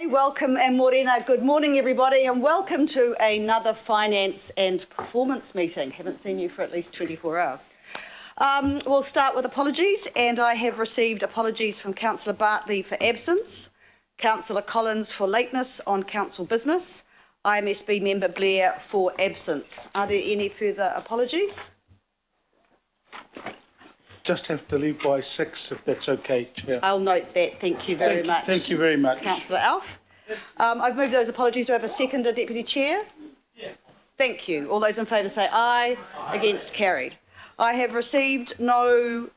Welcome and morena. Good morning, everybody, and welcome to another finance and performance meeting. Haven't seen you for at least 24 hours. We'll start with apologies, and I have received apologies from Councillor Bartley for absence, Councillor Collins for lateness on council business, IMSB member Blair for absence. Are there any further apologies? Just have to leave by 6, if that's okay, Chair. I'll note that. Thank you very much. Thank you very much. Councillor Alf. I've moved those apologies. Do I have a seconder, Deputy Chair? Yes. Thank you. All those in favour say aye. Aye. Against, carried. I have received no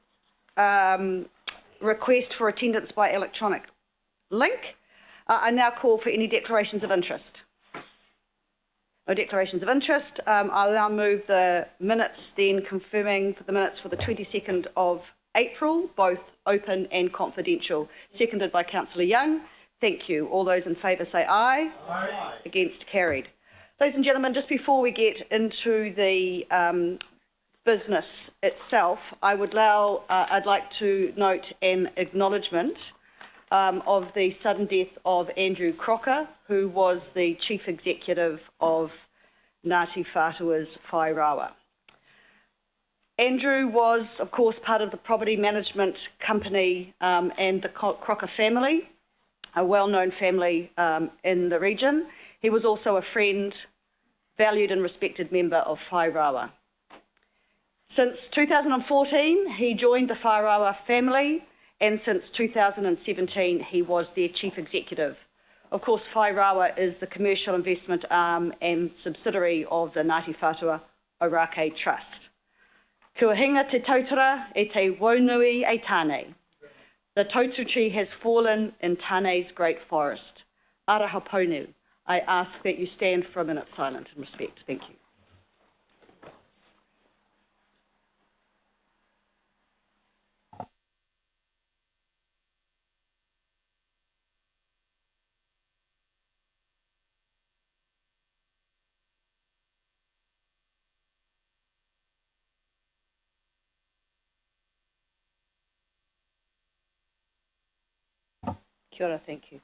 request for attendance by electronic link. I now call for any declarations of interest. No declarations of interest. I'll now move the minutes, then confirming for the minutes for the 22nd of April, both open and confidential. Seconded by Councillor Young. Thank you. All those in favour say aye. Aye. Against, carried. Ladies and gentlemen, just before we get into the business itself, I'd like to note an acknowledgement of the sudden death of Andrew Crocker, who was the Chief Executive of Ngāti Whātua's Whairawa. Andrew was, of course, part of the property management company and the Crocker family, a well-known family in the region. He was also a friend, valued and respected member of Whairawa. Since 2014, he joined the Whairawa family, and since 2017, he was their chief executive. Of course, Whairawa is the commercial investment arm and subsidiary of the Ngāti Whātua Ōrākei Trust. Kua hinga te tautara e te waunui e tānei. The tautu tree has fallen in Tānei's great forest. Ara haponu. I ask that you stand for a minute silent in respect. Thank you. Kia ora, thank you.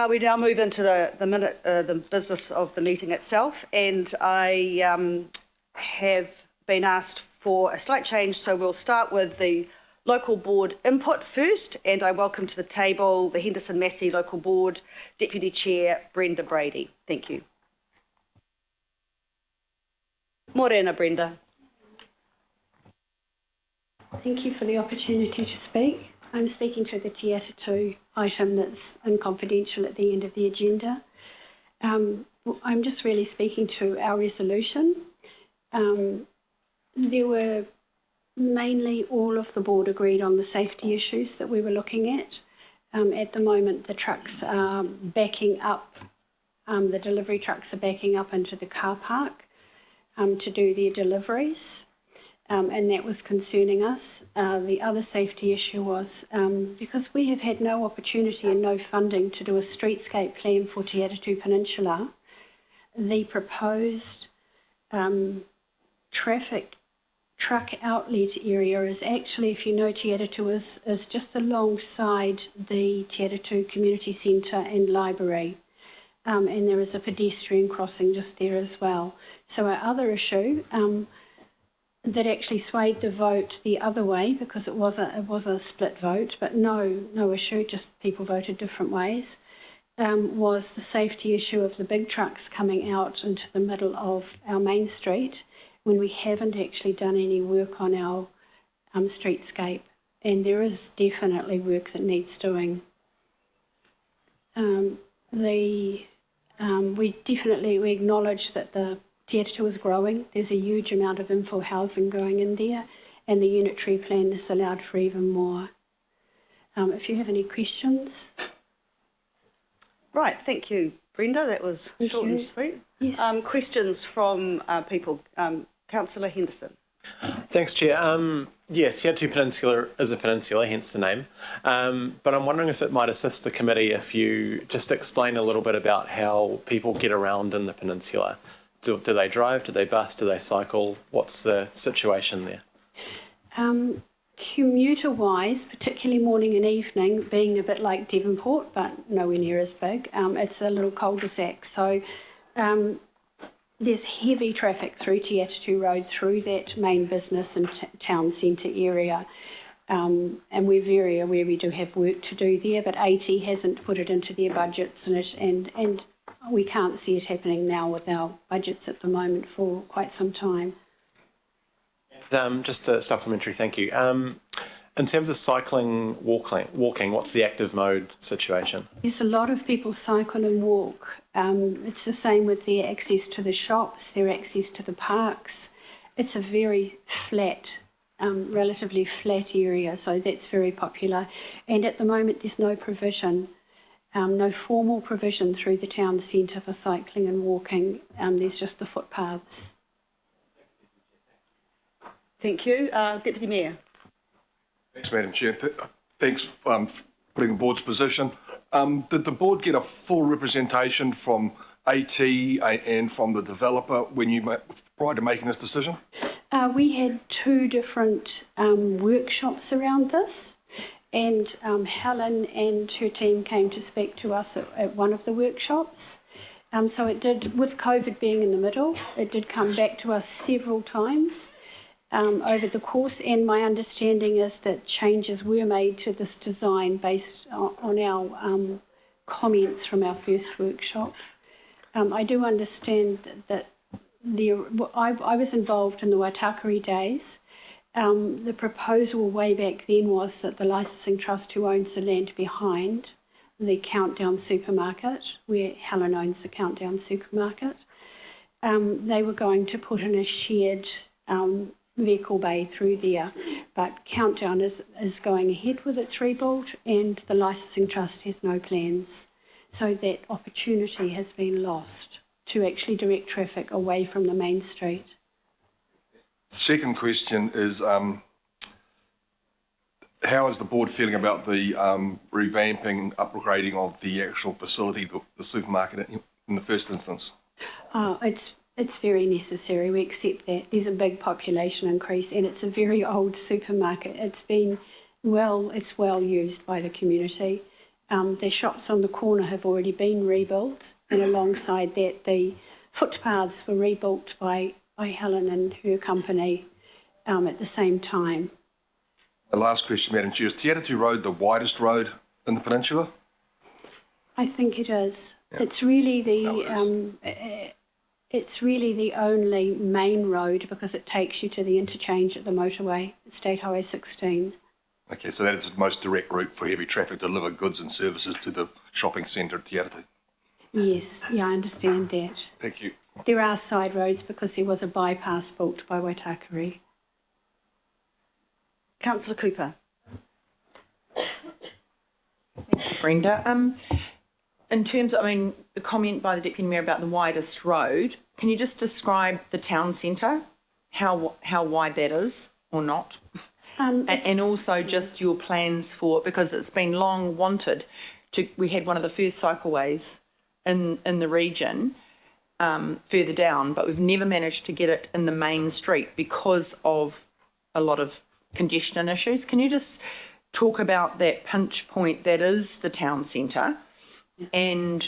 We now move into the business of the meeting itself, and I have been asked for a slight change, so we'll start with the local board input first, and I welcome to the table the Henderson Massey Local Board Deputy Chair Brenda Brady. Thank you. Morena, Brenda. Thank you for the opportunity to speak. I'm speaking to the Te Atatu item that's in confidential at the end of the agenda. I'm just really speaking to our resolution. There were mainly all of the board agreed on the safety issues that we were looking at. At the moment, the trucks are backing up, the delivery trucks are backing up into the car park to do their deliveries, and that was concerning us. The other safety issue was because we have had no opportunity and no funding to do a streetscape plan for Te Atatu Peninsula, the proposed traffic truck outlet area is actually, if you know Te Atatu, is just alongside the Te Atatu Community Centre and Library. And there is a pedestrian crossing just there as well. So our other issue that actually swayed the vote the other way, because it was a split vote, but no issue, just people voted different ways, was the safety issue of the big trucks coming out into the middle of our main street when we haven't actually done any work on our streetscape. And there is definitely work that needs doing. We acknowledge that the Te Atatu is growing. There's a huge amount of info housing going in there, and the unitary plan is allowed for even more. If you have any questions. Right, thank you, Brenda. That was short and sweet. Yes. Questions from people. Councillor Henderson. Thanks, Chair. Yeah, Te Atatu Peninsula is a peninsula, hence the name. But I'm wondering if it might assist the committee if you just explain a little bit about how people get around in the peninsula Do they drive? Do they bus? Do they cycle? What's the situation there? Commuter-wise, particularly morning and evening, being a bit like Devonport, but nowhere near as big, it's a little cul-de-sac. So there's heavy traffic through Te Atatu Road, through that main business and town centre area. And we're very aware we do have work to do there, but AT hasn't put it into their budgets, and we can't see it happening now with our budgets at the moment for quite some time. Just a supplementary, thank you. In terms of cycling, walking, what's the active mode situation? There's a lot of people cycle and walk. It's the same with their access to the shops, their access to the parks. It's a very flat, relatively flat area, so that's very popular. And at the moment, there's no provision, no formal provision through the town centre for cycling and walking. There's just the footpaths. Thank you. Deputy Mayor. Thanks, Madam Chair. Thanks for putting the board's position. Did the board get a full representation from AT and from the developer prior to making this decision? We had two different workshops around this, and Helen and her team came to speak to us at one of the workshops. So it did, with COVID being in the middle, it did come back to us several times over the course, and my understanding is that changes were made to this design based on our comments from our first workshop. I do understand that I was involved in the Waitakere days. The proposal way back then was that the licensing trust who owns the land behind the Countdown supermarket, where Helen owns the Countdown supermarket, they were going to put in a shared vehicle bay through there, but Countdown is going ahead with its rebuild, and the licensing trust has no plans. So that opportunity has been lost to actually direct traffic away from the main street. The second question is, how is the board feeling about the revamping, upgrading of the actual facility, the supermarket in the first instance? It's very necessary. We accept that. There's a big population increase, and it's a very old supermarket. It's well used by the community. The shops on the corner have already been rebuilt, and alongside that, the footpaths were rebuilt by Helen and her company at the same time. The last question, Madam Chair, is Te Atatu Road the widest road in the peninsula? I think it is. Yeah. It's really the only main road because it takes you to the interchange at the motorway, State Highway 16. Okay, so that is the most direct route for heavy traffic to deliver goods and services to the shopping centre at Te Atatu. Yes, yeah, I understand that. Thank you. There are side roads because there was a bypass built by Waitakere. Councillor Cooper. Brenda. In terms of, the comment by the Deputy Mayor about the widest road, can you just describe the town centre, how wide that is or not? And also just your plans for, because it's been long wanted, we had one of the first cycleways in the region further down, but we've never managed to get it in the main street because of a lot of congestion issues. Can you just talk about that pinch point that is the town centre and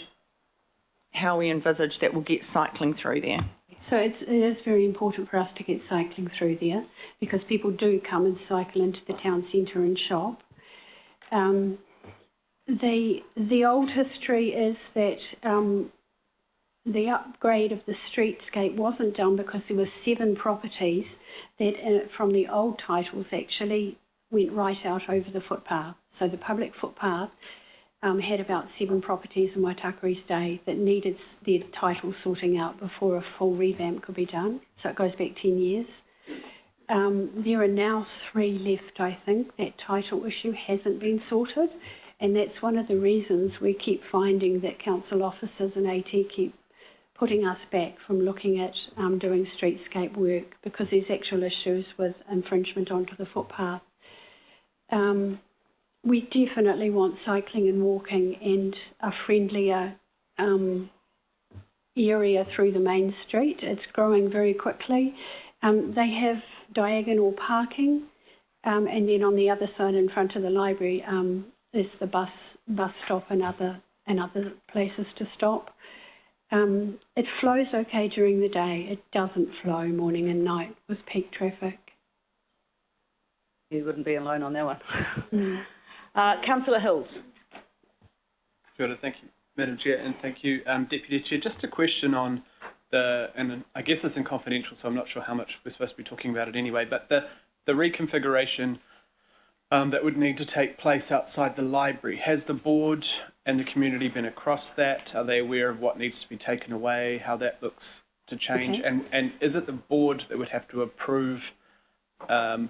how we envisage that we'll get cycling through there? So it is very important for us to get cycling through there because people do come and cycle into the town centre and shop. The old history is that the upgrade of the streetscape wasn't done because there were 7 properties that from the old titles actually went right out over the footpath. So the public footpath had about 7 properties in Waitakere's day that needed their title sorting out before a full revamp could be done. So it goes back 10 years. There are now 3 left, I think. That title issue hasn't been sorted. And that's one of the reasons we keep finding that council officers and AT keep putting us back from looking at doing streetscape work because there's actual issues with infringement onto the footpath. We definitely want cycling and walking and a friendlier, area through the main street. It's growing very quickly. They have diagonal parking, and then on the other side in front of the library is the bus stop and other places to stop. It flows okay during the day. It doesn't flow morning and night with peak traffic. You wouldn't be alone on that one. Councillor Hills. Kia ora, thank you, Madam Chair, and thank you, Deputy Chair. Just a question on and I guess it's in confidential, so I'm not sure how much we're supposed to be talking about it anyway, but the reconfiguration that would need to take place outside the library. Has the board and the community been across that? Are they aware of what needs to be taken away, how that looks to change? Okay. And is it the board that would have to approve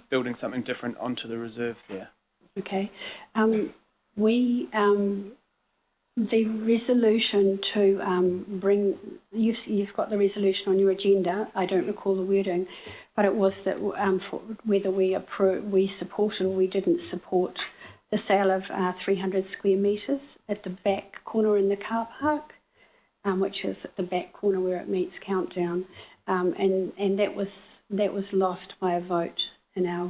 building something different onto the reserve there? Okay. The resolution to bring, you've got the resolution on your agenda. I don't recall the wording, but it was that for whether we supported or we didn't support the sale of 300 square metres at the back corner in the car park, which is at the back corner where it meets Countdown, and that was lost by a vote in our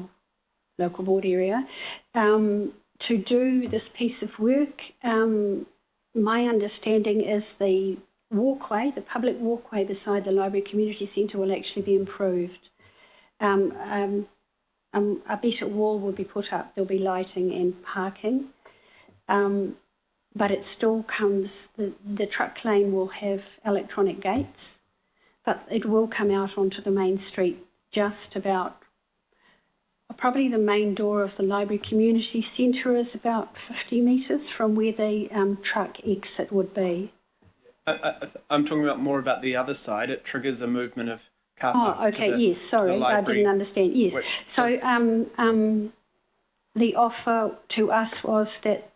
local board area. To do this piece of work, my understanding is the public walkway beside the library community centre will actually be improved. A better wall will be put up, there'll be lighting and parking, but it still comes, the truck lane will have electronic gates, but it will come out onto the main street just about, probably the main door of the library community centre is about 50 metres from where the truck exit would be. I'm talking more about the other side. It triggers a movement of car parks. Oh, okay, yes, sorry, I didn't understand. Yes, so the offer to us was that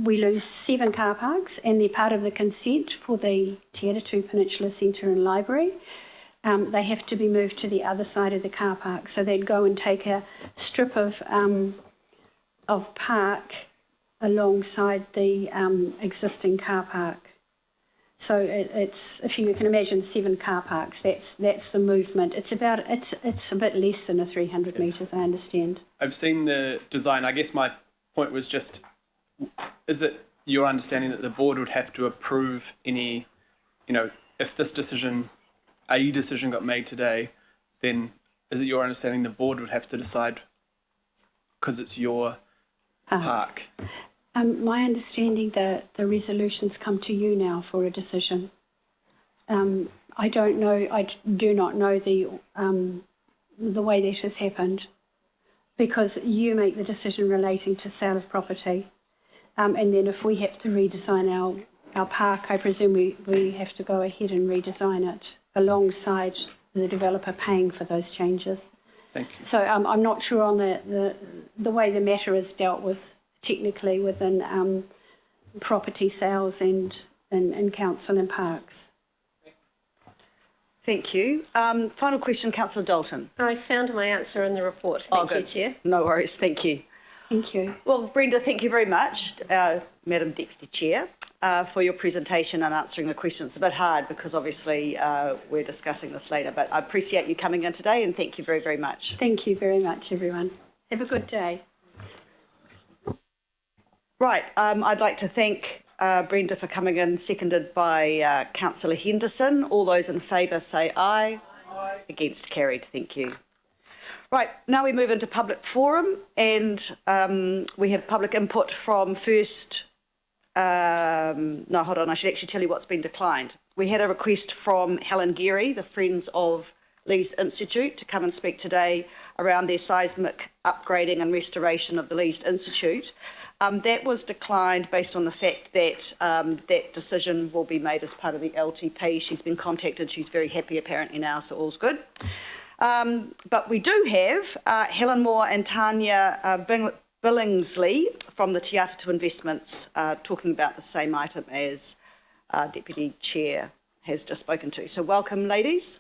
we lose 7 car parks, and they're part of the consent for the Te Atatu Peninsula Centre and Library. They have to be moved to the other side of the car park, so they'd go and take a strip of park alongside the existing car park. So it's, if you can imagine 7 car parks, that's the movement. It's a bit less than 300 metres, I understand. I've seen the design. I guess my point was just, is it your understanding that the board would have to approve any, if this decision got made today, then is it your understanding the board would have to decide because it's your park? My understanding that the resolutions come to you now for a decision. I do not know the way that has happened, because you make the decision relating to sale of property, and then if we have to redesign our park, I presume we have to go ahead and redesign it alongside the developer paying for those changes. Thank you. So I'm not sure on the way the matter is dealt with technically within property sales and council and parks. Thank you. Final question, Councillor Dalton. I found my answer in the report. Thank you, Chair. No worries, thank you. Thank you. Well, Brenda, thank you very much, Madam Deputy Chair, for your presentation and answering the questions. It's a bit hard because obviously we're discussing this later, but I appreciate you coming in today and thank you very, very much. Thank you very much, everyone. Have a good day. Right, I'd like to thank Brenda for coming in, seconded by Councillor Henderson. All those in favour say aye. Aye. Against, carried. Thank you. Right, now we move into public forum, and we have public input from first. No, hold on, I should actually tell you what's been declined. We had a request from Helen Geary, the Friends of Lees Institute, to come and speak today around their seismic upgrading and restoration of the Lees Institute. That was declined based on the fact that that decision will be made as part of the LTP. She's been contacted, she's very happy apparently now, so all's good. But we do have Helen Moore and Tanya Billingsley from the Te Atatu Investments talking about the same item as Deputy Chair has just spoken to. So welcome, ladies.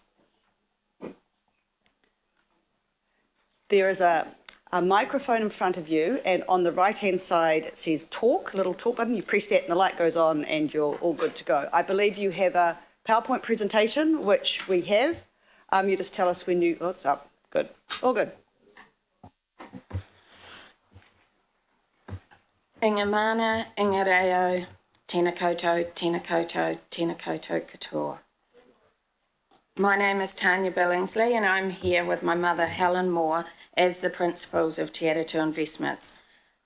There is a microphone in front of you, and on the right-hand side it says talk, little talk button. You press that and the light goes on and you're all good to go. I believe you have a PowerPoint presentation, which we have. You just tell us when you, oh, it's up, good, all good. Inga mana, inga reo, tēnā koutou, tēnā koutou, tēnā koutou katoa. My name is Tanya Billingsley and I'm here with my mother Helen Moore as the principals of Te Atatū Investments.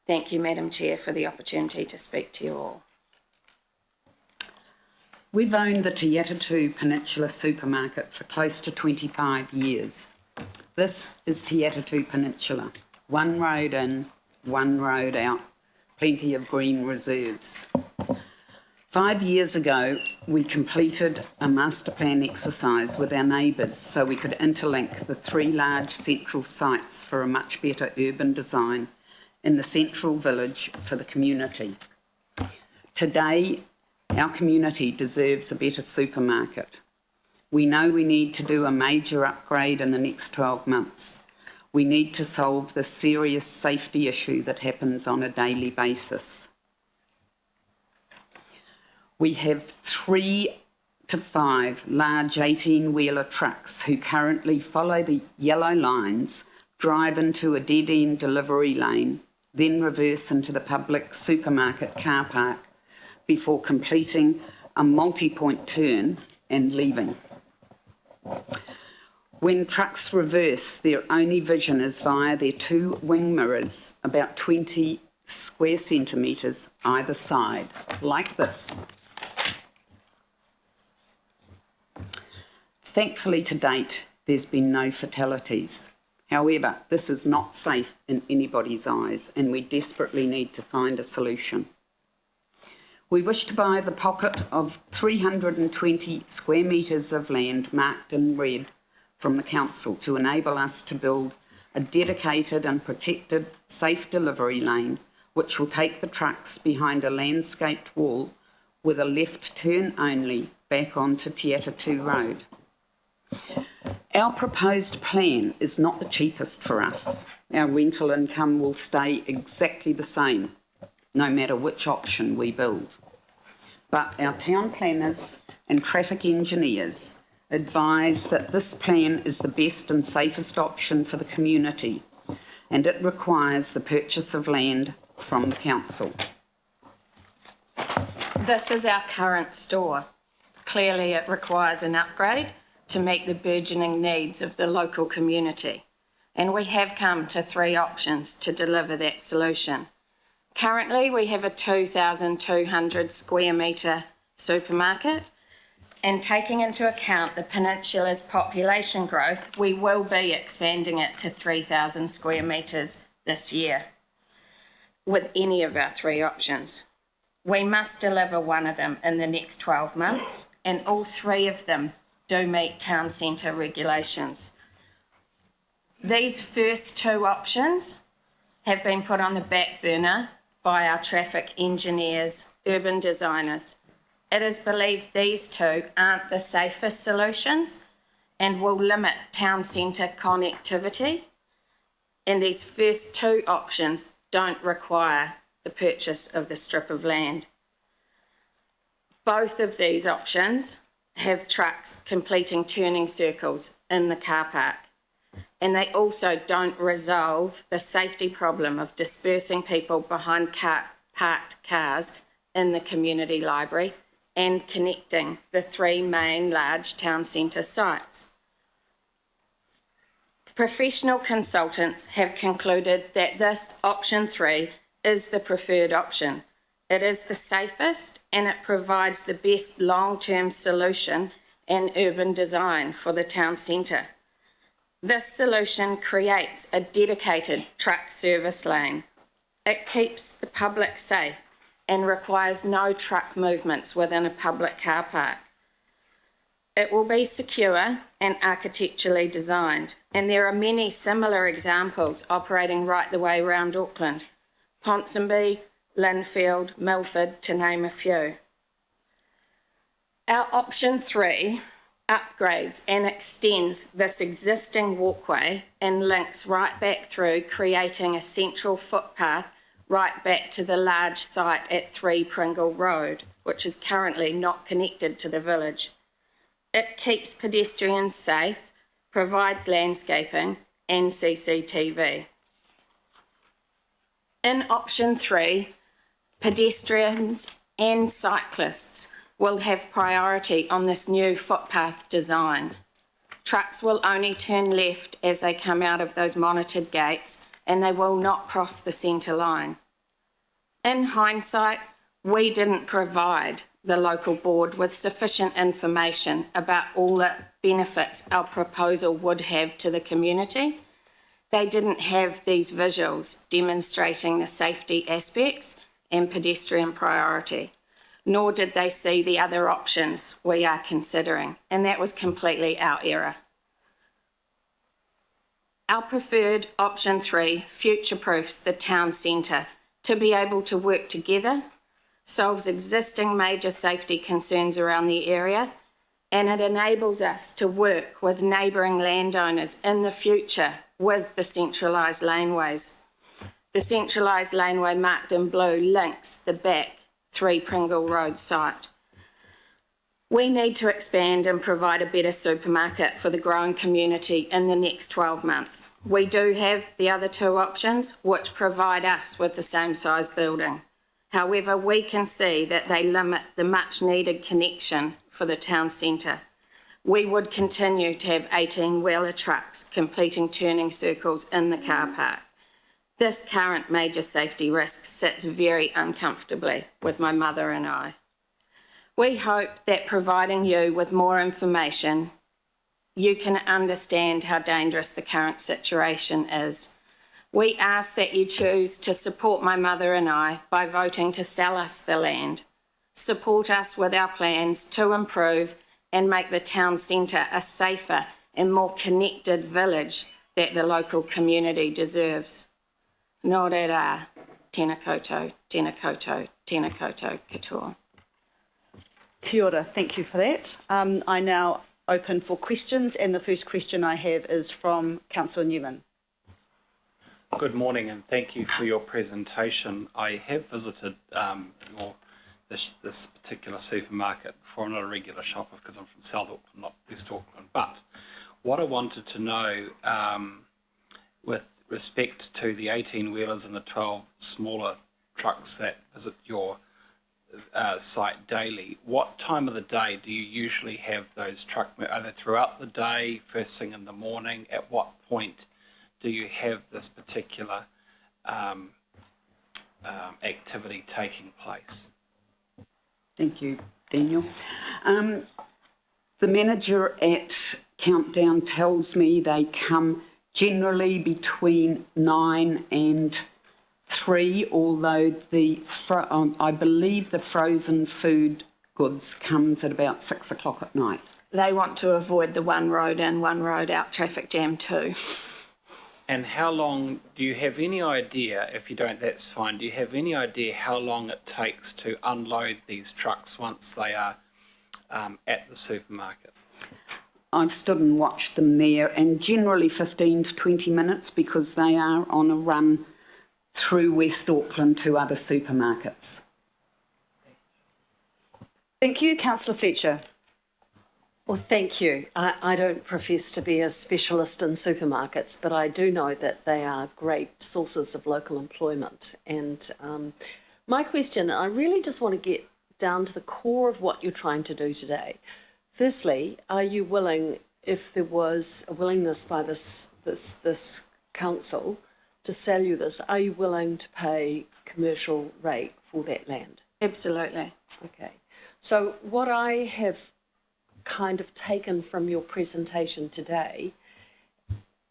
Thank you, Madam Chair, for the opportunity to speak to you all. We've owned the Te Atatū Peninsula supermarket for close to 25 years. This is Te Atatū Peninsula, one road in, one road out, plenty of green reserves. 5 years ago, we completed a master plan exercise with our neighbours so we could interlink the 3 large central sites for a much better urban design in the central village for the community. Today, our community deserves a better supermarket. We know we need to do a major upgrade in the next 12 months. We need to solve the serious safety issue that happens on a daily basis. We have 3 to 5 large 18-wheeler trucks who currently follow the yellow lines, drive into a dead-end delivery lane, then reverse into the public supermarket car park before completing a multi-point turn and leaving. When trucks reverse, their only vision is via their 2 wing mirrors, about 20 square centimetres either side, like this. Thankfully, to date, there's been no fatalities. However, this is not safe in anybody's eyes, and we desperately need to find a solution. We wish to buy the pocket of 320 square metres of land marked in red from the council to enable us to build a dedicated and protected safe delivery lane which will take the trucks behind a landscaped wall with a left turn only back onto Te Atatū Road. Our proposed plan is not the cheapest for us. Our rental income will stay exactly the same, no matter which option we build. But our town planners and traffic engineers advise that this plan is the best and safest option for the community, and it requires the purchase of land from the council. This is our current store. Clearly it requires an upgrade to meet the burgeoning needs of the local community, and we have come to 3 options to deliver that solution. Currently we have a 2,200 square metre supermarket, and taking into account the peninsula's population growth, we will be expanding it to 3,000 square metres this year with any of our 3 options. We must deliver one of them in the next 12 months, and all 3 of them do meet town centre regulations. These first 2 options have been put on the back burner by our traffic engineers, urban designers. It is believed these 2 aren't the safest solutions and will limit town centre connectivity, and these first 2 options don't require the purchase of the strip of land. Both of these options have trucks completing turning circles in the car park, and they also don't resolve the safety problem of dispersing people behind parked cars in the community library and connecting the 3 main large town centre sites. Professional consultants have concluded that this option 3 is the preferred option. It is the safest and it provides the best long-term solution and urban design for the town centre. This solution creates a dedicated truck service lane. It keeps the public safe and requires no truck movements within a public car park. It will be secure and architecturally designed, and there are many similar examples operating right the way around Auckland: Ponsonby, Linfield, Milford, to name a few. Our option 3 upgrades and extends this existing walkway and links right back through, creating a central footpath right back to the large site at 3 Pringle Road, which is currently not connected to the village. It keeps pedestrians safe, provides landscaping and CCTV. In option 3, pedestrians and cyclists will have priority on this new footpath design. Trucks will only turn left as they come out of those monitored gates, and they will not cross the centre line. In hindsight, we didn't provide the local board with sufficient information about all the benefits our proposal would have to the community. They didn't have these visuals demonstrating the safety aspects and pedestrian priority, nor did they see the other options we are considering, and that was completely our error. Our preferred option 3 future-proofs the town centre to be able to work together, solves existing major safety concerns around the area, and it enables us to work with neighbouring landowners in the future with the centralised laneways. The centralised laneway marked in blue links the back 3 Pringle Road site. We need to expand and provide a better supermarket for the growing community in the next 12 months. We do have the other 2 options, which provide us with the same size building. However, we can see that they limit the much needed connection for the town centre. We would continue to have 18-wheeler trucks completing turning circles in the car park. This current major safety risk sits very uncomfortably with my mother and I. We hope that providing you with more information, you can understand how dangerous the current situation is. We ask that you choose to support my mother and I by voting to sell us the land, support us with our plans to improve and make the town centre a safer and more connected village that the local community deserves. Nō reira, tēnā koutou, tēnā koutou, tēnā koutou katoa. Kia ora, thank you for that. I now open for questions, and the first question I have is from Councillor Newman. Good morning, and thank you for your presentation. I have visited this particular supermarket before. I'm not a regular shopper because I'm from South Auckland, not West Auckland. But what I wanted to know, with respect to the 18-wheelers and the 12 smaller trucks that visit your site daily, what time of the day do you usually have those trucks? Are they throughout the day, first thing in the morning? At what point do you have this particular activity taking place? Thank you, Daniel. The manager at Countdown tells me they come generally between 9 and 3, although I believe the frozen food goods comes at about 6 o'clock at night. They want to avoid the one road in, one road out traffic jam too. And how long, do you have any idea, if you don't, that's fine, do you have any idea how long it takes to unload these trucks once they are at the supermarket? I've stood and watched them there, and generally 15 to 20 minutes because they are on a run through West Auckland to other supermarkets. Thank you, Councillor Fletcher. Well, thank you. I don't profess to be a specialist in supermarkets, but I do know that they are great sources of local employment. And my question, I really just want to get down to the core of what you're trying to do today. Firstly, are you willing, if there was a willingness by this council to sell you this, are you willing to pay commercial rate for that land? Absolutely. Okay. So what I have kind of taken from your presentation today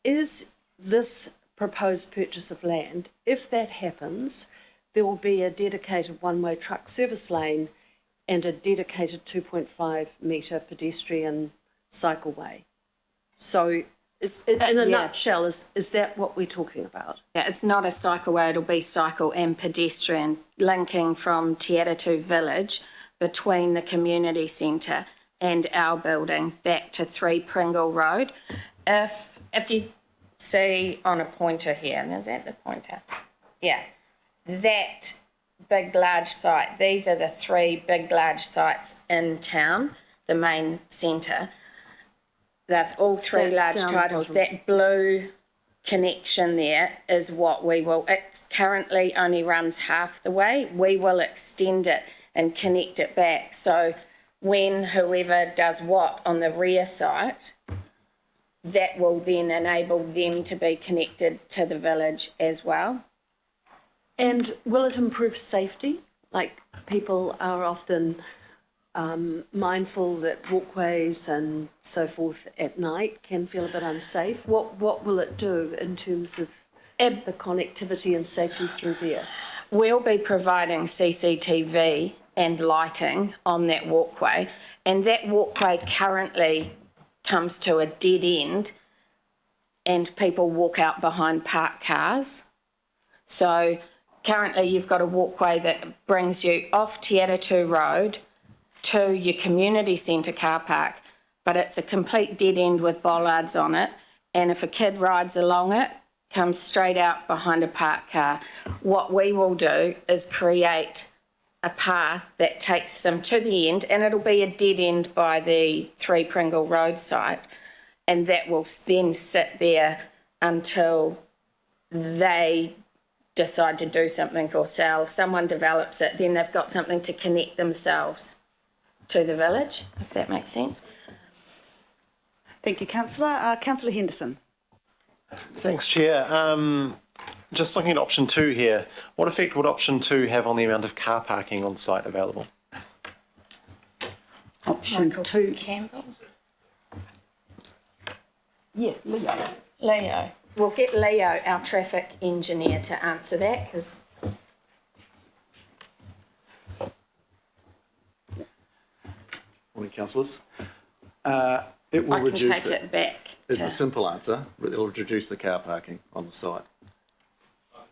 is this proposed purchase of land. If that happens, there will be a dedicated one-way truck service lane and a dedicated 2.5 metre pedestrian cycleway. So in a nutshell, is that what we're talking about? Yeah, it's not a cycleway, it'll be cycle and pedestrian linking from Te Atatu Village between the community centre and our building back to 3 Pringle Road. If you see on a pointer here, and is that the pointer? Yeah, that big large site, these are the 3 big large sites in town the main centre. They're all three That large down titles. bottom. That blue connection there is what we will, it currently only runs half the way. We will extend it and connect it back. So when whoever does what on the rear site, that will then enable them to be connected to the village as well. And will it improve safety? Like people are often mindful that walkways and so forth at night can feel a bit unsafe. What will it do in terms of the connectivity and safety through there? We'll be providing CCTV and lighting on that walkway, and that walkway currently comes to a dead end and people walk out behind parked cars. So currently you've got a walkway that brings you off Te Atatu Road to your community centre car park, but it's a complete dead end with bollards on it, and if a kid rides along it, comes straight out behind a parked car. What we will do is create a path that takes them to the end, and it'll be a dead end by the 3 Pringle Road site, and that will then sit there until they decide to do something or sell. If someone develops it, then they've got something to connect themselves to the village, if that makes sense. Thank you, Councillor. Councillor Henderson. Thanks, Chair. Just looking at option 2 here, what effect would option 2 have on the amount of car parking on site available? Option 2. Campbell? Yeah, Leo. Leo. We'll get Leo, our traffic engineer, to answer that, because Morning, councillors. It will I can reduce take it back It's to... the simple answer. It'll reduce the car parking on the site.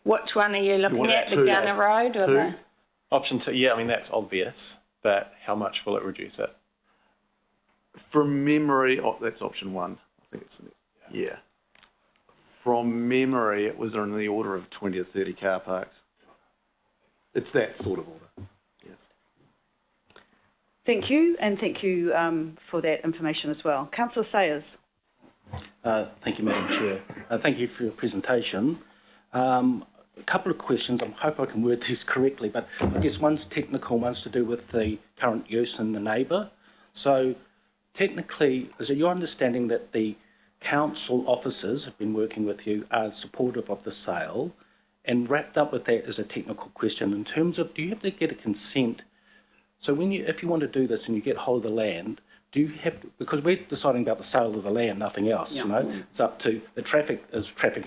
Which one are you looking want at, the two? Gunner Road or Two? the... Option 2, yeah, I mean, that's obvious, but how much will it reduce it? From memory, that's option 1. I think it's, yeah. From memory, it was in the order of 20 to 30 car parks. It's that sort of order, yes. Thank you, and thank you for that information as well. Councillor Sayers. Thank you, Madam Chair. Thank you for your presentation. A couple of questions. I hope I can word these correctly, but I guess one's technical, one's to do with the current use and the neighbour. So technically, is it your understanding that the council officers have been working with you, are supportive of the sale? And wrapped up with that is a technical question in terms of, do you have to get a consent? So when if you want to do this and you get hold of the land, do you have to, because we're deciding about the sale of the land, nothing else, you know, it's up to the traffic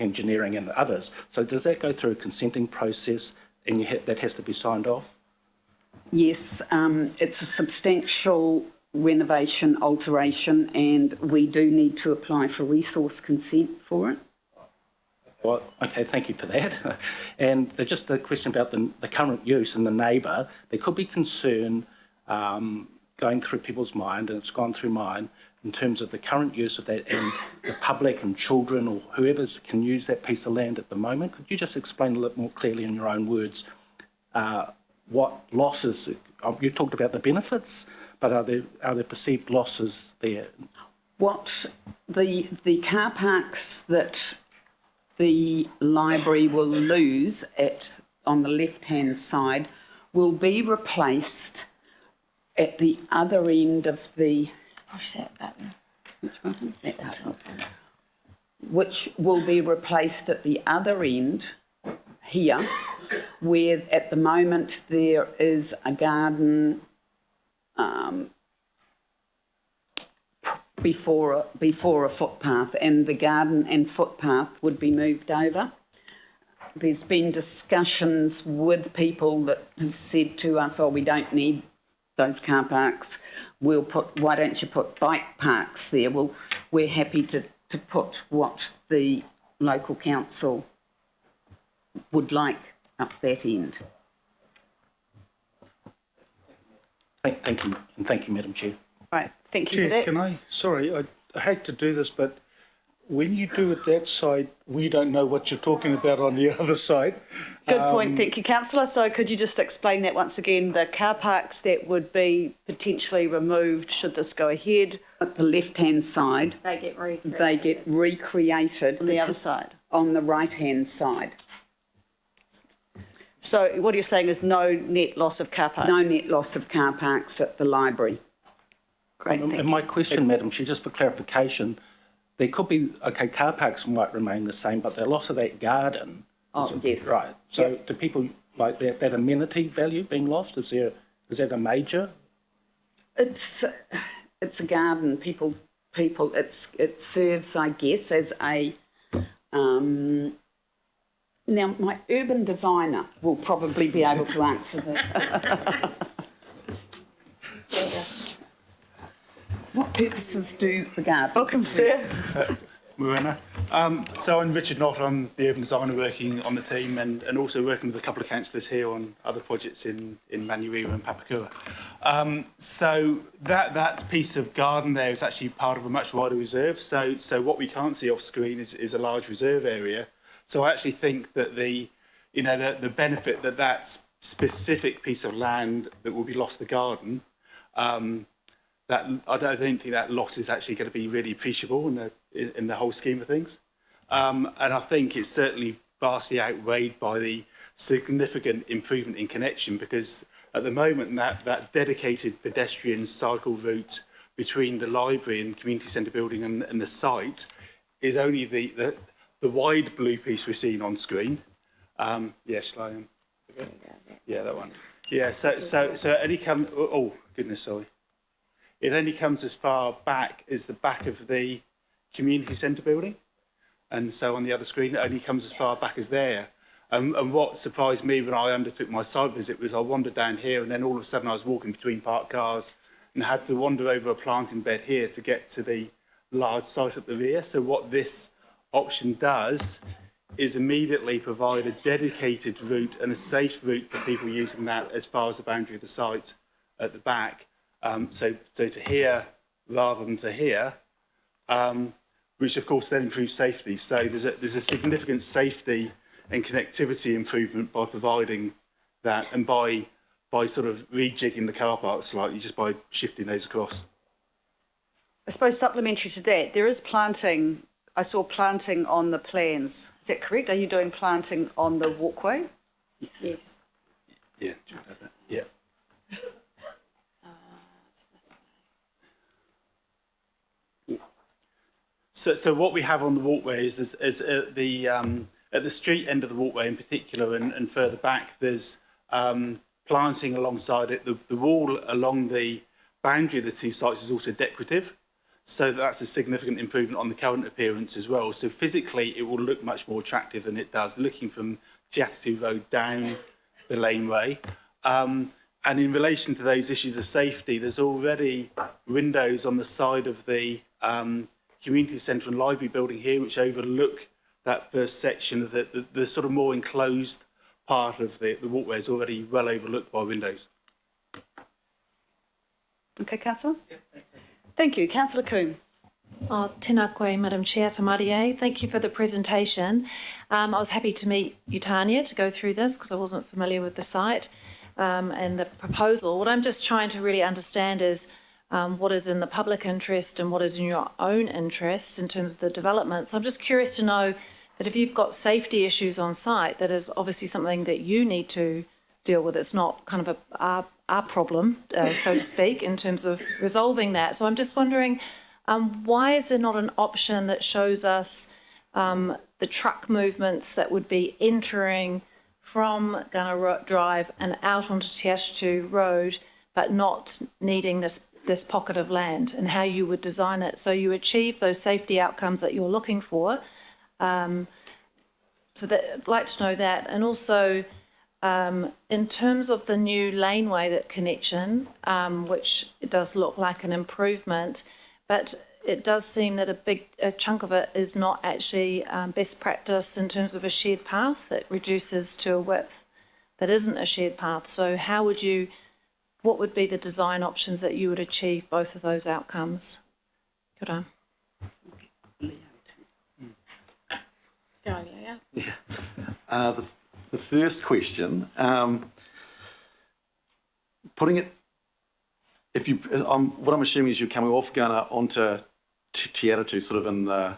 engineering and others. So does that go through a consenting process and that has to be signed off? Yes, it's a substantial renovation, alteration, and we do need to apply for resource consent for it. Well, okay, thank you for that. And just the question about the current use and the neighbour, there could be concern going through people's mind, and it's gone through mine, in terms of the current use of that and the public and children or whoever can use that piece of land at the moment. Could you just explain a little more clearly in your own words what losses, you talked about the benefits, but are there perceived losses there? What the car parks that the library will lose on the left-hand side will be replaced at the other end of the... Push that button. Which button? That button. Which will be replaced at the other end here, where at the moment there is a garden before a footpath, and the garden and footpath would be moved over. There's been discussions with people that have said to us, oh, we don't need those car parks. Why don't you put bike parks there? Well, we're happy to put what the local council would like up that end. Thank you, and thank you, Madam Chair. Right, thank you Chair, for that. can I, sorry, I hate to do this, but when you do it that side, we don't know what you're talking about on the other side. Good point, thank you, councillor. So could you just explain that once again, the car parks that would be potentially removed should this go ahead? At the left-hand side, They get recreated. they get recreated. On the other side? On the right-hand side. So what you're saying is no net loss of car parks? No net loss of car parks at the library. Great, thank And you. my question, Madam Chair, just for clarification, there could be, okay, car parks might remain the same, but the loss of that garden. Yes. Right. So do people like that amenity value being lost? Is that a major? It's a garden. It serves, I guess, as a. Now, my urban designer will probably be able to answer that. What purposes do the gardens? Welcome, sir. Morena. So I'm Richard Knott, I'm the urban designer working on the team and also working with a couple of councillors here on other projects in Manurewa and Papakura. So that piece of garden there is actually part of a much wider reserve. So what we can't see off screen is a large reserve area. So I actually think that the benefit that specific piece of land that will be lost, the garden, that I don't think that loss is actually going to be really appreciable in the whole scheme of things. And I think it's certainly vastly outweighed by the significant improvement in connection, because at the moment that dedicated pedestrian cycle route between the library and community centre building and the site is only the wide blue piece we're seeing on screen. Yeah, shall I? Yeah, that one. Yeah, so it only comes. Oh goodness, sorry. It only comes as far back as the back of the community centre building, and so on the other screen it only comes as far back as there. And what surprised me when I undertook my site visit was I wandered down here, and then all of a sudden I was walking between parked cars and had to wander over a planting bed here to get to the large site at the rear. So what this option does is immediately provide a dedicated route and a safe route for people using that as far as the boundary of the site at the back. So to here rather than to here, which of course then improves safety. So there's a significant safety and connectivity improvement by providing that, and by sort of rejigging the car park slightly, just by shifting those across. I suppose supplementary to that, there is planting. I saw planting on the plans. Is that correct? Are you doing planting on the walkway? Yes. Yeah, do you want that? Yeah. So what we have on the walkway is at the street end of the walkway in particular, and further back, there's planting alongside it. The wall along the boundary of the two sites is also decorative, so that's a significant improvement on the current appearance as well. So physically, it will look much more attractive than it does looking from Te Atatu Road down the laneway. And in relation to those issues of safety, there's already windows on the side of the community centre and library building here, which overlook that first section of the sort of more enclosed part of the walkway is already well overlooked by windows. Okay, councillor. Thank you, councillor Coombe. Oh, tēnā koe, Madam Chair, Tamarie. Thank you for the presentation. I was happy to meet you, Tanya, to go through this because I wasn't familiar with the site and the proposal. What I'm just trying to really understand is what is in the public interest and what is in your own interests in terms of the development. So I'm just curious to know that if you've got safety issues on site, that is obviously something that you need to deal with. It's not kind of our problem, so to speak, in terms of resolving that. So I'm just wondering, why is there not an option that shows us the truck movements that would be entering from Gunner Drive and out onto Te Atatu Road, but not needing this pocket of land, and how you would design it so you achieve those safety outcomes that you're looking for? So I'd like to know that. And also, in terms of the new laneway, that connection, which it does look like an improvement, but it does seem that a chunk of it is not actually best practice in terms of a shared path. It reduces to a width that isn't a shared path. So what would be the design options that you would achieve both of those outcomes? Good on. Go, Leah. The first question, putting it, if you, what I'm assuming is you're coming off Gunner onto Te Atatu, sort of in the,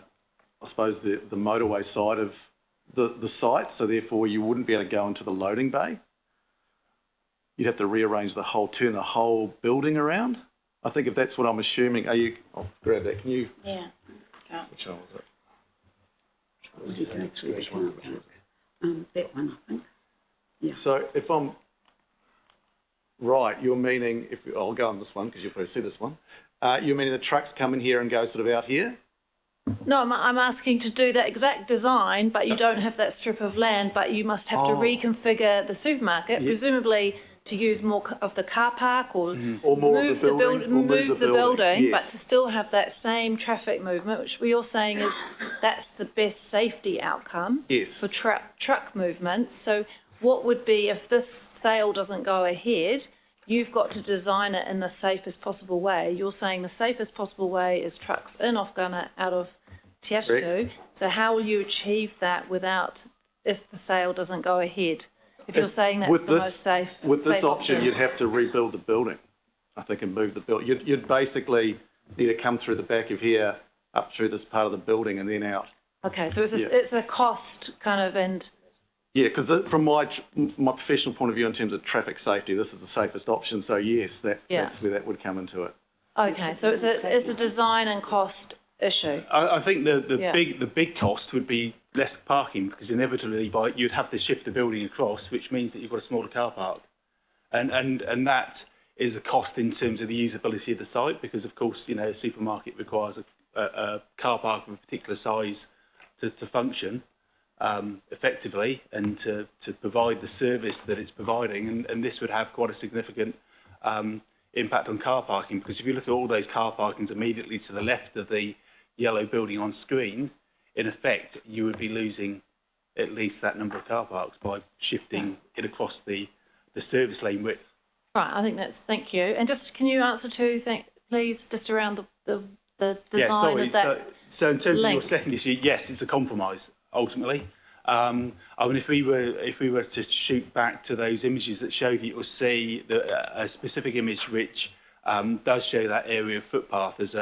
I suppose, the motorway side of the site, so therefore you wouldn't be able to go into the loading bay. You'd have to rearrange the whole, turn the whole building around. I think if that's what I'm assuming, I'll grab that, can you? Yeah. Go. Which one was it? Would you go through the car park? That one, I think. Yeah. So if I'm right, you're meaning, I'll go on this one because you'll probably see this one. You're meaning the trucks come in here and go sort of out here? No, I'm asking to do that exact design, but you don't have that strip of land, but you must have to reconfigure the supermarket, presumably to use more of the car park or more move the building, but yes. to still have that same traffic movement, which you're saying is that's the best safety outcome Yes. for truck movements. So what would be, if this sale doesn't go ahead, you've got to design it in the safest possible way. You're saying the safest possible way is trucks in off Gunner, out of Te Atatu. So how will you achieve that without, if the sale doesn't go ahead? If you're saying that's the most safe. With this safe option, you'd have to rebuild the building, I think, and move the building. You'd basically need to come through the back of here, up through this part of the building and then out. Okay, so it's a cost kind of, and Yeah, because from my professional point of view in terms of traffic safety, this is the safest option. So yes, that's where that would come into it. okay, so it's a design and cost issue. I think the big cost would be less parking, because inevitably you'd have to shift the building across, which means that you've got a smaller car park, and that is a cost in terms of the usability of the site, because of course a supermarket requires a car park of a particular size to function effectively and to provide the service that it's providing, and this would have quite a significant impact on car parking, because if you look at all those car parkings immediately to the left of the yellow building on screen, in effect you would be losing at least that number of car parks by shifting it across the service lane width. Right, I think thank you. And just, can you answer please, just around the design of that? So in terms link. of your second issue, yes, it's a compromise ultimately. I mean, if we were to shoot back to those images that showed you, you'll see a specific image which does show that area of footpath as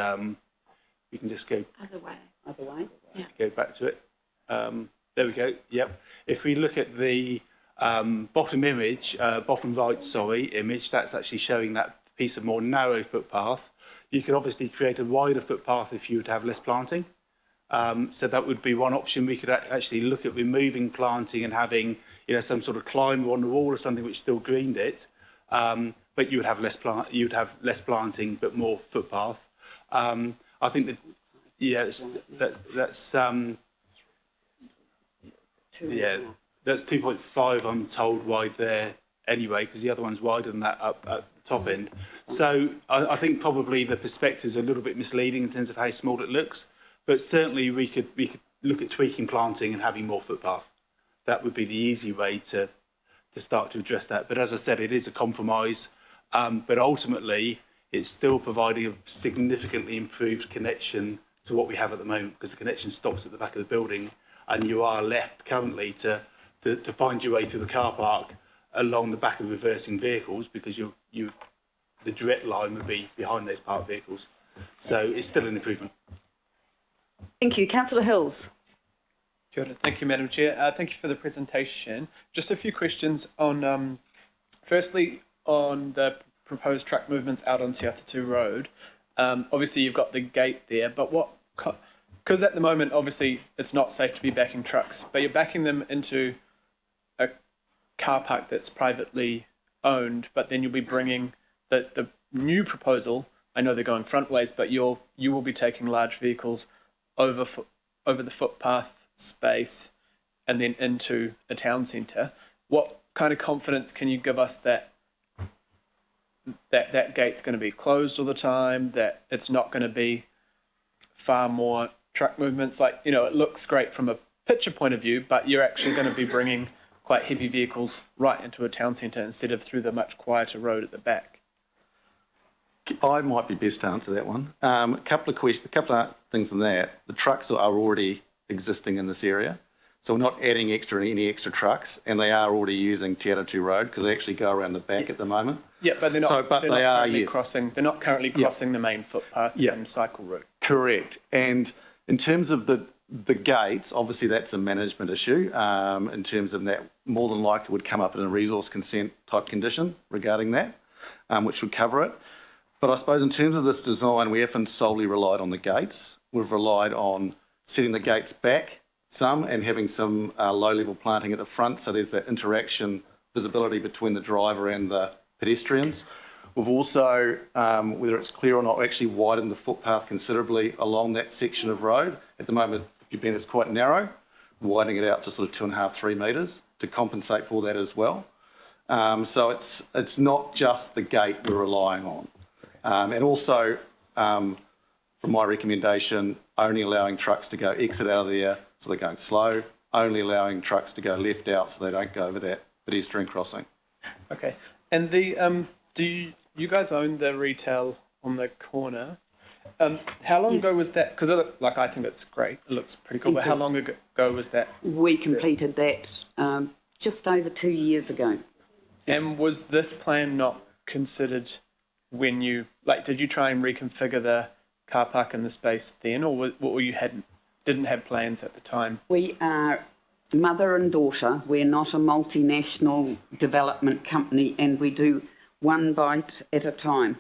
we can just go Other way. Yeah. go back to it. There we go. Yep. If we look at the bottom image, bottom right, image, that's actually showing that piece of more narrow footpath. You could obviously create a wider footpath if you were to have less planting. So that would be one option. We could actually look at removing planting and having, some sort of climber on the wall or something which still greened it. But you would have less planting, but more footpath. I think that, that's 2.5, I'm told, wide there anyway, because the other one's wider than that up at the top end. So I think probably the perspective is a little bit misleading in terms of how small it looks, but certainly we could look at tweaking planting and having more footpath. That would be the easy way to start to address that. But as I said, it is a compromise, but ultimately it's still providing a significantly improved connection to what we have at the moment, because the connection stops at the back of the building and you are left currently to find your way through the car park along the back of reversing vehicles, because the direct line would be behind those parked vehicles. So it's still an improvement. Thank you. Councillor Hills. Kia ora. Thank you, Madam Chair. Thank you for the presentation. Just a few questions on, firstly, on the proposed truck movements out on Te Atatu Road. Obviously, you've got the gate there, but because at the moment, obviously, it's not safe to be backing trucks, but you're backing them into a car park that's privately owned, but then you'll be bringing the new proposal, I know they're going front ways, but you will be taking large vehicles over the footpath space and then into a town centre. What kind of confidence can you give us that gate's going to be closed all the time, that it's not going to be far more truck movements? Like, it looks great from a picture point of view, but you're actually going to be bringing quite heavy vehicles right into a town centre instead of through the much quieter road at the back. I might be best to answer that one. A couple of things on that. The trucks are already existing in this area. So we're not adding any extra trucks, and they are already using Te Atatu Road because they actually go around the back at the moment. Yeah, but they're not. So, but they're they not are, currently yes. crossing. They're not currently crossing the main footpath and cycle route. Correct. And in terms of the gates, obviously that's a management issue. In terms of that, more than likely would come up in a resource consent type condition regarding that, which would cover it. But I suppose in terms of this design, we haven't solely relied on the gates. We've relied on setting the gates back some and having some low-level planting at the front, so there's that interaction, visibility between the driver and the pedestrians. We've also, whether it's clear or not, actually widened the footpath considerably along that section of road. At the moment, if you've been, it's quite narrow, widening it out to sort of 2.5, 3 metres to compensate for that as well. So it's not just the gate we're relying on. And also, from my recommendation, only allowing trucks to go exit out of there so they're going slow, only allowing trucks to go left out so they don't go over that pedestrian crossing. Okay. And the do you guys own the retail on the corner? How long ago was that? Because I think it's great. It looks pretty cool. But how long ago was that? We completed that just over 2 years ago. And was this plan not considered when you did you try and reconfigure the car park in the space then, or what were you didn't have plans at the time? We are mother and daughter. We're not a multinational development company, and we do one bite at a time.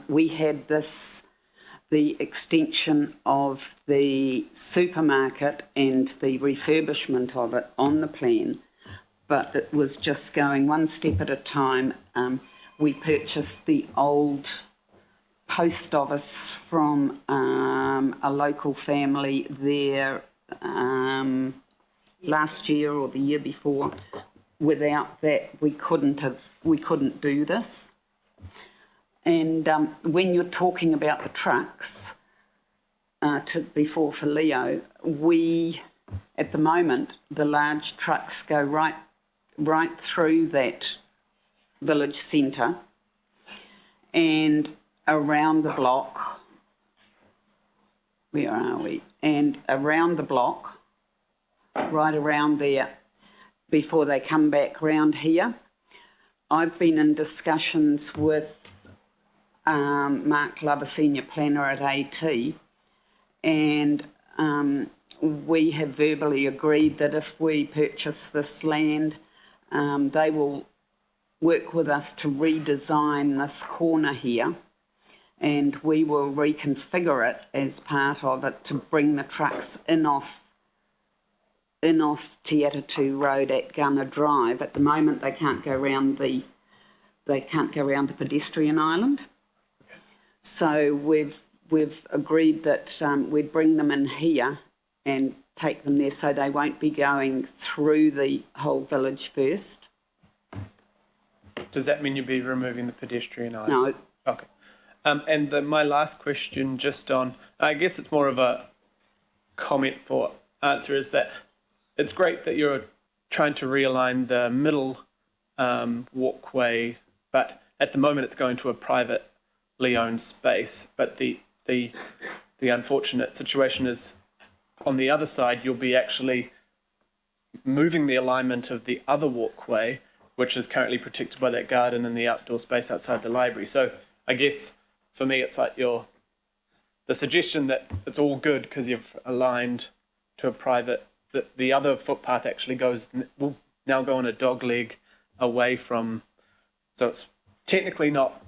We had the extension of the supermarket and the refurbishment of it on the plan, but it was just going one step at a time. We purchased the old post office from a local family there last year or the year before. Without that, we couldn't do this. And when you're talking about the trucks, before for Leo, at the moment, the large trucks go right through that village centre and around the block. Where are we? And around the block, right around there, before they come back round here. I've been in discussions with Mark Love, a senior planner at AT, and we have verbally agreed that if we purchase this land, they will work with us to redesign this corner here, and we will reconfigure it as part of it to bring the trucks in off Te Atatu Road at Gunner Drive. At the moment, they can't go around the pedestrian island. So we've agreed that we'd bring them in here and take them there, so they won't be going through the whole village first. Does that mean you'll be removing the pedestrian island? No. Okay. And my last question, just on, I guess it's more of a comment for answer, is that it's great that you're trying to realign the middle walkway, but at the moment it's going to a privately owned space. But the unfortunate situation is, on the other side, you'll be actually moving the alignment of the other walkway, which is currently protected by that garden and the outdoor space outside the library. So I guess for me, it's like the suggestion that it's all good because you've aligned to a private, that the other footpath actually will now go on a dog leg away from, so it's technically not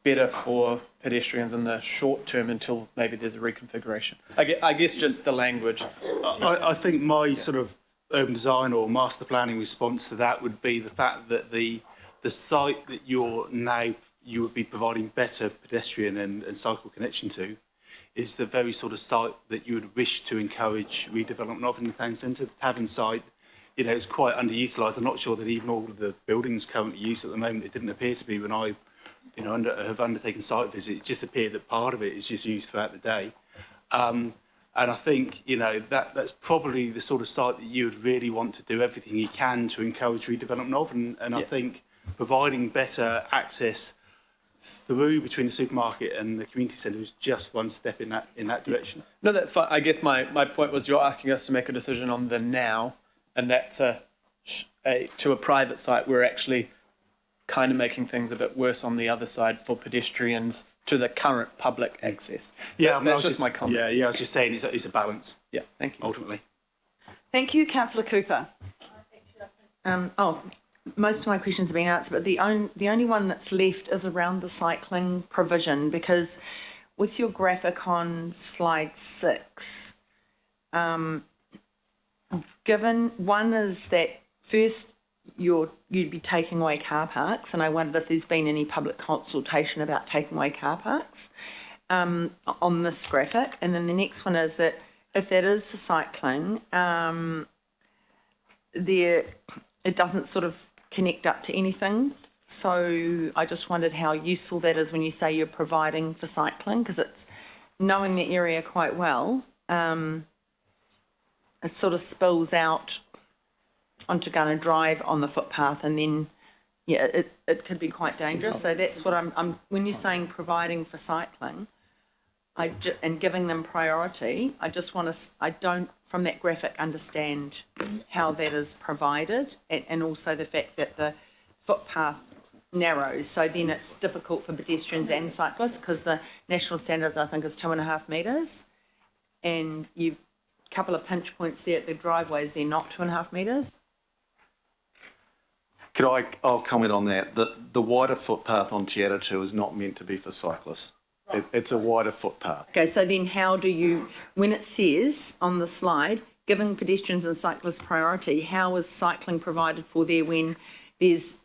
better for pedestrians in the short term until maybe there's a reconfiguration. I guess just the language. I think my sort of urban design or master planning response to that would be the fact that the site that you would be providing better pedestrian and cycle connection to is the very sort of site that you would wish to encourage redevelopment of in the town centre. The tavern site, is quite underutilised. I'm not sure that even all of the buildings currently used at the moment, it didn't appear to be when I have undertaken site visits. It just appeared that part of it is just used throughout the day. And I think, that's probably the sort of site that you would really want to do everything you can to encourage redevelopment of. And I think providing better access through between the supermarket and the community centre is just one step in that direction. No, that's fine. I guess my point was you're asking us to make a decision on the now, and that's to a private site. We're actually kind of making things a bit worse on the other side for pedestrians to the current public access. Yeah, That's just my comment. Yeah, I was just saying it's a balance. Yeah, thank you. Ultimately. Thank you, Councillor Cooper. Most of my questions have been answered, but the only one that's left is around the cycling provision, because with your graphic on slide 6, given one is that first you'd be taking away car parks, and I wondered if there's been any public consultation about taking away car parks on this graphic, and then the next one is that if that is for cycling, it doesn't sort of connect up to anything. So I just wondered how useful that is when you say you're providing for cycling, because it's knowing the area quite well. It sort of spills out onto Gunner Drive on the footpath, and then it could be quite dangerous. So that's what I'm when you're saying providing for cycling, and giving them priority, I don't from that graphic understand how that is provided, and also the fact that the footpath narrows, so then it's difficult for pedestrians and cyclists, because the national standard I think is 2.5 metres, and you've a couple of pinch points there at the driveways, they're not 2.5 metres. I'll comment on that. The wider footpath on Te Atatu is not meant to be for cyclists. It's a wider footpath. Okay, so then how do you, when it says on the slide, giving pedestrians and cyclists priority, how is cycling provided for there when there's...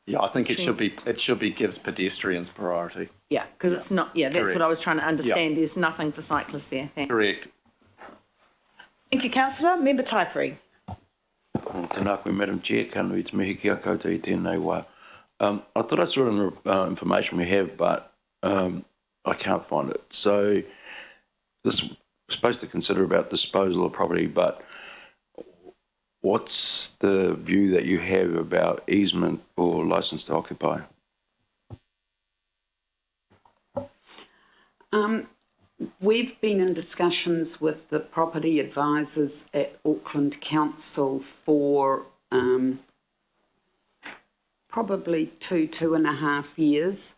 Yeah, I think it should be gives pedestrians priority. Yeah, because it's not, that's Correct. what I was trying to understand. Yeah. There's nothing for cyclists there. Thanks. Correct. Thank you, Councillor. Member Taiperi. Tēnā koe, Madam Chair, ka nui te mihi kia koutou I tēnei wā. I thought I saw it in the information we have, but I can't find it. So this is supposed to consider about disposal of property, but what's the view that you have about easement or licence to occupy? We've been in discussions with the property advisors at Auckland Council for probably 2.5 years.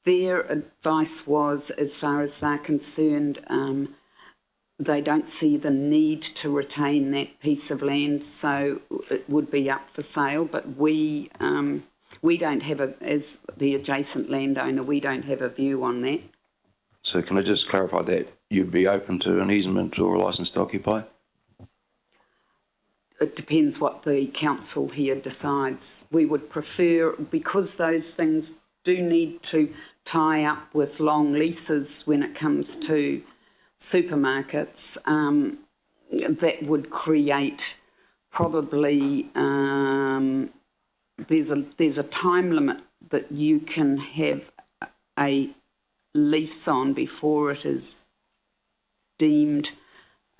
Their advice was, as far as they're concerned, they don't see the need to retain that piece of land, so it would be up for sale. But we don't have as the adjacent landowner, we don't have a view on that. So can I just clarify that you'd be open to an easement or a licence to occupy? It depends what the council here decides. We would prefer, because those things do need to tie up with long leases when it comes to supermarkets, that would create probably, there's a time limit that you can have a lease on before it is deemed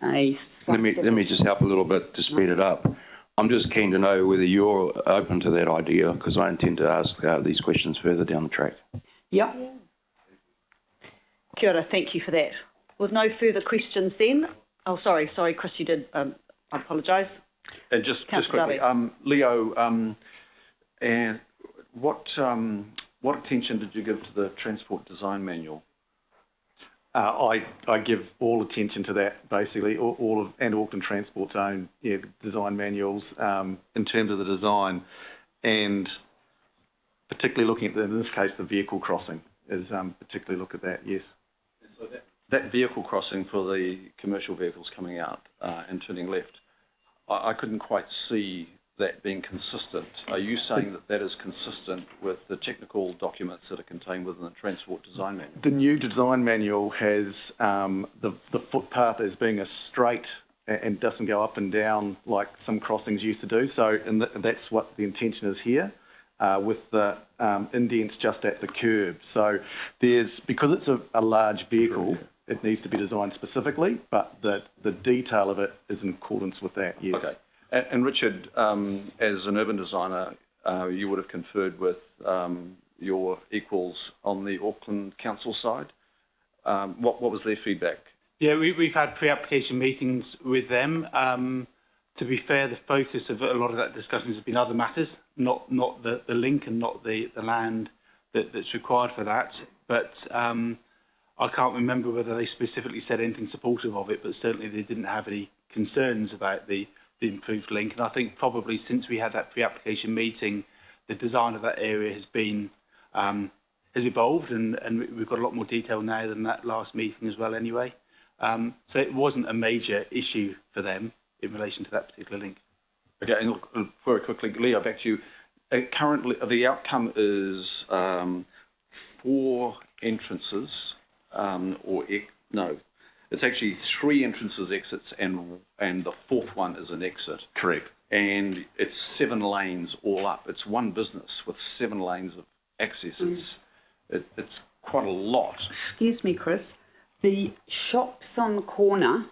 a... Let me just help a little bit to speed it up. I'm just keen to know whether you're open to that idea, because I intend to ask these questions further down the track. Yep. Kia ora, thank you for that. With no further questions then, oh sorry, Chris, you did, I apologise. And just Councillor quickly, Darby. Leo, and what attention did you give to the Transport Design Manual? I give all attention to that, basically, and Auckland Transport's own design manuals in terms of the design, and particularly looking at, in this case, the vehicle crossing is particularly look at that, yes. So that vehicle crossing for the commercial vehicles coming out and turning left, I couldn't quite see that being consistent. Are you saying that that is consistent with the technical documents that are contained within the Transport Design Manual? The new design manual has the footpath as being a straight and doesn't go up and down like some crossings used to do. So, and that's what the intention is here, with the indents just at the curb. So because it's a large vehicle, it needs to be designed specifically, but the detail of it is in accordance with that, yes. Okay. And Richard, as an urban designer, you would have conferred with your equals on the Auckland Council side. What was their feedback? Yeah, we've had pre-application meetings with them. To be fair, the focus of a lot of that discussion has been other matters, not the link and not the land that's required for that. But I can't remember whether they specifically said anything supportive of it, but certainly they didn't have any concerns about the improved link. And I think probably since we had that pre-application meeting, the design of that area has been has evolved, and we've got a lot more detail now than that last meeting as well anyway. So it wasn't a major issue for them in relation to that particular link. Okay, and very quickly, Leo, back to you. Currently, the outcome is 4 entrances, it's actually 3 entrances, exits, and the 4th one is an exit. Correct. And it's 7 lanes all up. It's one business with 7 lanes of access. It's quite a lot. Excuse me, Chris. The shops on the corner,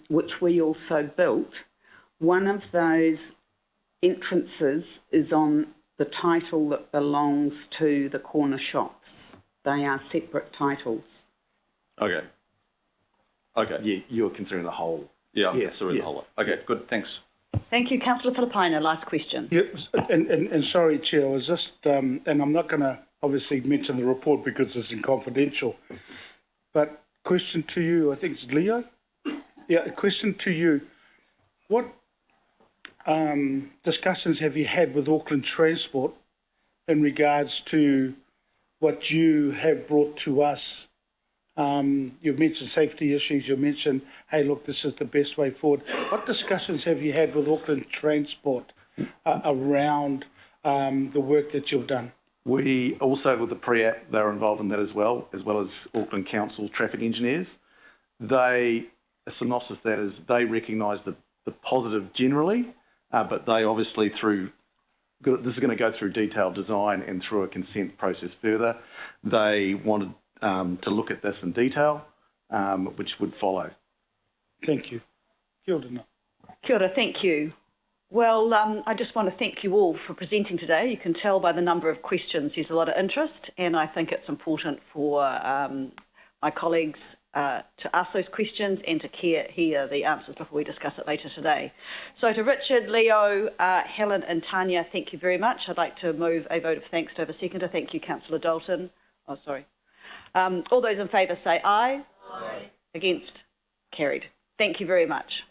which we also built, one of those entrances is on the title that belongs to the corner shops. They are separate titles. Okay. Okay. Yeah, you're considering the whole. Yeah, Yeah, considering yeah. the whole. Okay, good, thanks. Thank you. Councillor Filipina, last question. Yes, and sorry, Chair, I was just, and I'm not going to obviously mention the report because it's confidential, but question to you, I think it's Leo? Yeah, a question to you. What discussions have you had with Auckland Transport in regards to what you have brought to us? You've mentioned safety issues, you mentioned, hey, look, this is the best way forward. What discussions have you had with Auckland Transport around the work that you've done? We also, with the pre-app, they were involved in that as well as Auckland Council traffic engineers. A synopsis of that is they recognise the positive generally, but they obviously this is going to go through detailed design and through a consent process further. They wanted to look at this in detail, which would follow. Thank you. Kia ora. Kia ora, thank you. Well, I just want to thank you all for presenting today. You can tell by the number of questions there's a lot of interest, and I think it's important for my colleagues to ask those questions and to hear the answers before we discuss it later today. So to Richard, Leo, Helen and Tanya, thank you very much. I'd like to move a vote of thanks to have a seconder. Thank you, Councillor Dalton. Oh, sorry. All those in favour say aye. Aye. Against? Carried. Thank you very much.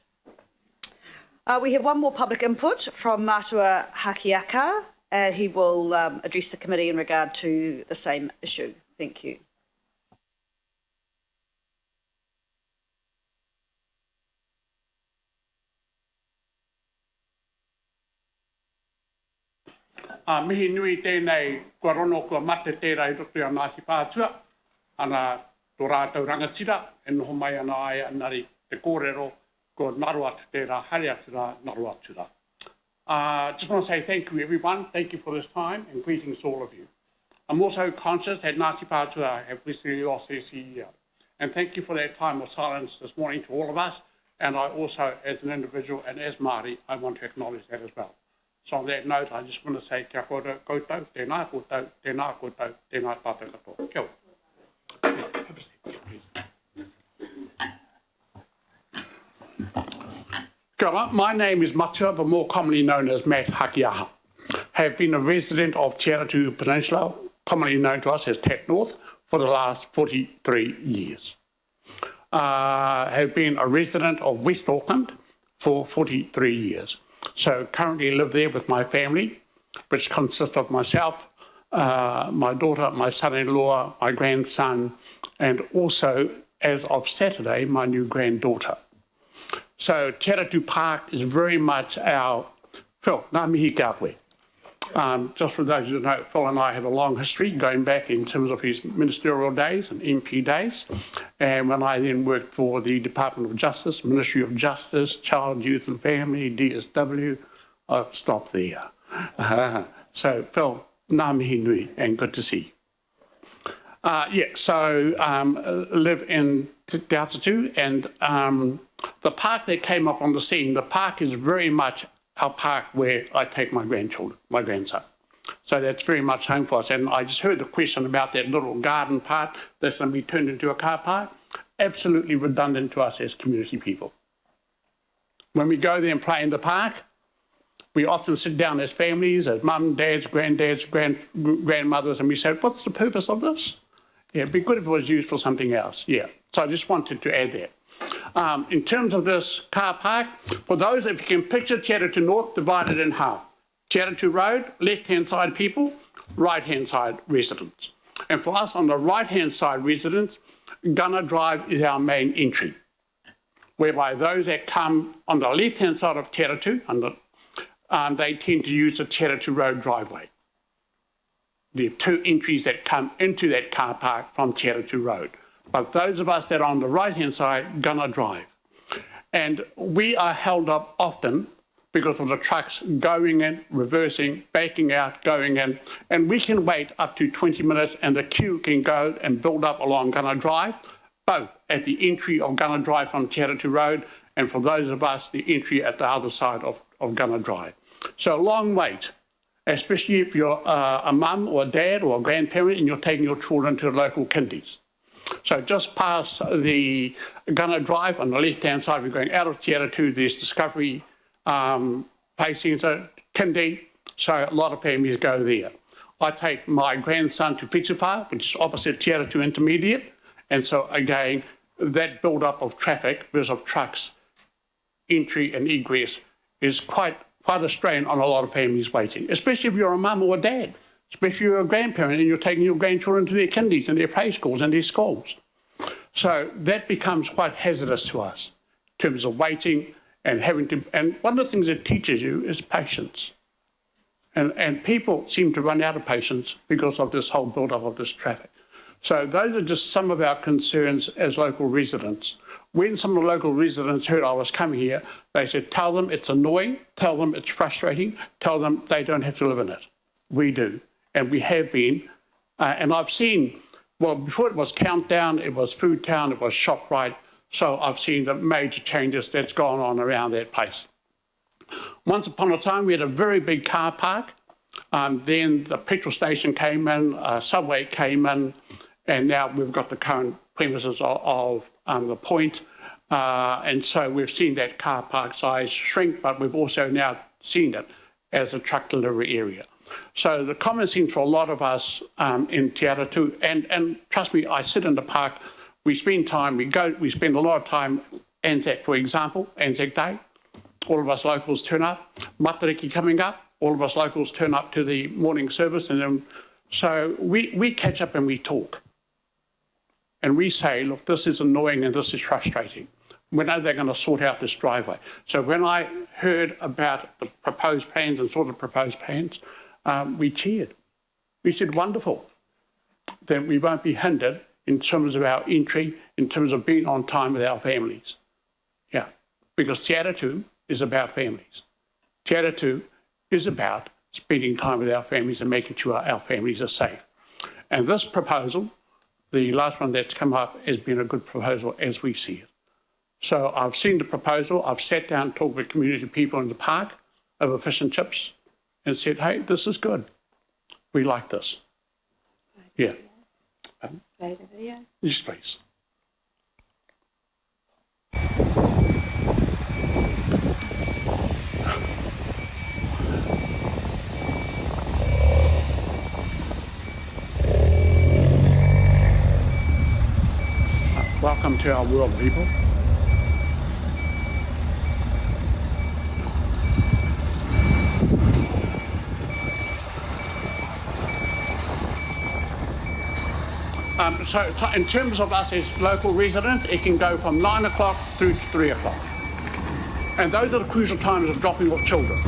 We have one more public input from Matua Hakiaka, and he will address the committee in regard to the same issue. Thank you. Mihi nui tēnei kua rono kua mate tērā I roto a Ngāti Pātua, ana tō rātou rangatira, e noho mai ana ai anari te kōrero ko naru atu tērā, haere atu rā, naru atu rā. Just want to say thank you everyone, thank you for this time and greetings to all of you. I'm also conscious that Ngāti Pātua have recently lost their CEO, and thank you for that time of silence this morning to all of us, and I also, as an individual and as Māori, I want to acknowledge that as well. So on that note, I just want to say kia koutou, koutou, tēnā koutou, tēnā koutou, tēnā tātou katoa. Kia ora. Have a seat, please. Kia ora. My name is Matua, but more commonly known as Matt Hakiaha. Have been a resident of Te Aratu Peninsula, commonly known to us as TAP North, for the last 43 years. Have been a resident of West Auckland for 43 years. So currently live there with my family, which consists of myself, my daughter, my son-in-law, my grandson, and also, as of Saturday, my new granddaughter. So Te Aratu Park is very much our, Phil, ngā mihi kia koe. Just for those who don't know, Phil and I have a long history going back in terms of his ministerial days and MP days. And when I then worked for the Department of Justice, Ministry of Justice, Child, Youth and Family, DSW, I'll stop there. So Phil, ngā mihi nui, and good to see you. Live in Te Atatu, and the park that came up on the scene, the park is very much our park where I take my grandchildren, my grandson. So that's very much home for us. And I just heard the question about that little garden part that's going to be turned into a car park. Absolutely redundant to us as community people. When we go there and play in the park, we often sit down as families, as mum, dads, granddads, grandmothers, and we say, what's the purpose of this? Yeah, it'd be good if it was used for something else. Yeah, so I just wanted to add that. In terms of this car park, for those, if you can picture Te North divided in half. Te Road, left-hand side people, right-hand side residents. And for us on the right-hand side residents, Gunner Drive is our main entry, whereby those that come on the left-hand side of Te they tend to use the Te Road driveway. There are two entries that come into that car park from Te Road. But those of us that are on the right-hand side, Gunner Drive. And we are held up often because of the trucks going in, reversing, backing out, going in. And we can wait up to 20 minutes and the queue can go and build up along Gunner Drive, both at the entry of Gunner Drive from Te Road and for those of us, the entry at the other side of Gunner Drive. So a long wait, especially if you're a mum or a dad or a grandparent and you're taking your children to the local kindies. So just past the Gunner Drive on the left-hand side, we're going out of Te Road, there's Discovery Play Centre, kindy, so a lot of families go there. I take my grandson to Whitsupa, which is opposite Te Road Intermediate, and so again, that build-up of traffic because of trucks, entry and egress is quite a strain on a lot of families waiting, especially if you're a mum or a dad, especially if you're a grandparent and you're taking your grandchildren to their kindies and their play schools and their schools. So that becomes quite hazardous to us in terms of waiting and having to, and one of the things it teaches you is patience. And people seem to run out of patience because of this whole build-up of this traffic. So those are just some of our concerns as local residents. When some of the local residents heard I was coming here, they said, tell them it's annoying, tell them it's frustrating, tell them they don't have to live in it. We do, and we have been. And I've seen, well, before it was Countdown, it was Food Town, it was ShopRite, so I've seen the major changes that's gone on around that place. Once upon a time, we had a very big car park. Then the petrol station came in, Subway came in, and now we've got the current premises of the Point. And so we've seen that car park size shrink, but we've also now seen it as a truck delivery area. So the common sense for a lot of us in Te Aratu, and trust me, I sit in the park, we spend time, we spend a lot of time, Anzac, for example, Anzac Day, all of us locals turn up, Matariki coming up, all of us locals turn up to the morning service, and then, so we catch up and we talk. And we say, look, this is annoying and this is frustrating. When are they going to sort out this driveway? So when I heard about the proposed plans and saw the proposed plans, we cheered. We said, wonderful. Then we won't be hindered in terms of our entry, in terms of being on time with our families. Yeah, because Te Aratu is about families. Te Aratu is about spending time with our families and making sure our families are safe. And this proposal, the last one that's come up, has been a good proposal as we see it. So I've seen the proposal, I've sat down and talked with community people in the park over fish and chips and said, hey, this is good. We like this. Yeah. Play the video. Yes, please. Welcome to our world, people. So in terms of us as local residents, it can go from 9 o'clock through to 3 o'clock. And those are the crucial times of dropping off children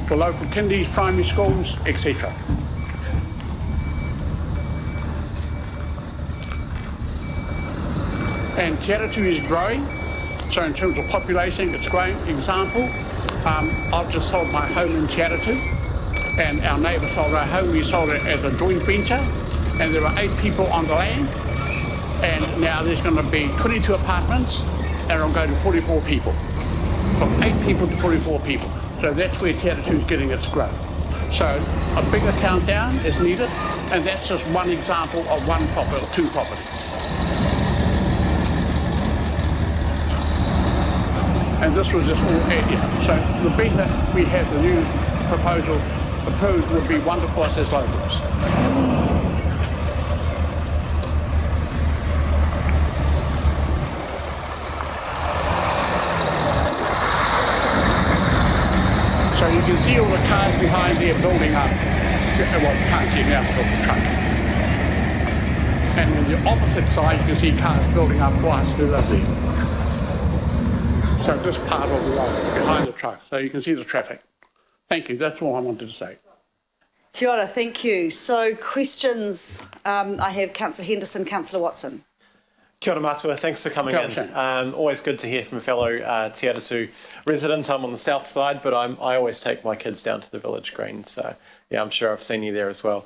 for local kindies, primary schools, etc. And Te Aratu is growing, so in terms of population, it's growing. Example, I've just sold my home in Te Aratu, and our neighbour sold our home. We sold it as a joint venture, and there are 8 people on the land, and now there's going to be 22 apartments, and it'll go to 44 people. From 8 people to 44 people. So that's where Te Aratu is getting its growth. So a bigger countdown is needed, and that's just one example of one property or two properties. And this was just all area. So the bigger we have the new proposal approved would be wonderful for us as locals. So you can see all the cars behind there building up. Well, you can't see now because of the truck. And on the opposite side, you can see cars building up for us to live there. So this part of the road behind the truck, so you can see the traffic. Thank you, that's all I wanted to say. Kia ora, thank you. So questions, I have Councillor Henderson, Councillor Watson. Kia ora matua, thanks for coming in. Always good to hear from a fellow Te Atatu resident. I'm on the south side, but I always take my kids down to the village green, so yeah, I'm sure I've seen you there as well.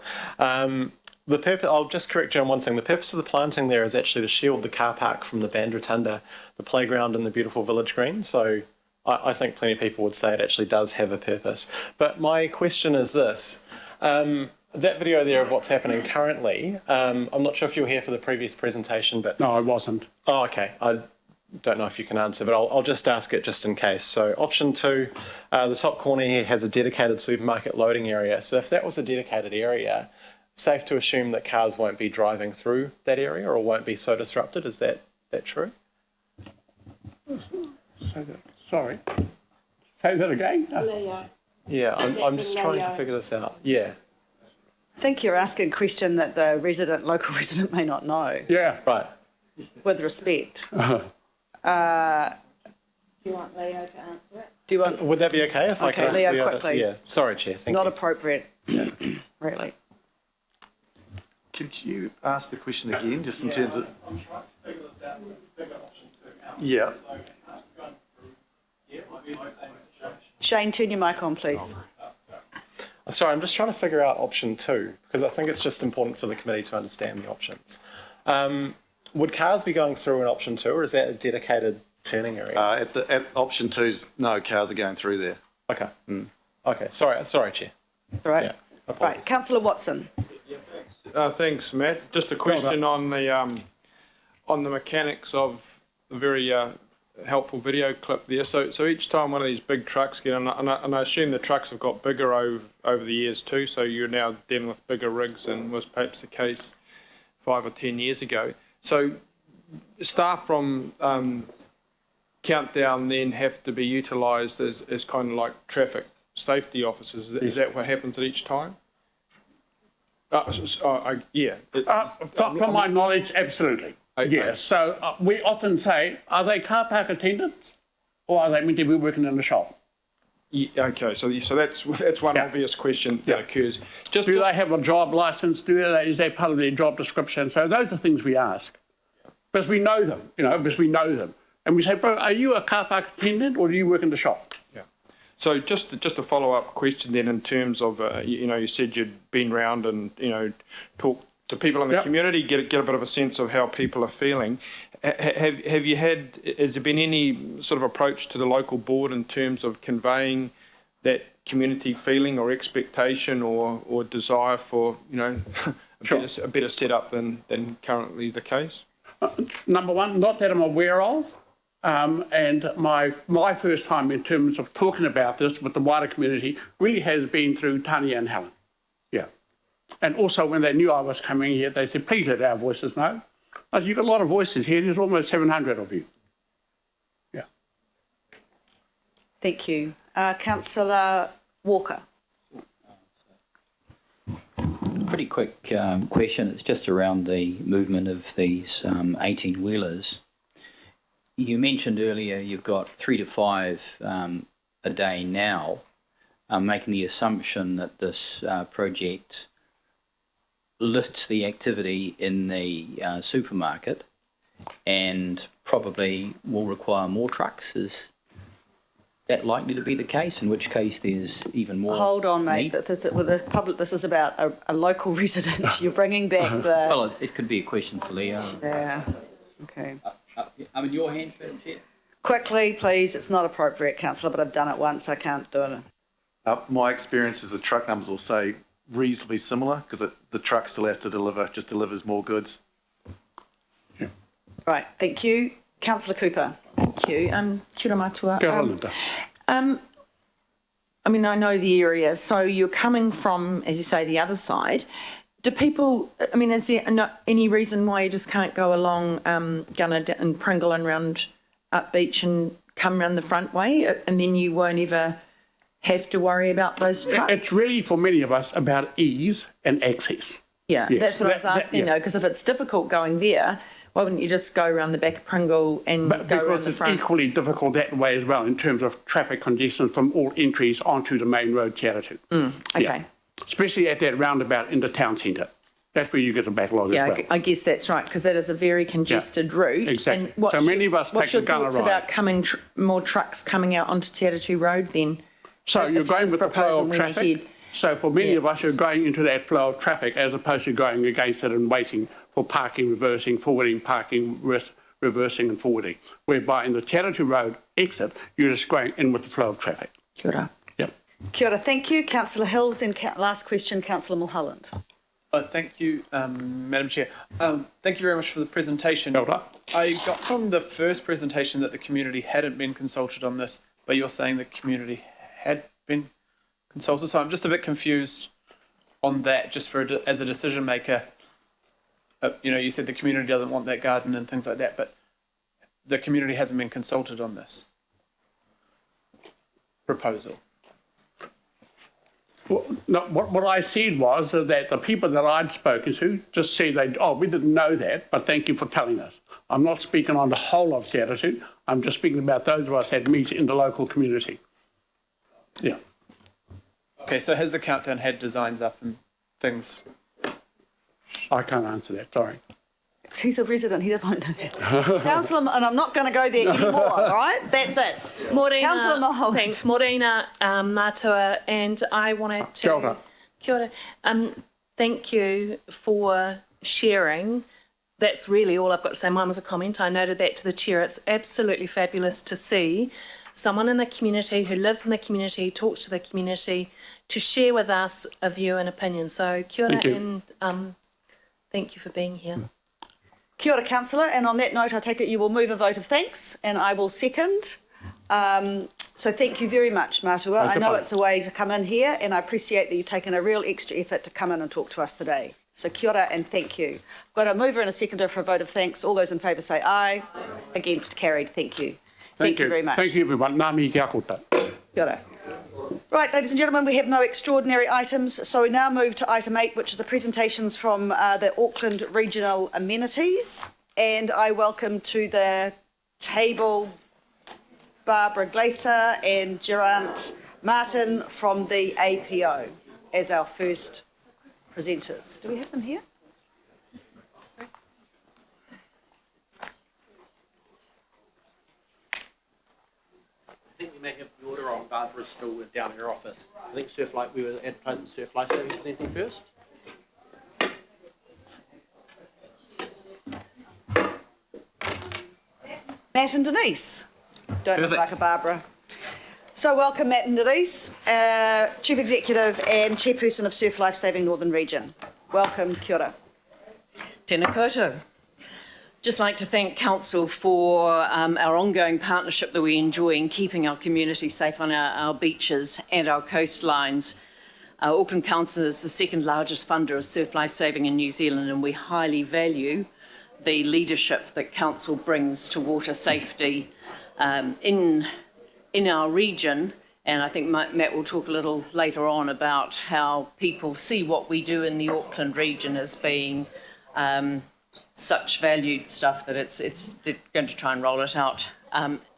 The purpose, I'll just correct you on one thing. The purpose of the planting there is actually to shield the car park from the band rotunda, the playground and the beautiful village green. So I think plenty of people would say it actually does have a purpose. But my question is this. That video there of what's happening currently, I'm not sure if you were here for the previous presentation, but... No, I wasn't. Oh, okay. I don't know if you can answer, but I'll just ask it just in case. So option 2, the top corner here has a dedicated supermarket loading area. So if that was a dedicated area, safe to assume that cars won't be driving through that area or won't be so disrupted. Is that true? Sorry. Say that again? Yeah, I'm just trying to figure this out. Yeah. I think you're asking a question that the local resident may not know. Yeah. Right. With respect. Do you want Leo to answer it? Do you want? Would that be okay if I can ask Leo quickly? Yeah. Sorry, Chair. Thank Not you. appropriate, really. Could you ask the question again, just in terms of... Yeah. Shane, turn your mic on, please. Sorry, I'm just trying to figure out option 2 because I think it's just important for the committee to understand the options. Would cars be going through in option 2 or is that a dedicated turning area? At option 2's, no, cars are going through there. Okay. Okay, sorry, Chair. Right. Yeah, Right, Councillor Watson. Thanks, Matt. Just a question on the mechanics of the very helpful video clip there. So each time one of these big trucks get in, and I assume the trucks have got bigger over the years too, so you're now dealing with bigger rigs than was perhaps the case 5 or 10 years ago. So staff from Countdown then have to be utilised as kind of like traffic safety officers. Is that what happens at each time? Yeah. From my knowledge, absolutely. Yes. So we often say, are they car park attendants or are they meant to be working in the shop? Yeah, okay, so that's one obvious question that occurs. Do they have a job licence? Is that part of their job description? So those are things we ask. Because we know them, because we know them. And we say, bro, are you a car park attendant or do you work in the shop? Yeah. So just a follow-up question then in terms of, you said you'd been round and, talked to people in the community, get a bit of a sense of how people are feeling. Has there been any sort of approach to the local board in terms of conveying that community feeling or expectation or desire for, a better setup than currently the case? Number one, not that I'm aware of. And my first time in terms of talking about this with the wider community really has been through Tanya and Helen. Yeah. And also when they knew I was coming here, they said, please let our voices know. I said, you've got a lot of voices here. There's almost 700 of you. Yeah. Thank you. Councillor Walker. Pretty quick question. It's just around the movement of these 18-wheelers. You mentioned earlier you've got 3 to 5 a day now. I'm making the assumption that this project lifts the activity in the supermarket and probably will require more trucks. Is that likely to be the case? In which case there's even more Hold on, mate. need? With the public, this is about a local resident. You're bringing back the... Well, it could be a question for Leo. Yeah, okay. I'm in your hands, Madam Chair. Quickly, please. It's not appropriate, Councillor, but I've done it once. I can't do it My experience is the truck numbers will say reasonably similar because the truck still has to deliver, just delivers more goods. Right, thank you. Councillor Cooper. Thank you. Kia ora matua. Kia ora, Linda. I mean, I know the area, so you're coming from, as you say, the other side. Do people, I mean, is there any reason why you just can't go along Gunner and Pringle and round Up Beach and come round the front way, and then you won't ever have to worry about those trucks? It's really, for many of us, about ease and access. Yeah, Yes. that's what I was asking though, because if it's difficult going there, why wouldn't you just go around the back of Pringle and go around Because the it's front? equally difficult that way as well in terms of traffic congestion from all entries onto the main road, Te Aratu. Okay. Yeah. Especially at that roundabout in the town centre. That's where you get the backlog Yeah, as well. I guess that's right, because that is a very congested route. Exactly. And what's So many of us take the Gunner What's your ride. thoughts about more trucks coming out onto Te Aratu Road then? So you're If going this with the flow proposal of went traffic. ahead? So for many of us, you're going into that flow of traffic as opposed to going against it and waiting for parking, reversing, forwarding, parking, reversing and forwarding. Whereby in the Te Aratu Road exit, you're just going in with the flow of traffic. Kia ora. Yep. Kia ora, thank you. Councillor Hills, and last question, Councillor Mulholland. Thank you, Madam Chair. Thank you very much for the presentation. Well done. I got from the first presentation that the community hadn't been consulted on this, but you're saying the community had been consulted. So I'm just a bit confused on that, just for as a decision maker. You said the community doesn't want that garden and things like that, but the community hasn't been consulted on this proposal. Well, no, what I said was that the people that I'd spoken to just said, we didn't know that, but thank you for telling us. I'm not speaking on the whole of Te Aratu. I'm just speaking about those of us that meet in the local community. Yeah. Okay, so has the countdown had designs up and things? I can't answer that, sorry. He's a resident, he won't know that. Councillor, and I'm not going to go there anymore, all right? That's it. Morena, Councillor Mulholland. thanks. Morena Matua, and I wanted to... Kia ora. Kia ora. Thank you for sharing. That's really all I've got to say. Mine was a comment. I noted that to the chair. It's absolutely fabulous to see someone in the community who lives in the community, talks to the community, to share with us a view and opinion. So kia ora, Thank you. and thank you for being here. Kia ora, Councillor, and on that note, I take it you will move a vote of thanks, and I will second. So thank you very much, Matua. I know it's a way to come in here, and I appreciate that you've taken a real extra effort to come in and talk to us today. So kia ora and thank you. I've got a mover and a seconder for a vote of thanks. All those in favour say aye. Against, carried. Thank you. Thank you very much. Thank you, everyone. Ngā mihi kia koutou. Kia ora. Right, ladies and gentlemen, we have no extraordinary items, so we now move to item 8, which is the presentations from the Auckland Regional Amenities. And I welcome to the table Barbara Glaser and Geraint Martin from the APO as our first presenters. Do we have them here? I think we may have the order on Barbara still down in her office. I think we were advertising Surf Life Saving presenting first. Matt and Denise. Don't look like a Barbara. So welcome Matt and Denise, Chief Executive and Chairperson of Surf Life Saving Northern Region. Welcome, kia ora. Tēnā koutou. Just like to thank Council for our ongoing partnership that we enjoy in keeping our community safe on our beaches and our coastlines. Auckland Council is the second largest funder of surf life saving in New Zealand, and we highly value the leadership that Council brings to water safety in our region. And I think Matt will talk a little later on about how people see what we do in the Auckland region as being such valued stuff that they're going to try and roll it out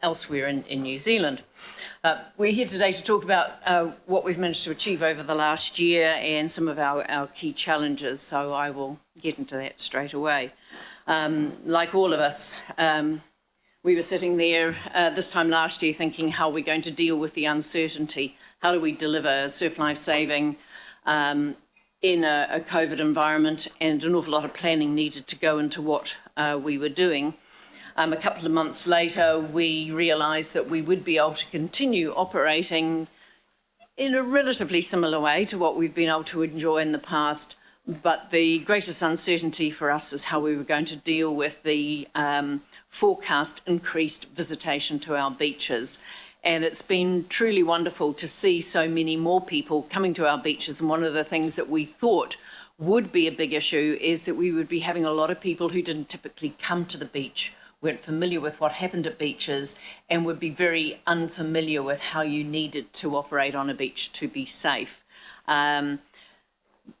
elsewhere in New Zealand. We're here today to talk about what we've managed to achieve over the last year and some of our key challenges, so I will get into that straight away. Like all of us, we were sitting there this time last year thinking, how are we going to deal with the uncertainty? How do we deliver surf life saving in a COVID environment? And an awful lot of planning needed to go into what we were doing. A couple of months later, we realised that we would be able to continue operating in a relatively similar way to what we've been able to enjoy in the past, but the greatest uncertainty for us is how we were going to deal with the forecast increased visitation to our beaches. And it's been truly wonderful to see so many more people coming to our beaches. And one of the things that we thought would be a big issue is that we would be having a lot of people who didn't typically come to the beach, weren't familiar with what happened at beaches, and would be very unfamiliar with how you needed to operate on a beach to be safe.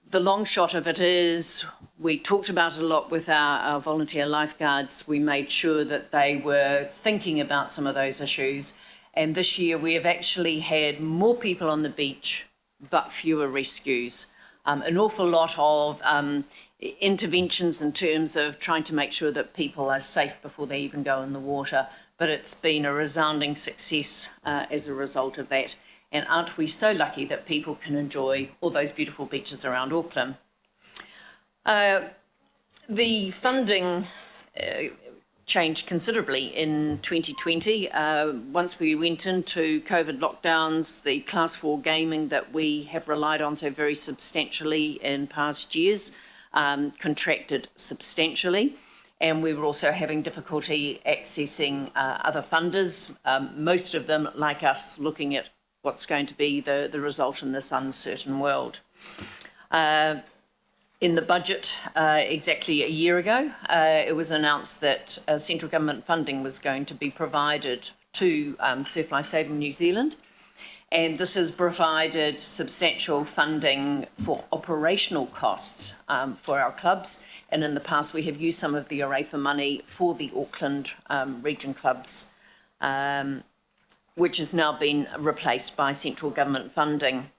The long shot of it is we talked about it a lot with our volunteer lifeguards. We made sure that they were thinking about some of those issues. And this year we have actually had more people on the beach, but fewer rescues. An awful lot of interventions in terms of trying to make sure that people are safe before they even go in the water. But it's been a resounding success as a result of that. And aren't we so lucky that people can enjoy all those beautiful beaches around Auckland? The funding changed considerably in 2020. Once we went into COVID lockdowns, the Class 4 gaming that we have relied on so very substantially in past years contracted substantially. And we were also having difficulty accessing other funders, most of them, like us, looking at what's going to be the result in this uncertain world. In the budget, exactly a year ago, it was announced that central government funding was going to be provided to Surf Life Saving New Zealand. And this has provided substantial funding for operational costs for our clubs. And in the past, we have used some of the ORAFA money for the Auckland region clubs, which has now been replaced by central government funding.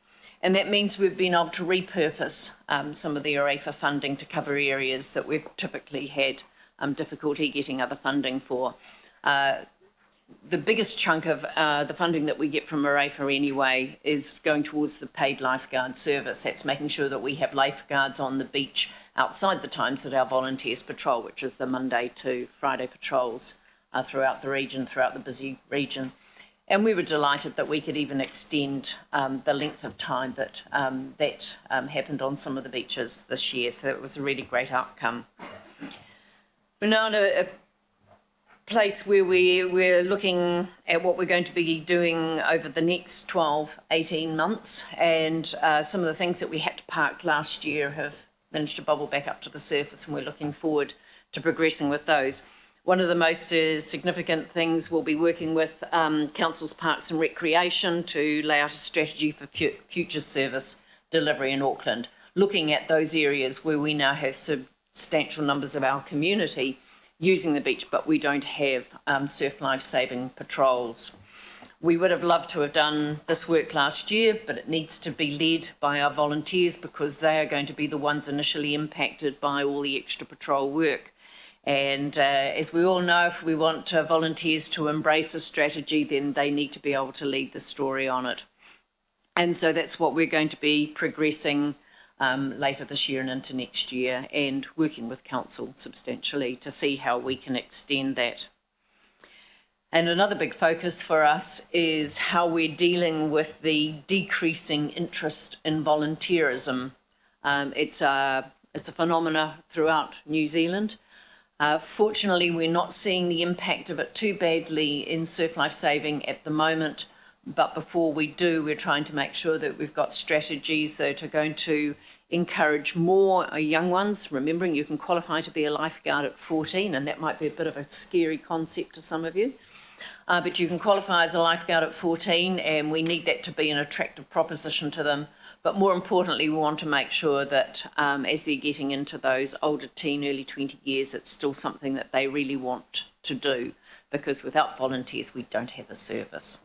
And that means we've been able to repurpose some of the ORAFA funding to cover areas that we've typically had difficulty getting other funding for. The biggest chunk of the funding that we get from ORAFA anyway is going towards the paid lifeguard service. That's making sure that we have lifeguards on the beach outside the times that our volunteers patrol, which is the Monday to Friday patrols throughout the region, throughout the busy region. And we were delighted that we could even extend the length of time that happened on some of the beaches this year. So it was a really great outcome. We're now at a place where we're looking at what we're going to be doing over the next 12, 18 months. And some of the things that we had to park last year have managed to bubble back up to the surface, and we're looking forward to progressing with those. One of the most significant things we'll be working with Council's Parks and Recreation to lay out a strategy for future service delivery in Auckland, looking at those areas where we now have substantial numbers of our community using the beach, but we don't have surf life-saving patrols. We would have loved to have done this work last year, but it needs to be led by our volunteers because they are going to be the ones initially impacted by all the extra patrol work. And as we all know, if we want volunteers to embrace a strategy, then they need to be able to lead the story on it. And so that's what we're going to be progressing later this year and into next year, and working with Council substantially to see how we can extend that. And another big focus for us is how we're dealing with the decreasing interest in volunteerism. It's a phenomena throughout New Zealand. Fortunately, we're not seeing the impact of it too badly in surf life saving at the moment, but before we do, we're trying to make sure that we've got strategies that are going to encourage more young ones, remembering you can qualify to be a lifeguard at 14, and that might be a bit of a scary concept to some of you. But you can qualify as a lifeguard at 14, and we need that to be an attractive proposition to them. But more importantly, we want to make sure that as they're getting into those older teen, early 20 years, it's still something that they really want to do, because without volunteers, we don't have a service.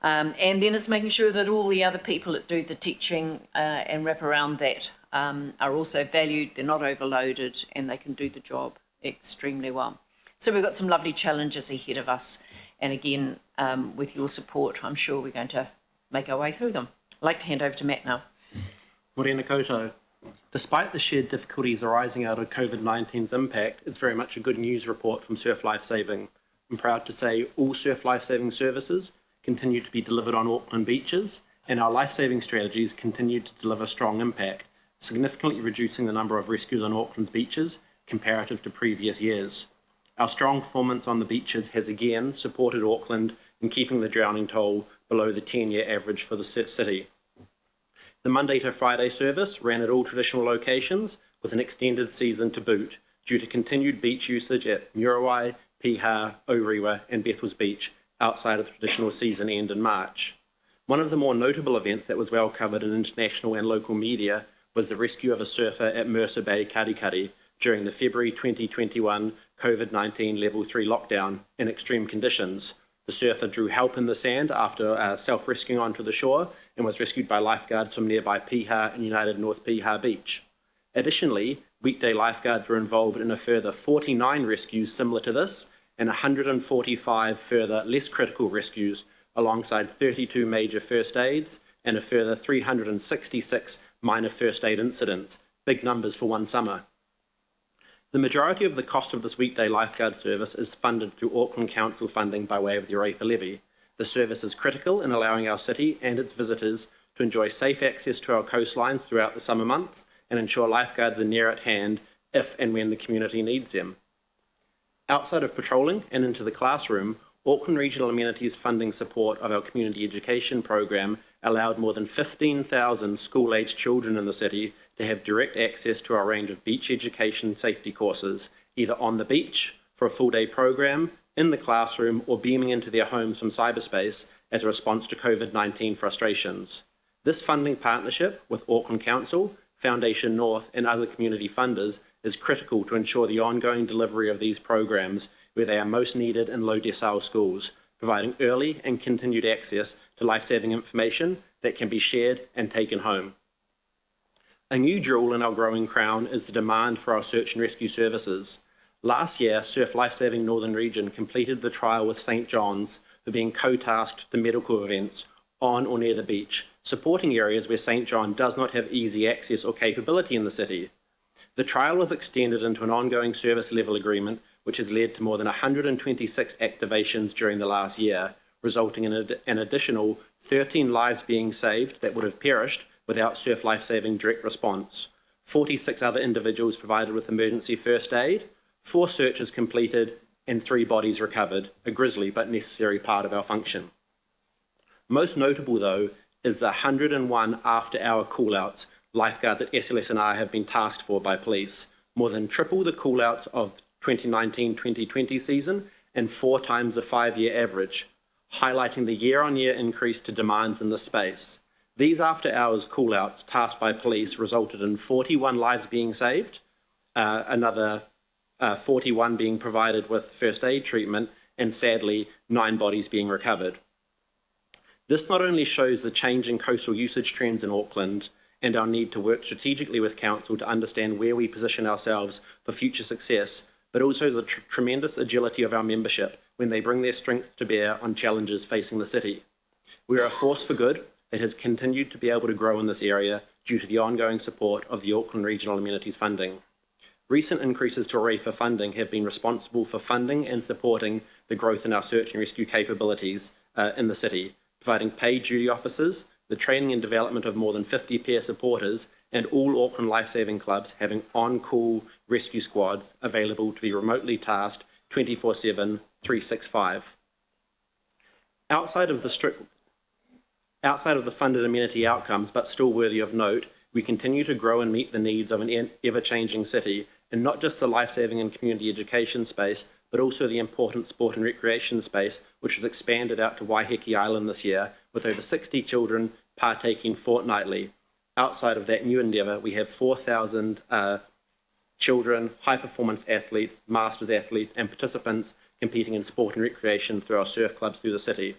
And then it's making sure that all the other people that do the teaching and wrap around that are also valued, they're not overloaded, and they can do the job extremely well. So we've got some lovely challenges ahead of us. And again, with your support, I'm sure we're going to make our way through them. I'd like to hand over to Matt now. Morena koutou. Despite the shared difficulties arising out of COVID-19's impact, it's very much a good news report from Surf Life Saving. I'm proud to say all surf life saving services continue to be delivered on Auckland beaches, and our life-saving strategies continued to deliver strong impact, significantly reducing the number of rescues on Auckland's beaches comparative to previous years. Our strong performance on the beaches has again supported Auckland in keeping the drowning toll below the 10-year average for the city. The Monday to Friday service ran at all traditional locations with an extended season to boot due to continued beach usage at Muriwai, Piha, Orewa and Bethels Beach outside of the traditional season end in March. One of the more notable events that was well covered in international and local media was the rescue of a surfer at Mercer Bay, Karikari, during the February 2021 COVID-19 Level 3 lockdown in extreme conditions. The surfer drew help in the sand after self-rescuing onto the shore and was rescued by lifeguards from nearby Piha and United North Piha Beach. Additionally, weekday lifeguards were involved in a further 49 rescues similar to this and 145 further less critical rescues alongside 32 major first aids and a further 366 minor first aid incidents, big numbers for one summer. The majority of the cost of this weekday lifeguard service is funded through Auckland Council funding by way of the Orewa levy. The service is critical in allowing our city and its visitors to enjoy safe access to our coastlines throughout the summer months and ensure lifeguards are near at hand if and when the community needs them. Outside of patrolling and into the classroom, Auckland Regional Amenities funding support of our community education program allowed more than 15,000 school-aged children in the city to have direct access to our range of beach education safety courses, either on the beach for a full-day program, in the classroom, or beaming into their homes from cyberspace as a response to COVID-19 frustrations. This funding partnership with Auckland Council, Foundation North and other community funders is critical to ensure the ongoing delivery of these programs where they are most needed in low decile schools, providing early and continued access to life-saving information that can be shared and taken home. A new jewel in our growing crown is the demand for our search and rescue services. Last year, Surf Lifesaving Northern Region completed the trial with St John's for being co-tasked to medical events on or near the beach, supporting areas where St John does not have easy access or capability in the city. The trial was extended into an ongoing service level agreement which has led to more than 126 activations during the last year, resulting in an additional 13 lives being saved that would have perished without Surf Lifesaving direct response, 46 other individuals provided with emergency first aid, 4 searches completed, and 3 bodies recovered, a grisly but necessary part of our function. Most notable, though, is the 101 after-hour call-outs lifeguards at SLS&R have been tasked for by police, more than triple the call-outs of 2019-2020 season and 4 times the 5-year average, highlighting the year-on-year increase to demands in this space. These after-hours call-outs tasked by police resulted in 41 lives being saved, another 41 being provided with first aid treatment, and sadly, 9 bodies being recovered. This not only shows the change in coastal usage trends in Auckland and our need to work strategically with Council to understand where we position ourselves for future success, but also the tremendous agility of our membership when they bring their strength to bear on challenges facing the city. We are a force for good that has continued to be able to grow in this area due to the ongoing support of the Auckland Regional Amenities funding. Recent increases to Orewa funding have been responsible for funding and supporting the growth in our search and rescue capabilities in the city, providing paid duty officers, the training and development of more than 50 peer supporters, and all Auckland lifesaving clubs having on-call rescue squads available to be remotely tasked 24/7, 365. Outside of the funded amenity outcomes, but still worthy of note, we continue to grow and meet the needs of an ever-changing city, in not just the lifesaving and community education space, but also the important sport and recreation space, which was expanded out to Waiheke Island this year, with over 60 children partaking fortnightly. Outside of that new endeavour, we have 4,000 children, high-performance athletes, masters athletes, and participants competing in sport and recreation through our surf clubs through the city.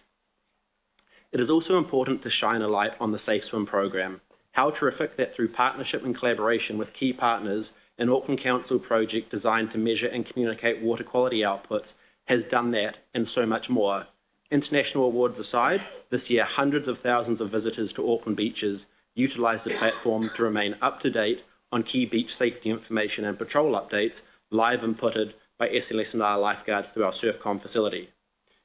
It is also important to shine a light on the Safe Swim program. How terrific that through partnership and collaboration with key partners, an Auckland Council project designed to measure and communicate water quality outputs has done that and so much more. International awards aside, this year hundreds of thousands of visitors to Auckland beaches utilised the platform to remain up to date on key beach safety information and patrol updates live inputted by SLS&R lifeguards through our SurfCom facility.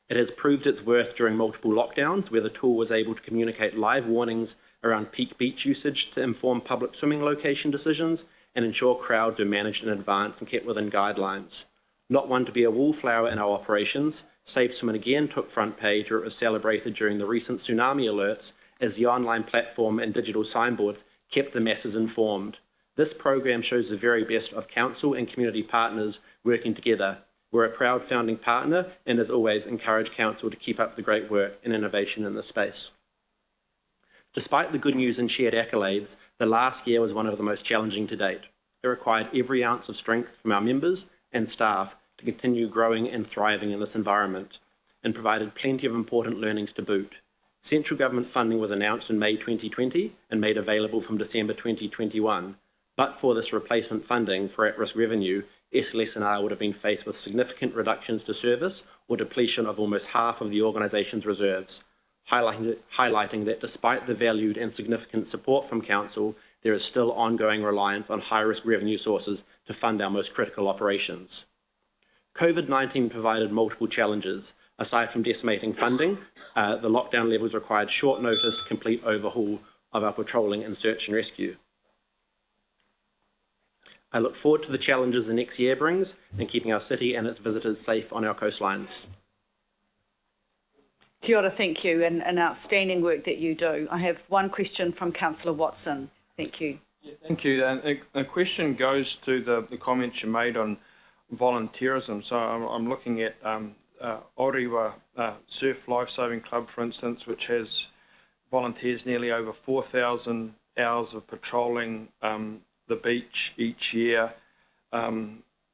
It has proved its worth during multiple lockdowns, where the tool was able to communicate live warnings around peak beach usage to inform public swimming location decisions and ensure crowds were managed in advance and kept within guidelines. Not one to be a wallflower in our operations, Safe Swim again took front page, where it was celebrated during the recent tsunami alerts as the online platform and digital signboards kept the masses informed. This program shows the very best of council and community partners working together. We're a proud founding partner and, as always, encourage council to keep up the great work and innovation in this space. Despite the good news and shared accolades, the last year was one of the most challenging to date. It required every ounce of strength from our members and staff to continue growing and thriving in this environment, and provided plenty of important learnings to boot. Central government funding was announced in May 2020 and made available from December 2021. But for this replacement funding for at-risk revenue, SLS&R would have been faced with significant reductions to service or depletion of almost half of the organisation's reserves, highlighting that despite the valued and significant support from Council, there is still ongoing reliance on high-risk revenue sources to fund our most critical operations. COVID-19 provided multiple challenges. Aside from decimating funding, the lockdown levels required short notice, complete overhaul of our patrolling and search and rescue. I look forward to the challenges the next year brings and keeping our city and its visitors safe on our coastlines. Kia ora, thank you, and outstanding work that you do. I have one question from Councillor Watson. Thank you. Thank you. The question goes to the comments you made on volunteerism. So I'm looking at Oriwa Surf Lifesaving Club, for instance, which has volunteers nearly over 4,000 hours of patrolling the beach each year.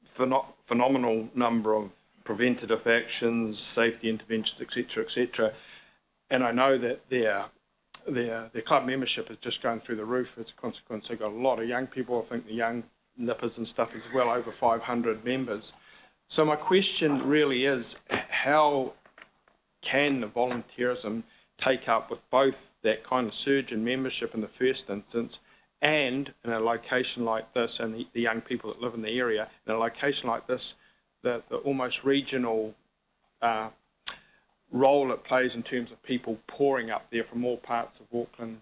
Phenomenal number of preventative actions, safety interventions, etc., etc. And I know that their club membership is just going through the roof. As a consequence, they've got a lot of young people. I think the young nippers and stuff is well over 500 members. So my question really is, how can the volunteerism take up with both that kind of surge in membership in the first instance and in a location like this, and the young people that live in the area, in a location like this, the almost regional role it plays in terms of people pouring up there from all parts of Auckland,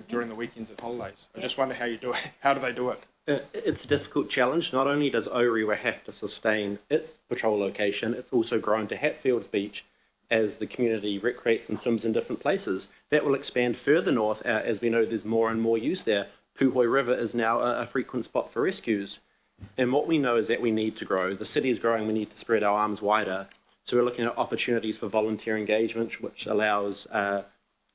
during the weekends and holidays. I just wonder how you do it. How do they do it? It's a difficult challenge. Not only does Orewa have to sustain its patrol location, it's also grown to Hatfields Beach as the community recreates and swims in different places. That will expand further north as we know there's more and more use there. Puhoi River is now a frequent spot for rescues. And what we know is that we need to grow. The city is growing, we need to spread our arms wider. So we're looking at opportunities for volunteer engagement, which allows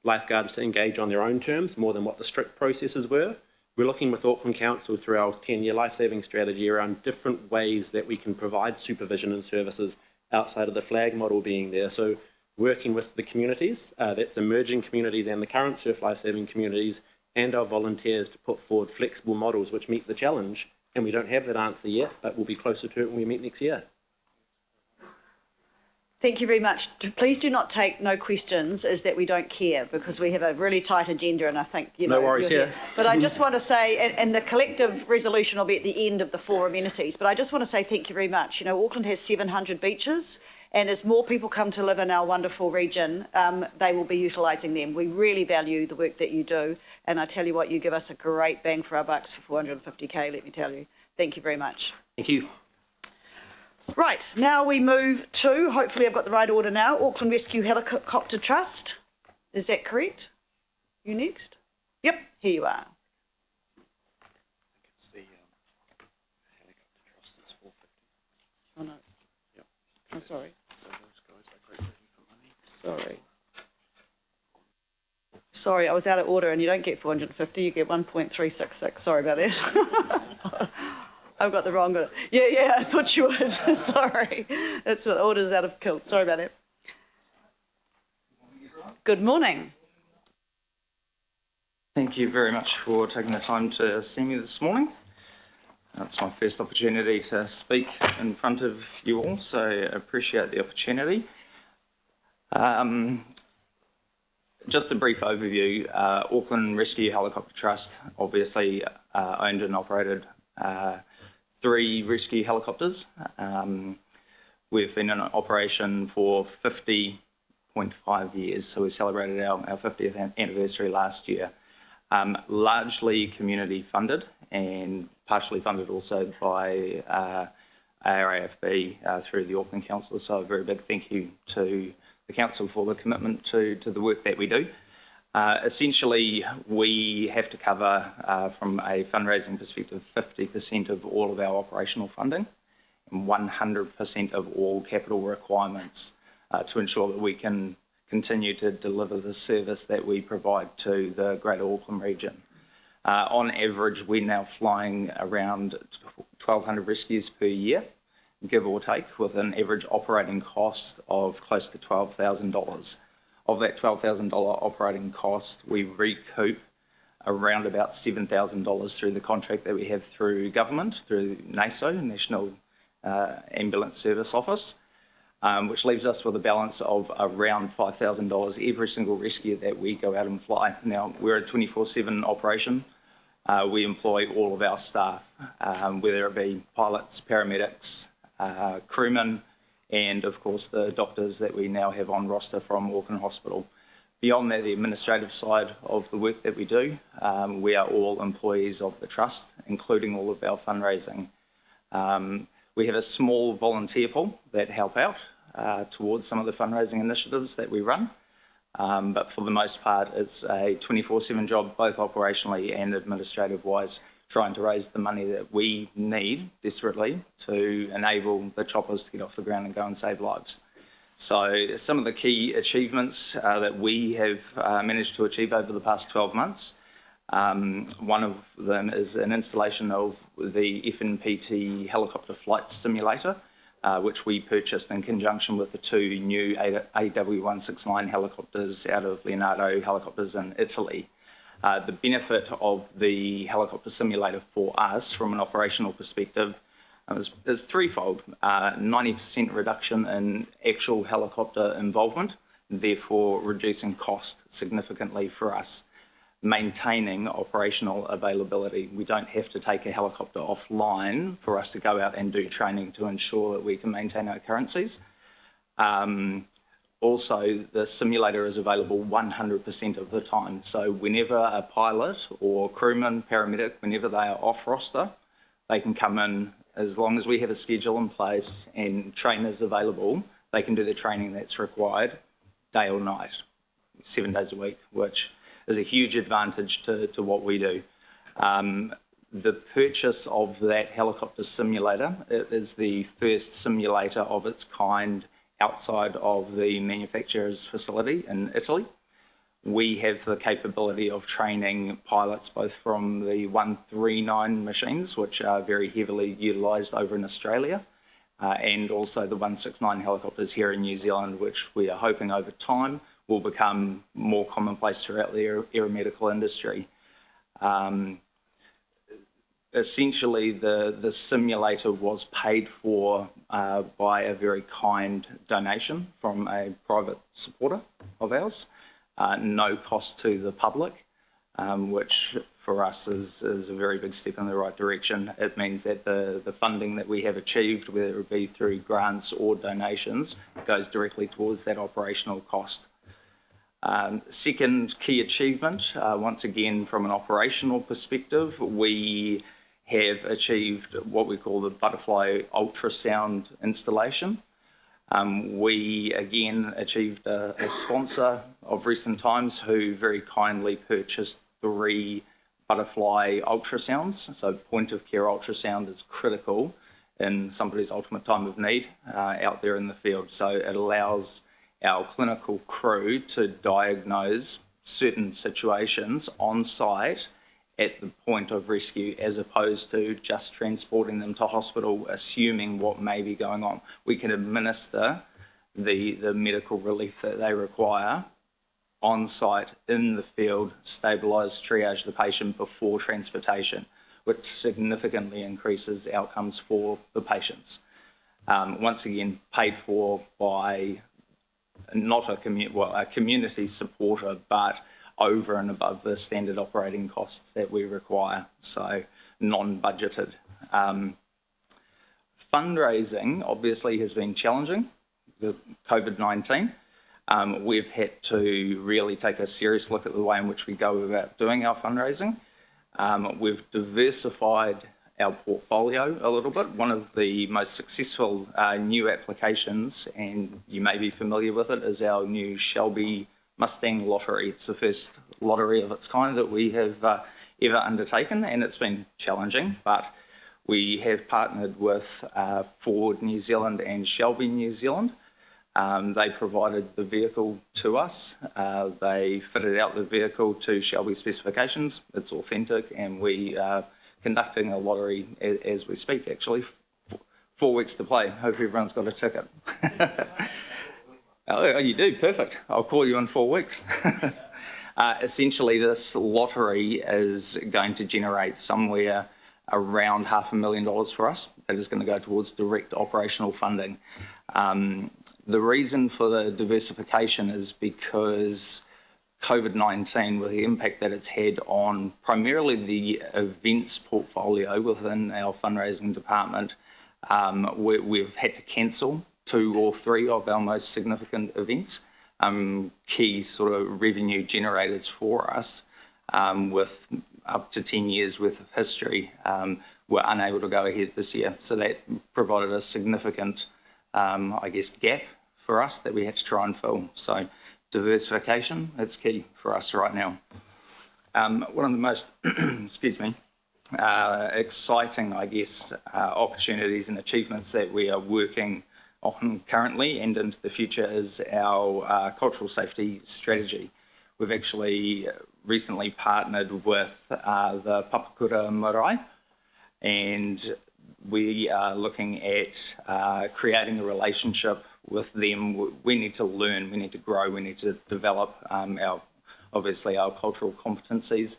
lifeguards to engage on their own terms, more than what the strict processes were. We're looking with Auckland Council through our 10-year lifesaving strategy around different ways that we can provide supervision and services outside of the flag model being there. So working with the communities, that's emerging communities and the current surf lifesaving communities, and our volunteers to put forward flexible models which meet the challenge. And we don't have that answer yet, but we'll be closer to it when we meet next year. Thank you very much. Please do not take no questions as that we don't care, because we have a really tight agenda, and I think, No worries here. But I just want to say, and the collective resolution will be at the end of the 4 amenities, but I just want to say thank you very much. Auckland has 700 beaches, and as more people come to live in our wonderful region, they will be utilising them. We really value the work that you do, and I tell you what, you give us a great bang for our bucks for 450k, let me tell you. Thank you very much. Thank you. Right, now we move to, hopefully I've got the right order now, Auckland Rescue Helicopter Trust. Is that correct? You next? Yep, here you are. The helicopter trust is 450. Oh no. Yep. I'm sorry. So those guys are great for money. Sorry. Sorry, I was out of order, and you don't get 450, you get 1.366. Sorry about that. I've got the wrong order. Yeah, I thought you would. Sorry. That's what the order's out of kilt. Sorry about that. Good morning. Thank you very much for taking the time to see me this morning. It's my first opportunity to speak in front of you all, so I appreciate the opportunity. Just a brief overview. Auckland Rescue Helicopter Trust obviously owned and operated 3 rescue helicopters. We've been in operation for 50 5.5 years. So we celebrated our 50th anniversary last year. Largely community funded and partially funded also by ARAFB through the Auckland Council. So a very big thank you to the Council for the commitment to the work that we do. Essentially, we have to cover, from a fundraising perspective, 50% of all of our operational funding and 100% of all capital requirements to ensure that we can continue to deliver the service that we provide to the Greater Auckland region. On average, we're now flying around 1,200 rescues per year, give or take, with an average operating cost of close to $12,000. Of that $12,000 operating cost, we recoup around about $7,000 through the contract that we have through government, through NASO, National Ambulance Service Office, which leaves us with a balance of around $5,000 every single rescue that we go out and fly. Now, we're a 24/7 operation. We employ all of our staff, whether it be pilots, paramedics, crewmen, and of course the doctors that we now have on roster from Auckland Hospital. Beyond that, the administrative side of the work that we do, we are all employees of the Trust, including all of our fundraising. We have a small volunteer pool that help out towards some of the fundraising initiatives that we run, but for the most part it's a 24/7 job, both operationally and administrative-wise, trying to raise the money that we need desperately to enable the choppers to get off the ground and go and save lives. So some of the key achievements that we have managed to achieve over the past 12 months, one of them is an installation of the FNPT helicopter flight simulator, which we purchased in conjunction with the two new AW169 helicopters out of Leonardo Helicopters in Italy. The benefit of the helicopter simulator for us from an operational perspective is threefold. 90% reduction in actual helicopter involvement, therefore reducing cost significantly for us. Maintaining operational availability. We don't have to take a helicopter offline for us to go out and do training to ensure that we can maintain our currencies. Also, the simulator is available 100% of the time. So whenever a pilot or crewman, paramedic, whenever they are off roster, they can come in. As long as we have a schedule in place and trainers available, they can do the training that's required day or night, 7 days a week, which is a huge advantage to what we do. The purchase of that helicopter simulator, it is the first simulator of its kind outside of the manufacturer's facility in Italy. We have the capability of training pilots both from the 139 machines, which are very heavily utilised over in Australia, and also the 169 helicopters here in New Zealand, which we are hoping over time will become more commonplace throughout the aeromedical industry. Essentially, the simulator was paid for by a very kind donation from a private supporter of ours. No cost to the public, which for us is a very big step in the right direction. It means that the funding that we have achieved, whether it be through grants or donations, goes directly towards that operational cost. Second key achievement, once again from an operational perspective, we have achieved what we call the butterfly ultrasound installation. We again achieved a sponsor of recent times who very kindly purchased 3 butterfly ultrasounds. So point of care ultrasound is critical in somebody's ultimate time of need out there in the field. So it allows our clinical crew to diagnose certain situations on site at the point of rescue, as opposed to just transporting them to hospital, assuming what may be going on. We can administer the medical relief that they require on site in the field, stabilise, triage the patient before transportation, which significantly increases outcomes for the patients. Once again, paid for by not a community supporter, but over and above the standard operating costs that we require, so non-budgeted. Fundraising obviously has been challenging with COVID-19. we've had to really take a serious look at the way in which we go about doing our fundraising. We've diversified our portfolio a little bit. One of the most successful new applications, and you may be familiar with it, is our new Shelby Mustang lottery. It's the first lottery of its kind that we have ever undertaken, and it's been challenging, but we have partnered with Ford New Zealand and Shelby New Zealand. They provided the vehicle to us. They fitted out the vehicle to Shelby specifications. It's authentic, and we are conducting a lottery as we speak, actually. 4 weeks to play. Hope everyone's got a ticket. Oh, you do? Perfect. I'll call you in 4 weeks. Essentially, this lottery is going to generate somewhere around $500,000 for us. That is going to go towards direct operational funding. The reason for the diversification is because COVID-19, with the impact that it's had on primarily the events portfolio within our fundraising department, we've had to cancel 2 or 3 of our most significant events, key sort of revenue generators for us, with up to 10 years worth of history. Were unable to go ahead this year. So that provided a significant, I guess, gap for us that we had to try and fill. So diversification, it's key for us right now. One of the most, excuse me, exciting, I guess, opportunities and achievements that we are working on currently and into the future is our cultural safety strategy. We've actually recently partnered with the Papakura Marae, and we are looking at creating a relationship with them. We need to learn, we need to grow, we need to develop obviously our cultural competencies,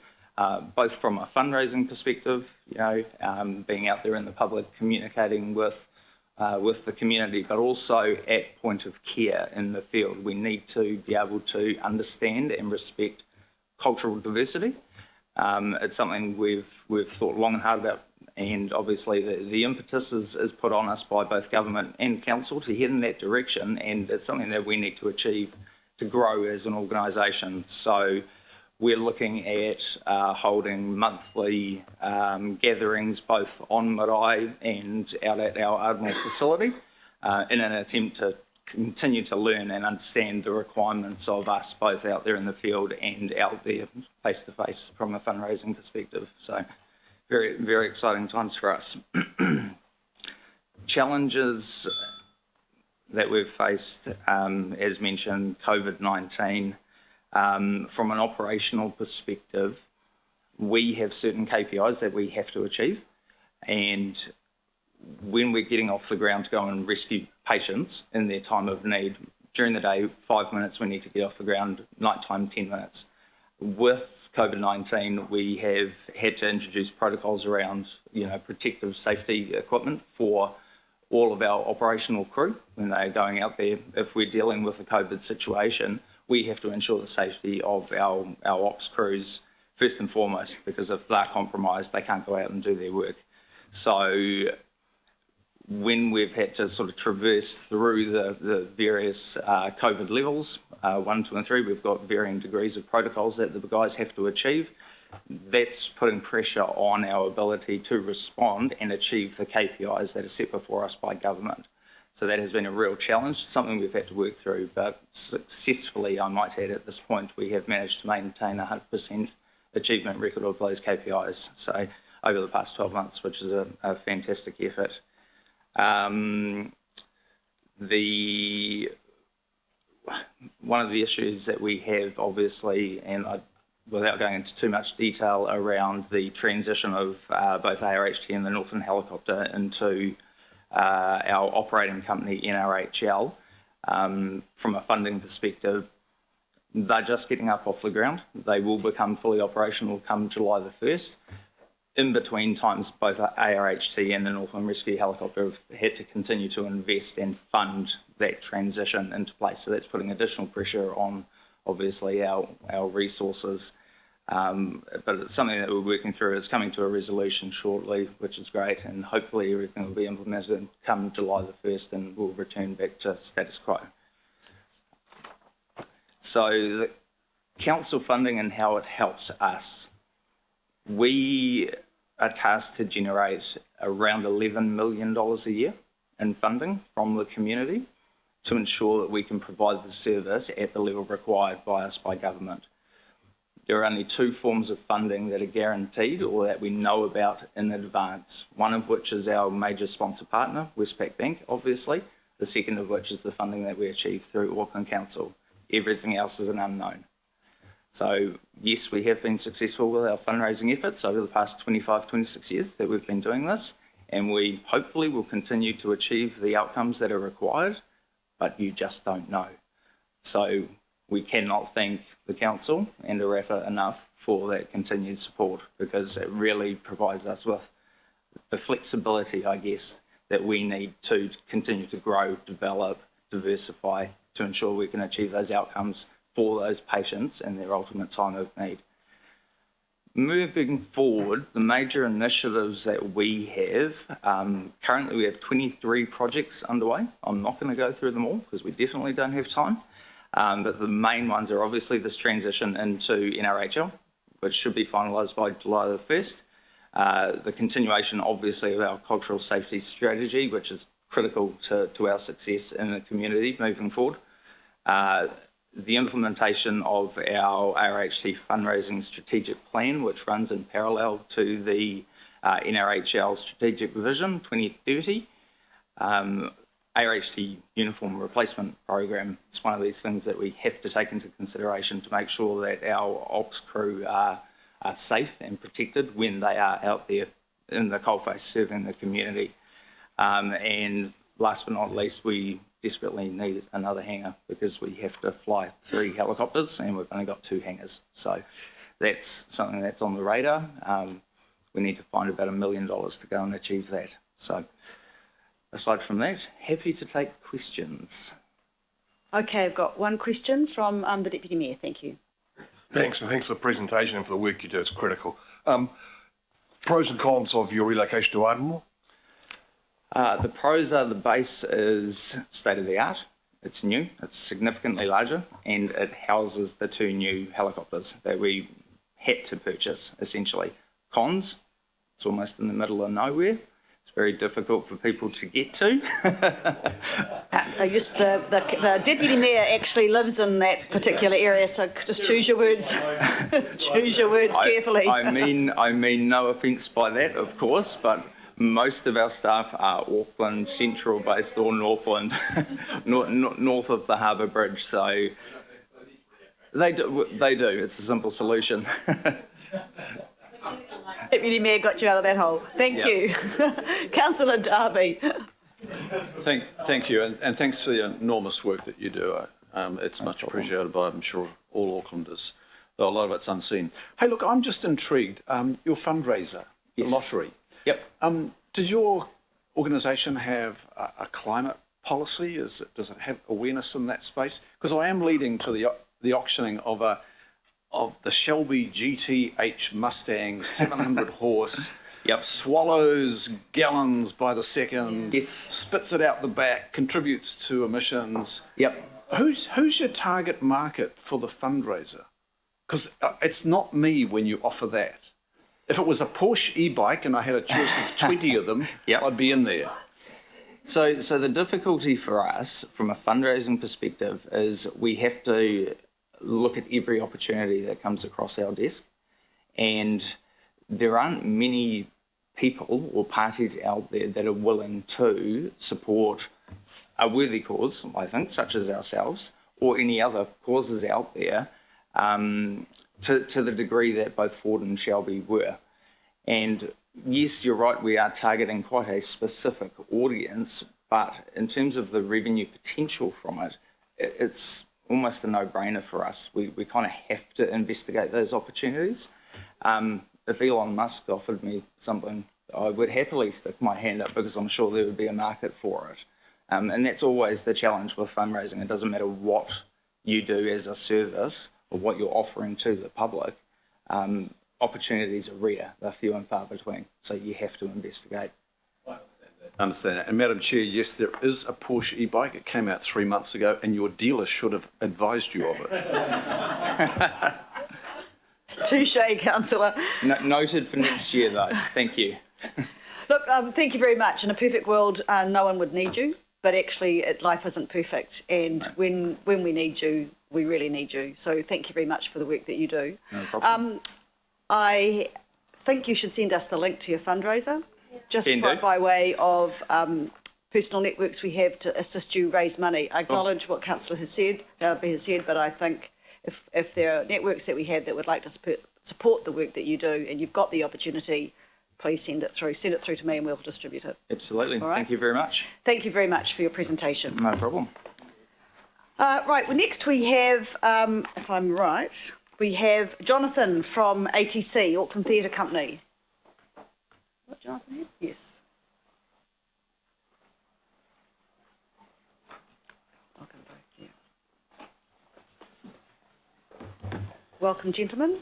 both from a fundraising perspective, being out there in the public, communicating with the community, but also at point of care in the field. We need to be able to understand and respect cultural diversity. It's something we've thought long and hard about, and obviously the impetus is put on us by both government and council to head in that direction, and it's something that we need to achieve to grow as an organisation. So we're looking at holding monthly gatherings both on marae and out at our Ardmore facility in an attempt to continue to learn and understand the requirements of us both out there in the field and out there face to face from a fundraising perspective. So very, very exciting times for us. Challenges that we've faced, as mentioned, COVID-19. From an operational perspective, we have certain KPIs that we have to achieve, and when we're getting off the ground to go and rescue patients in their time of need, during the day, 5 minutes we need to get off the ground, nighttime 10 minutes. With COVID-19, we have had to introduce protocols around, protective safety equipment for all of our operational crew when they're going out there. If we're dealing with a COVID situation, we have to ensure the safety of our ops crews first and foremost, because if they're compromised, they can't go out and do their work. So when we've had to sort of traverse through the various COVID levels, 1, 2 and 3, we've got varying degrees of protocols that the guys have to achieve. That's putting pressure on our ability to respond and achieve the KPIs that are set before us by government. So that has been a real challenge, something we've had to work through, but successfully, I might add, at this point, we have managed to maintain a 100% achievement record of those KPIs. So over the past 12 months, which is a fantastic effort. One of the issues that we have, obviously, and without going into too much detail around the transition of both ARHT and the Northern Helicopter into our operating company, NRHL, from a funding perspective, they're just getting up off the ground. They will become fully operational come July the 1st. In between times, both ARHT and the Northern Rescue Helicopter have had to continue to invest and fund that transition into place. So that's putting additional pressure on, obviously, our resources. But it's something that we're working through. It's coming to a resolution shortly, which is great, and hopefully everything will be implemented come July the 1st and we'll return back to status quo. So the council funding and how it helps us. We are tasked to generate around $11 million a year in funding from the community to ensure that we can provide the service at the level required by us by government. There are only two forms of funding that are guaranteed or that we know about in advance, one of which is our major sponsor partner, Westpac Bank, obviously, the second of which is the funding that we achieve through Auckland Council. Everything else is an unknown. So yes, we have been successful with our fundraising efforts over the past 25, 26 years that we've been doing this, and we hopefully will continue to achieve the outcomes that are required, but you just don't know. So we cannot thank the council and Arafa enough for that continued support, because it really provides us with the flexibility, I guess, that we need to continue to grow, develop, diversify, to ensure we can achieve those outcomes for those patients and their ultimate time of need. Moving forward, the major initiatives that we have, currently we have 23 projects underway. I'm not going to go through them all because we definitely don't have time. But the main ones are obviously this transition into NRHL, which should be finalised by July the 1st. The continuation, obviously, of our cultural safety strategy, which is critical to our success in the community moving forward. The implementation of our RHT fundraising strategic plan, which runs in parallel to the NRHL strategic vision 2030. RHT uniform replacement program is one of these things that we have to take into consideration to make sure that our ops crew are safe and protected when they are out there in the coalface serving the community. And last but not least, we desperately need another hangar because we have to fly 3 helicopters and we've only got 2 hangars. So that's something that's on the radar. We need to find about $1 million to go and achieve that. So aside from that, happy to take questions. Okay, I've got one question from the Deputy Mayor. Thank you. Thanks, and thanks for the presentation and for the work you do. It's critical. Pros and cons of your relocation to Ardmore? The pros are the base is state-of-the-art. It's new, it's significantly larger, and it houses the 2 new helicopters that we had to purchase, essentially. Cons, it's almost in the middle of nowhere. It's very difficult for people to get to. The Deputy Mayor actually lives in that particular area, so just choose your words. Choose your words carefully. I mean no offence by that, of course, but most of our staff are Auckland Central based or Northland, north of the Harbour Bridge, so they do. It's a simple solution. Deputy Mayor got you out of that hole. Thank you. Councillor Darby. Thank you, and thanks for the enormous work that you do. It's much appreciated by, I'm sure, all Aucklanders, though a lot of it's unseen. Hey, look, I'm just intrigued. Your fundraiser, the lottery. Yep. Does your organisation have a climate policy? Does it have awareness in that space? Because I am leading to the auctioning of the Shelby GTH Mustang 700 horse. Yep. Swallows gallons by the second. Yes. Spits it out the back. Contributes to emissions. Yep. Who's your target market for the fundraiser? Because it's not me when you offer that. If it was a Porsche e-bike and I had a choice of 20 of them, I'd be in there. So the difficulty for us from a fundraising perspective is we have to look at every opportunity that comes across our desk, and there aren't many people or parties out there that are willing to support a worthy cause, I think, such as ourselves, or any other causes out there, to the degree that both Ford and Shelby were. And yes, you're right, we are targeting quite a specific audience, but in terms of the revenue potential from it, it's almost a no-brainer for us. We kind of have to investigate those opportunities. If Elon Musk offered me something, I would happily stick my hand up because I'm sure there would be a market for it. And that's always the challenge with fundraising. It doesn't matter what you do as a service or what you're offering to the public. Opportunities are rare, they're few and far between, so you have to investigate. I understand that. understand that. And Madam Chair, yes, there is a Porsche e-bike. It came out 3 months ago, and your dealer should have advised you of it. Touche, councillor. Noted for next year, though. Thank you. Look, thank you very much. In a perfect world, no one would need you, but actually life isn't perfect. And when we need you, we really need you. So thank you very much for the work that you do. No problem. I think you should send us the link to your fundraiser, just Can do. by way of personal networks we have to assist you raise money. I acknowledge what Councillor has said, but I think if there are networks that we have that would like to support the work that you do and you've got the opportunity, please send it through. Send it through to me and we'll distribute it. Absolutely. All right. Thank you very much. Thank you very much for your presentation. No problem. Right, well, next we have, if I'm right, we have Jonathan from ATC, Auckland Theatre Company. What, Jonathan here? Yes. I'll go back there. Welcome, gentlemen.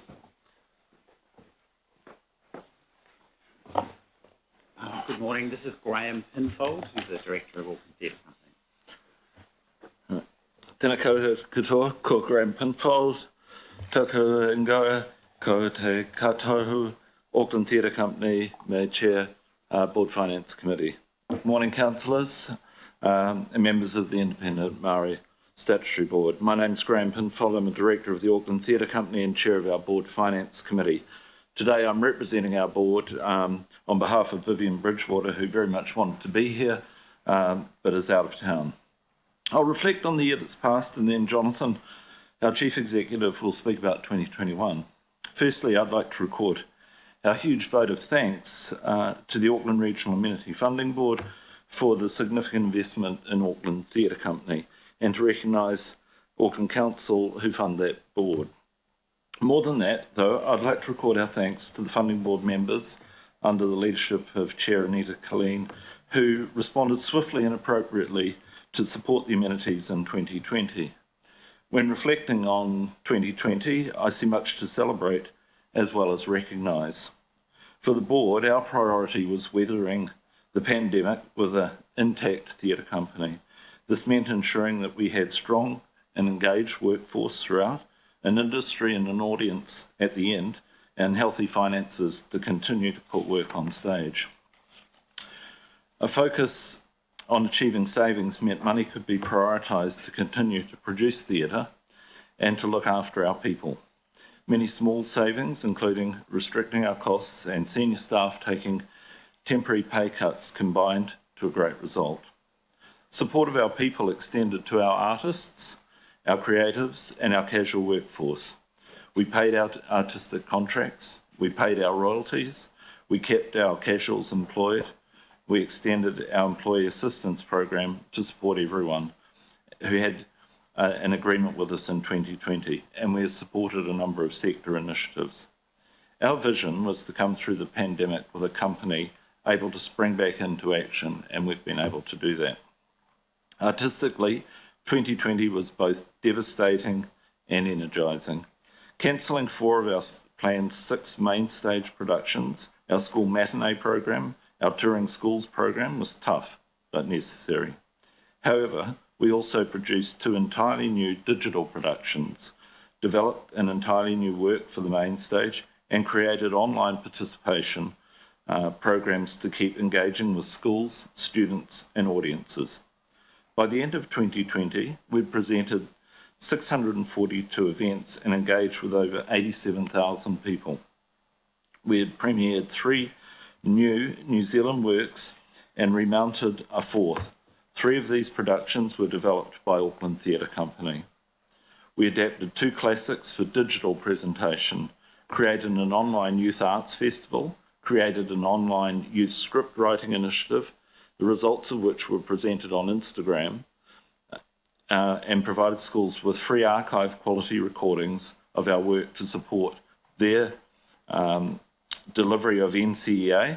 Good morning. This is Graham Pinfold, who's the director of Auckland Theatre Company. Tēnā koutou, ko Graham Pinfold, tōku ingoa, ko te katohu, Auckland Theatre Company, me chair, Board Finance Committee. Morning, councillors and members of the Independent Māori Statutory Board. My name's Graham Pinfold. I'm a director of the Auckland Theatre Company and chair of our Board Finance Committee. Today I'm representing our board on behalf of Vivian Bridgewater, who very much wanted to be here, but is out of town. I'll reflect on the year that's passed, and then Jonathan, our Chief Executive, will speak about 2021. Firstly, I'd like to record our huge vote of thanks to the Auckland Regional Amenity Funding Board for the significant investment in Auckland Theatre Company, and to recognise Auckland Council who fund that board. More than that, though, I'd like to record our thanks to the funding board members under the leadership of Chair Anita Colleen, who responded swiftly and appropriately to support the amenities in 2020. When reflecting on 2020, I see much to celebrate as well as recognise. For the board, our priority was weathering the pandemic with an intact theatre company. This meant ensuring that we had strong and engaged workforce throughout, an industry and an audience at the end, and healthy finances to continue to put work on stage. A focus on achieving savings meant money could be prioritised to continue to produce theatre and to look after our people. Many small savings, including restricting our costs and senior staff taking temporary pay cuts, combined to a great result. Support of our people extended to our artists, our creatives and our casual workforce. We paid our artistic contracts, we paid our royalties, we kept our casuals employed, we extended our employee assistance program to support everyone who had an agreement with us in 2020, and we have supported a number of sector initiatives. Our vision was to come through the pandemic with a company able to spring back into action, and we've been able to do that. Artistically, 2020 was both devastating and energising. Cancelling 4 of our planned 6 main stage productions, our school matinee program, our touring schools program was tough but necessary. However, we also produced 2 entirely new digital productions, developed an entirely new work for the main stage, and created online participation programs to keep engaging with schools, students and audiences. By the end of 2020, we'd presented 642 events and engaged with over 87,000 people. We had premiered 3 new New Zealand works and remounted a 4th. 3 of these productions were developed by Auckland Theatre Company. We adapted 2 classics for digital presentation, created an online youth arts festival, created an online youth script writing initiative, the results of which were presented on Instagram, and provided schools with free archive quality recordings of our work to support their delivery of NCEA,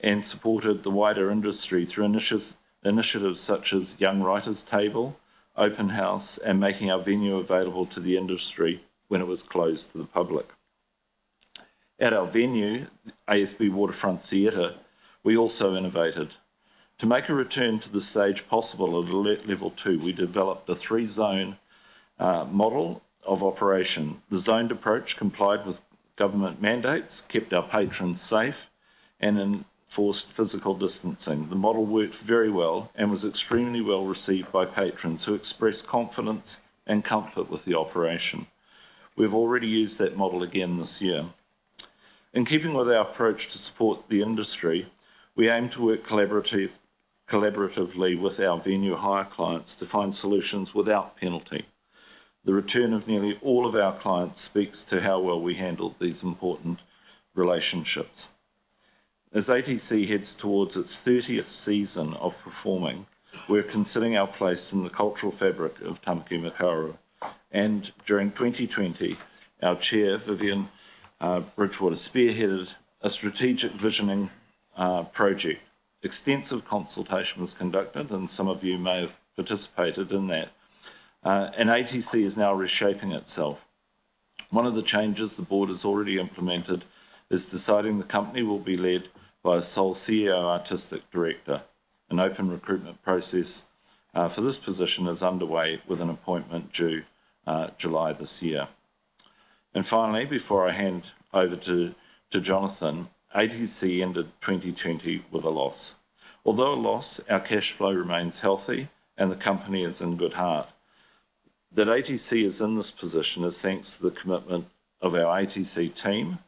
and supported the wider industry through initiatives such as Young Writers Table, Open House, and making our venue available to the industry when it was closed to the public. At our venue, ASB Waterfront Theatre, we also innovated. To make a return to the stage possible at alert level 2, we developed a 3-zone model of operation. The zoned approach complied with government mandates, kept our patrons safe, and enforced physical distancing. The model worked very well and was extremely well received by patrons who expressed confidence and comfort with the operation. We've already used that model again this year. In keeping with our approach to support the industry, we aim to work collaboratively with our venue hire clients to find solutions without penalty. The return of nearly all of our clients speaks to how well we handled these important relationships. As ATC heads towards its 30th season of performing, we're considering our place in the cultural fabric of Tamaki Makaurau. And during 2020, our chair, Vivian Bridgewater, spearheaded a strategic visioning project. Extensive consultation was conducted, and some of you may have participated in that. And ATC is now reshaping itself. One of the changes the board has already implemented is deciding the company will be led by a sole CEO artistic director. An open recruitment process for this position is underway with an appointment due July this year. And finally, before I hand over to Jonathan, ATC ended 2020 with a loss. Although a loss, our cash flow remains healthy and the company is in good heart. That ATC is in this position is thanks to the commitment of our ATC team,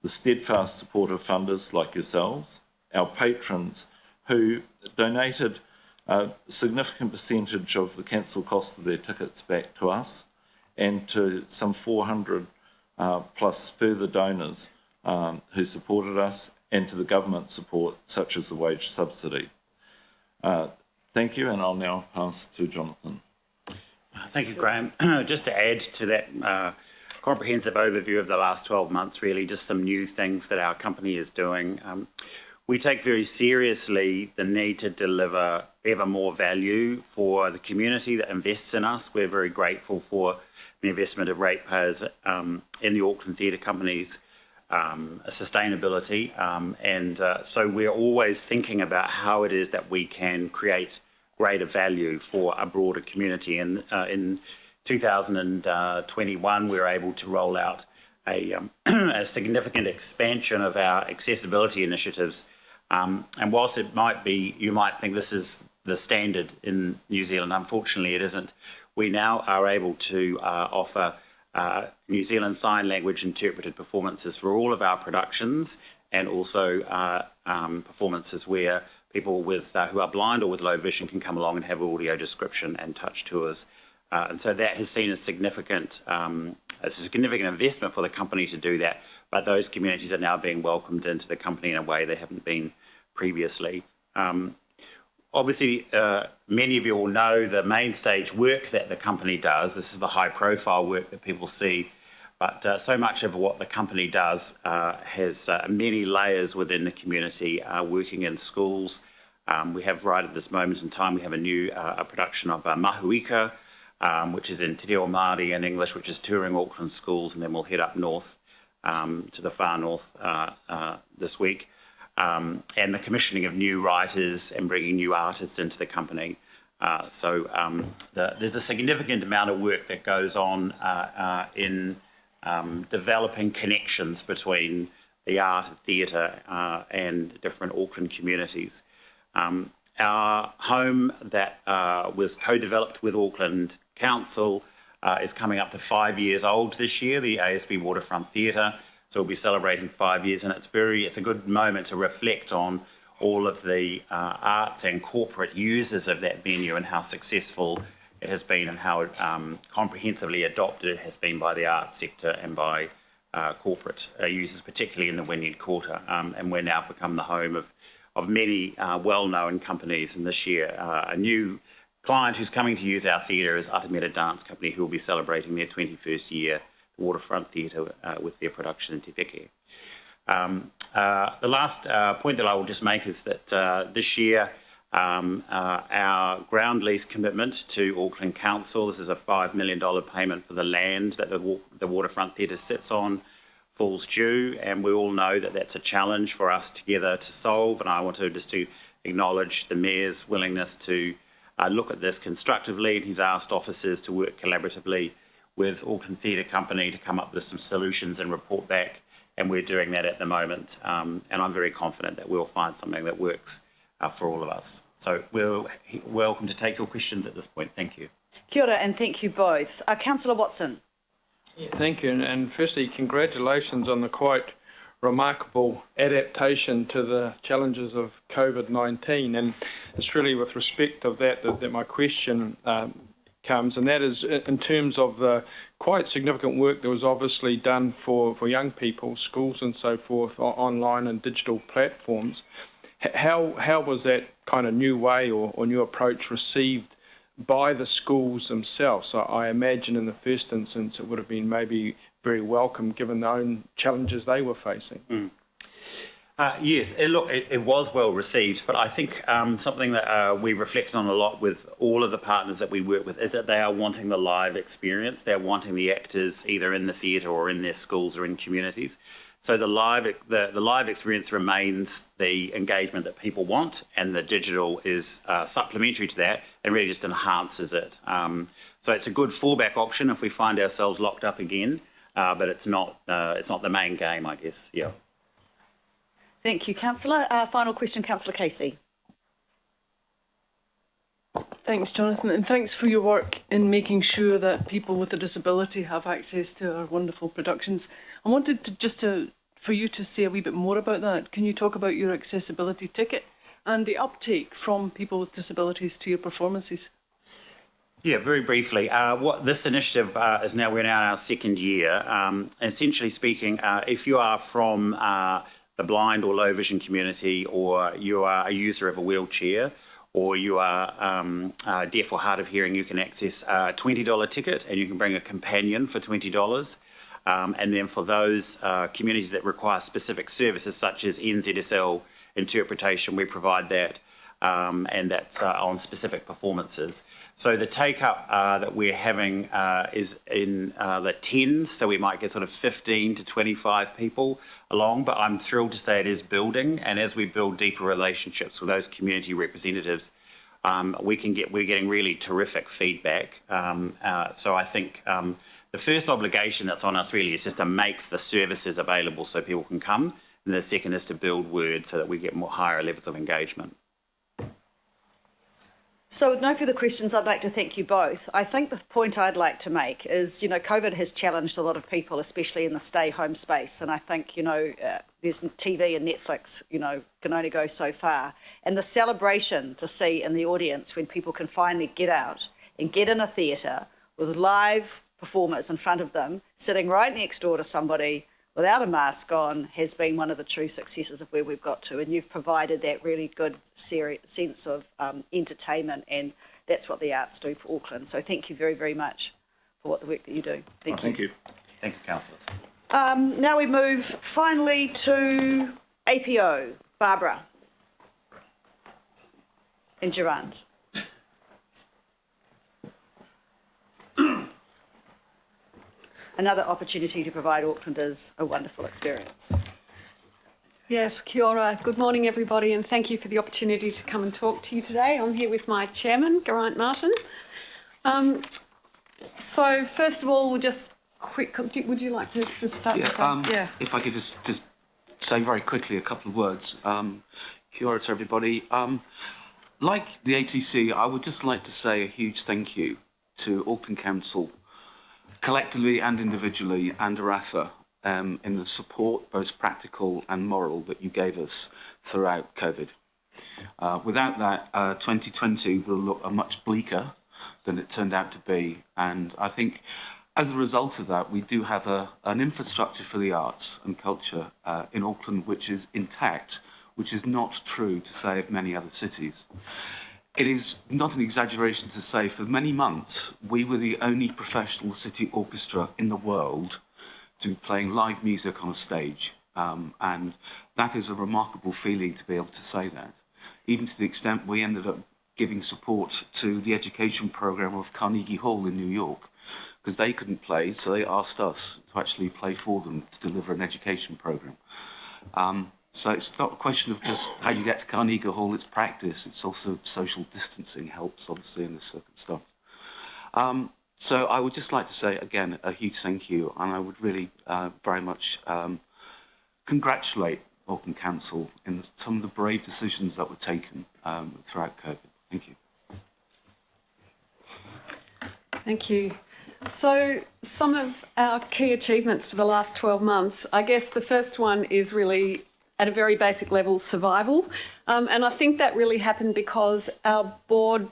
the steadfast support of funders like yourselves, our patrons who donated a significant percentage of the cancel cost of their tickets back to us, and to some 400 plus further donors who supported us, and to the government support such as the wage subsidy. Thank you, and I'll now pass to Jonathan. Thank you, Graham. Just to add to that comprehensive overview of the last 12 months, really just some new things that our company is doing. We take very seriously the need to deliver ever more value for the community that invests in us. We're very grateful for the investment of ratepayers in the Auckland Theatre Company's sustainability. So we're always thinking about how it is that we can create greater value for a broader community. And in 2021, we were able to roll out a significant expansion of our accessibility initiatives. And whilst it might be, you might think this is the standard in New Zealand, unfortunately it isn't. We now are able to offer New Zealand Sign Language interpreted performances for all of our productions, and also performances where people with who are blind or with low vision can come along and have audio description and touch tours. And so that has seen a significant investment for the company to do that, but those communities are now being welcomed into the company in a way they haven't been previously. Obviously, many of you will know the main stage work that the company does. This is the high profile work that people see, but so much of what the company does has many layers within the community, working in schools. We have right at this moment in time, we have a new production of Mahuika, which is in Te Reo Māori in English, which is touring Auckland schools, and then we'll head up north to the far north this week. And the commissioning of new writers and bringing new artists into the company. There's a significant amount of work that goes on in developing connections between the art of theatre and different Auckland communities. Our home that was co-developed with Auckland Council is coming up to 5 years old this year, the ASB Waterfront Theatre. So we'll be celebrating 5 years, and it's a good moment to reflect on all of the arts and corporate users of that venue and how successful it has been, and how comprehensively adopted it has been by the arts sector and by corporate users, particularly in the Wynyard Quarter. And we're now become the home of many well-known companies. And this year, a new client who's coming to use our theatre is Atameta Dance Company, who will be celebrating their 21st year, the Waterfront Theatre, with their production in Te Peke. The last point that I will just make is that this year, our ground lease commitment to Auckland Council, this is a $5 million payment for the land that the Waterfront Theatre sits on, falls due, and we all know that that's a challenge for us together to solve. And I want to just to acknowledged the Mayor's willingness to look at this constructively, and he's asked officers to work collaboratively with Auckland Theatre Company to come up with some solutions and report back, and we're doing that at the moment. And I'm very confident that we'll find something that works for all of us. So we're welcome to take your questions at this point. Thank you. Kia ora, and thank you both. Councillor Watson. Thank you, and firstly, congratulations on the quite remarkable adaptation to the challenges of COVID-19, and it's really with respect of that my question comes, and that is in terms of the quite significant work that was obviously done for young people, schools and so forth, online and digital platforms. How was that kind of new way or new approach received by the schools themselves? So I imagine in the first instance it would have been maybe very welcome given their own challenges they were facing. Yes, it was well received, but I think something that we reflect on a lot with all of the partners that we work with is that they are wanting the live experience. They're wanting the actors either in the theatre or in their schools or in communities. So the live experience remains the engagement that people want, and the digital is supplementary to that and really just enhances it. So it's a good fallback option if we find ourselves locked up again, but it's not the main game, I guess. Yeah. Thank you, Councillor. Final question, Councillor Casey. Thanks, Jonathan, and thanks for your work in making sure that people with a disability have access to our wonderful productions. I wanted for you to say a wee bit more about that. Can you talk about your accessibility ticket and the uptake from people with disabilities to your performances? Yeah, very briefly. What this initiative is now, we're now in our second year. Essentially speaking, if you are from the blind or low vision community, or you are a user of a wheelchair, or you are deaf or hard of hearing, you can access a $20 ticket, and you can bring a companion for $20. And then for those communities that require specific services such as NZSL interpretation, we provide that, and that's on specific performances. So the take-up that we're having is in the tens, so we might get sort of 15 to 25 people along, but I'm thrilled to say it is building, and as we build deeper relationships with those community representatives, we're getting really terrific feedback. So I think the first obligation that's on us really is just to make the services available so people can come, and the second is to build word so that we get more higher levels of engagement. So with no further questions, I'd like to thank you both. I think the point I'd like to make is, COVID has challenged a lot of people, especially in the stay-home space. And I think, there's TV and Netflix, can only go so far. And the celebration to see in the audience when people can finally get out and get in a theatre with live performers in front of them, sitting right next door to somebody without a mask on, has been one of the true successes of where we've got to. And you've provided that really good sense of entertainment, and that's what the arts do for Auckland. So thank you very, very much for the work that you do. Thank you. Thank you, councillors. Now we move finally to APO, Barbara and Gerard. Another opportunity to provide Aucklanders a wonderful experience. Yes, kia ora. Good morning, everybody, and thank you for the opportunity to come and talk to you today. I'm here with my chairman, Geraint Martin. So first of all, we'll just would you like to just start? If I could just say very quickly a couple of words. Kia ora to everybody. Like the ATC, I would just like to say a huge thank you to Auckland Council, collectively and individually, and ARAFA, in the support, both practical and moral, that you gave us throughout COVID. Without that, 2020 will look much bleaker than it turned out to be. And I think as a result of that, we do have an infrastructure for the arts and culture in Auckland which is intact, which is not true to say of many other cities. It is not an exaggeration to say for many months we were the only professional city orchestra in the world to be playing live music on a stage. And that is a remarkable feeling to be able to say that, even to the extent we ended up giving support to the education program of Carnegie Hall in New York, because they couldn't play, so they asked us to actually play for them to deliver an education program. So it's not a question of just how you get to Carnegie Hall, it's practice, it's also social distancing helps, obviously, in this circumstance. So I would just like to say, again, a huge thank you, and I would really very much congratulate Auckland Council in some of the brave decisions that were taken throughout COVID. Thank you. Thank you. So some of our key achievements for the last 12 months, I guess the first one is really at a very basic level, survival. And I think that really happened because our board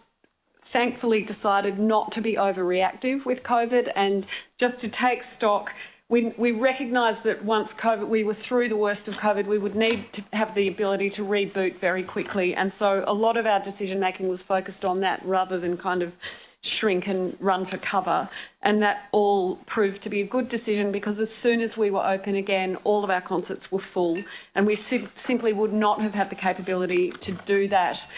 thankfully decided not to be overreactive with COVID and just to take stock. We recognised that once we were through the worst of COVID, we would need to have the ability to reboot very quickly. And so a lot of our decision making was focused on that rather than kind of shrink and run for cover. And that all proved to be a good decision because as soon as we were open again, all of our concerts were full. And we simply would not have had the capability to do that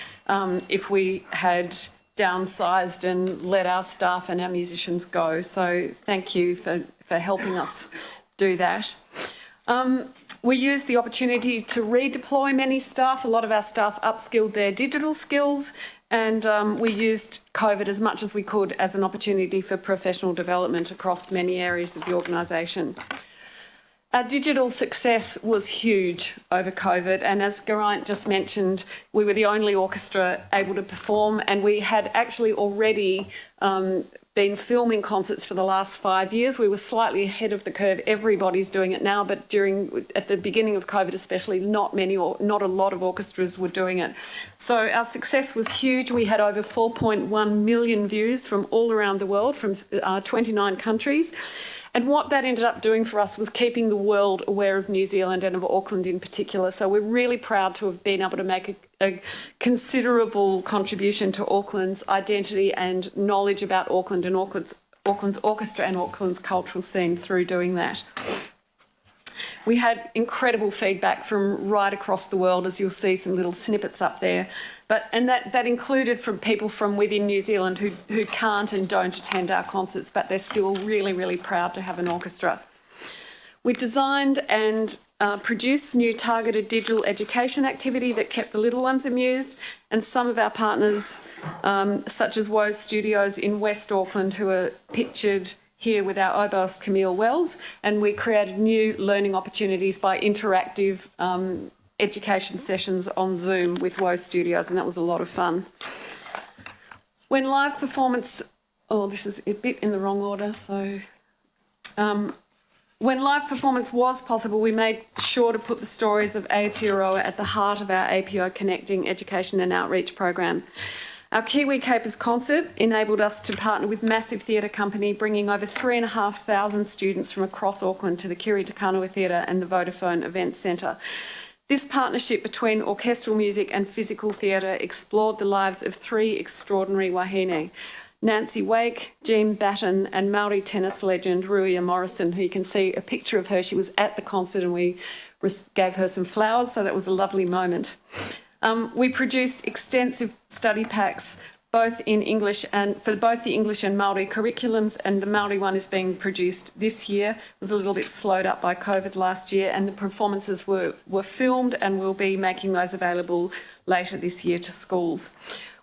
if we had downsized and let our staff and our musicians go. So thank you for helping us do that. We used the opportunity to redeploy many staff. A lot of our staff upskilled their digital skills, and we used COVID as much as we could as an opportunity for professional development across many areas of the organisation. Our digital success was huge over COVID, and as Geraint just mentioned, we were the only orchestra able to perform, and we had actually already been filming concerts for the last 5 years. We were slightly ahead of the curve. Everybody's doing it now, but at the beginning of COVID especially, not a lot of orchestras were doing it. So our success was huge. We had over 4.1 million views from all around the world, from 29 countries. And what that ended up doing for us was keeping the world aware of New Zealand and of Auckland in particular. So we're really proud to have been able to make a considerable contribution to Auckland's identity and knowledge about Auckland and Auckland's orchestra and Auckland's cultural scene through doing that. We had incredible feedback from right across the world, as you'll see some little snippets up there. And that included from people from within New Zealand who can't and don't attend our concerts, but they're still really, really proud to have an orchestra. We designed and produced new targeted digital education activity that kept the little ones amused, and some of our partners, such as Woe Studios in West Auckland, who are pictured here with our oboist Camille Wells, and we created new learning opportunities by interactive education sessions on Zoom with Woe Studios, and that was a lot of fun. When live performance, this is a bit in the wrong order, so when live performance was possible, we made sure to put the stories of Aotearoa at the heart of our APO Connecting Education and Outreach program. Our Kiwi Capers concert enabled us to partner with Massive Theatre Company, bringing over 3,500 students from across Auckland to the Kiri Te Kanawa Theatre and the Vodafone Events Centre. This partnership between orchestral music and physical theatre explored the lives of 3 extraordinary wahine: Nancy Wake, Jean Batten, and Māori tennis legend Ruia Morrison, who you can see a picture of her. She was at the concert and we gave her some flowers, so that was a lovely moment. We produced extensive study packs both in English and for both the English and Māori curriculums, and the Māori one is being produced this year. It was a little bit slowed up by COVID last year, and the performances were filmed, and we'll be making those available later this year to schools.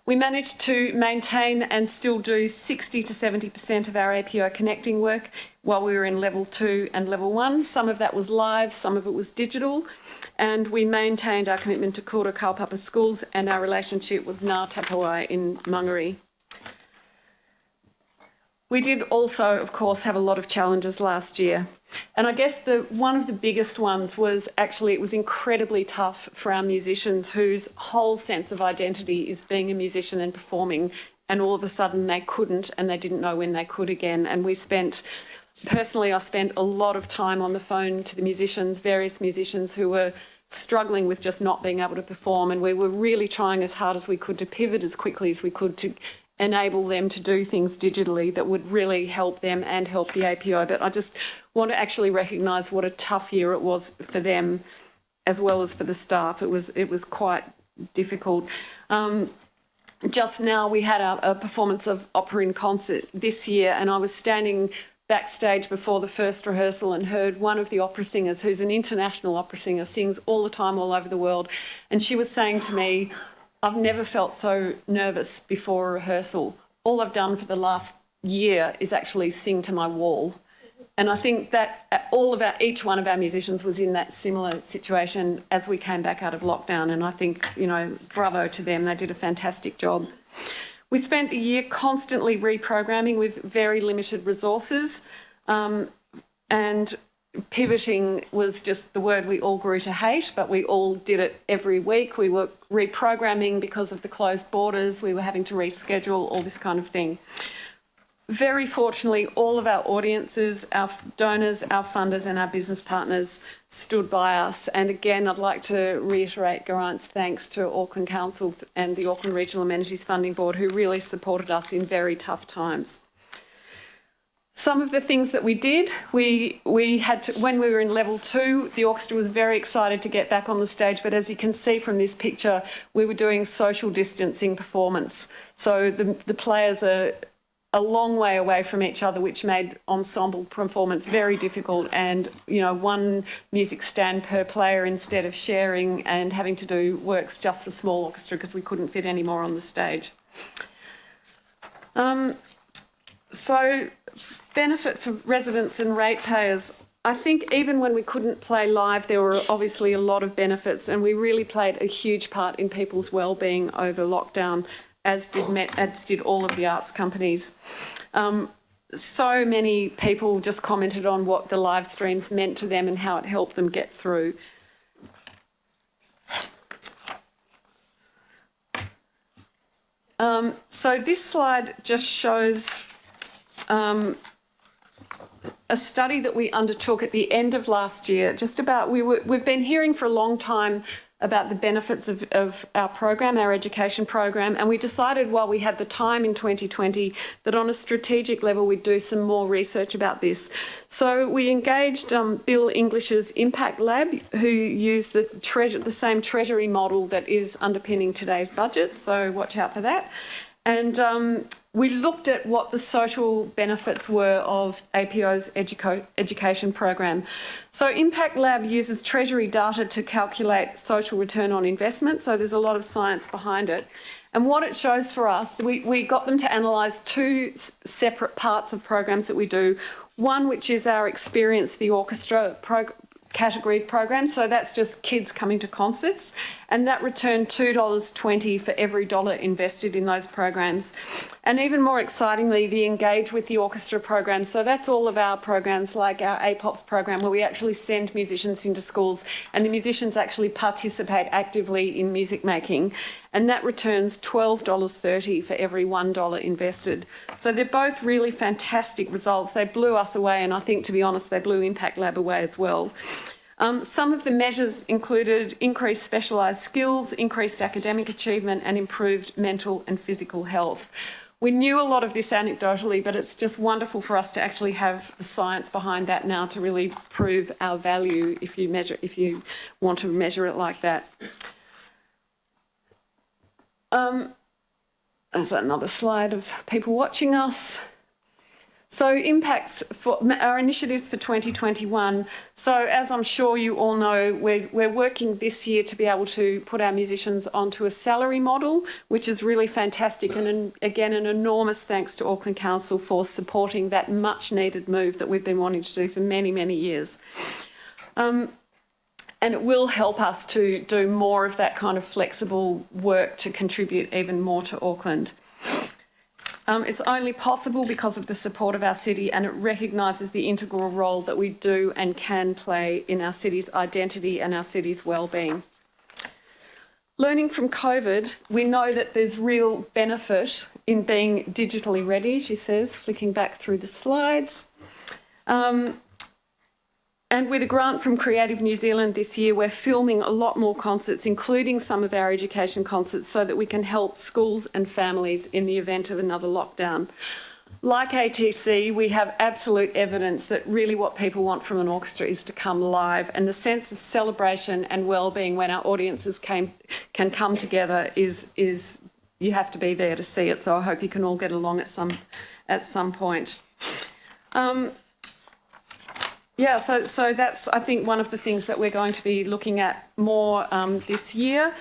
We managed to maintain and still do 60 to 70% of our APO connecting work while we were in level 2 and level 1. Some of that was live, some of it was digital, and we maintained our commitment to Kura Kaupapa schools and our relationship with Ngā Tapawai in Mangere. We did also, of course, have a lot of challenges last year. And I guess one of the biggest ones was actually it was incredibly tough for our musicians whose whole sense of identity is being a musician and performing, and all of a sudden they couldn't and they didn't know when they could again. And personally, I spent a lot of time on the phone to the musicians, various musicians who were struggling with just not being able to perform, and we were really trying as hard as we could to pivot as quickly as we could to enable them to do things digitally that would really help them and help the APO. But I just want to actually recognise what a tough year it was for them as well as for the staff. It was quite difficult. Just now we had a performance of opera in concert this year, and I was standing backstage before the first rehearsal and heard one of the opera singers, who's an international opera singer, sings all the time all over the world. And she was saying to me, I've never felt so nervous before a rehearsal. All I've done for the last year is actually sing to my wall. And I think that each one of our musicians was in that similar situation as we came back out of lockdown. And I think, bravo to them. They did a fantastic job. We spent the year constantly reprogramming with very limited resources, and pivoting was just the word we all grew to hate, but we all did it every week. We were reprogramming because of the closed borders. We were having to reschedule, all this kind of thing. Very fortunately, all of our audiences, our donors, our funders and our business partners stood by us. And again, I'd like to reiterate Geraint's thanks to Auckland Council and the Auckland Regional Amenities Funding Board, who really supported us in very tough times. Some of the things that we did, we had to, when we were in level 2, the orchestra was very excited to get back on the stage, but as you can see from this picture, we were doing social distancing performance. So the players are a long way away from each other, which made ensemble performance very difficult, and one music stand per player instead of sharing and having to do works just for small orchestra because we couldn't fit any more on the stage. So benefit for residents and ratepayers. I think even when we couldn't play live, there were obviously a lot of benefits, and we really played a huge part in people's well-being over lockdown, as did all of the arts companies. So many people just commented on what the live streams meant to them and how it helped them get through. So this slide just shows a study that we undertook at the end of last year, just about, we've been hearing for a long time about the benefits of our program, our education program, and we decided while we had the time in 2020 that on a strategic level we'd do some more research about this. So we engaged Bill English's Impact Lab, who used the same treasury model that is underpinning today's budget, so watch out for that. And we looked at what the social benefits were of APO's education program. So Impact Lab uses Treasury data to calculate social return on investment, so there's a lot of science behind it. And what it shows for us, we got them to analyse 2 separate parts of programs that we do. One, which is our Experience the Orchestra category program, so that's just kids coming to concerts, and that returned $2.20 for every dollar invested in those programs. And even more excitingly, the Engage with the Orchestra program, so that's all of our programs like our APOPs program, where we actually send musicians into schools and the musicians actually participate actively in music making, and that returns $12.30 for every $1 invested. So they're both really fantastic results. They blew us away, and I think, to be honest, they blew Impact Lab away as well. Some of the measures included increased specialised skills, increased academic achievement, and improved mental and physical health. We knew a lot of this anecdotally, but it's just wonderful for us to actually have the science behind that now to really prove our value if you want to measure it like that. There's another slide of people watching us. So impacts for our initiatives for 2021. So as I'm sure you all know, we're working this year to be able to put our musicians onto a salary model, which is really fantastic. And again, an enormous thanks to Auckland Council for supporting that much needed move that we've been wanting to do for many, many years. And it will help us to do more of that kind of flexible work to contribute even more to Auckland. It's only possible because of the support of our city, and it recognises the integral role that we do and can play in our city's identity and our city's well-being. Learning from COVID, we know that there's real benefit in being digitally ready, she says, flicking back through the slides. And with a grant from Creative New Zealand this year, we're filming a lot more concerts, including some of our education concerts, so that we can help schools and families in the event of another lockdown. Like ATC, we have absolute evidence that really what people want from an orchestra is to come live, and the sense of celebration and well-being when our audiences can come together is you have to be there to see it. So I hope you can all get along at some point. Yeah, so that's, I think, one of the things that we're going to be looking at more this year.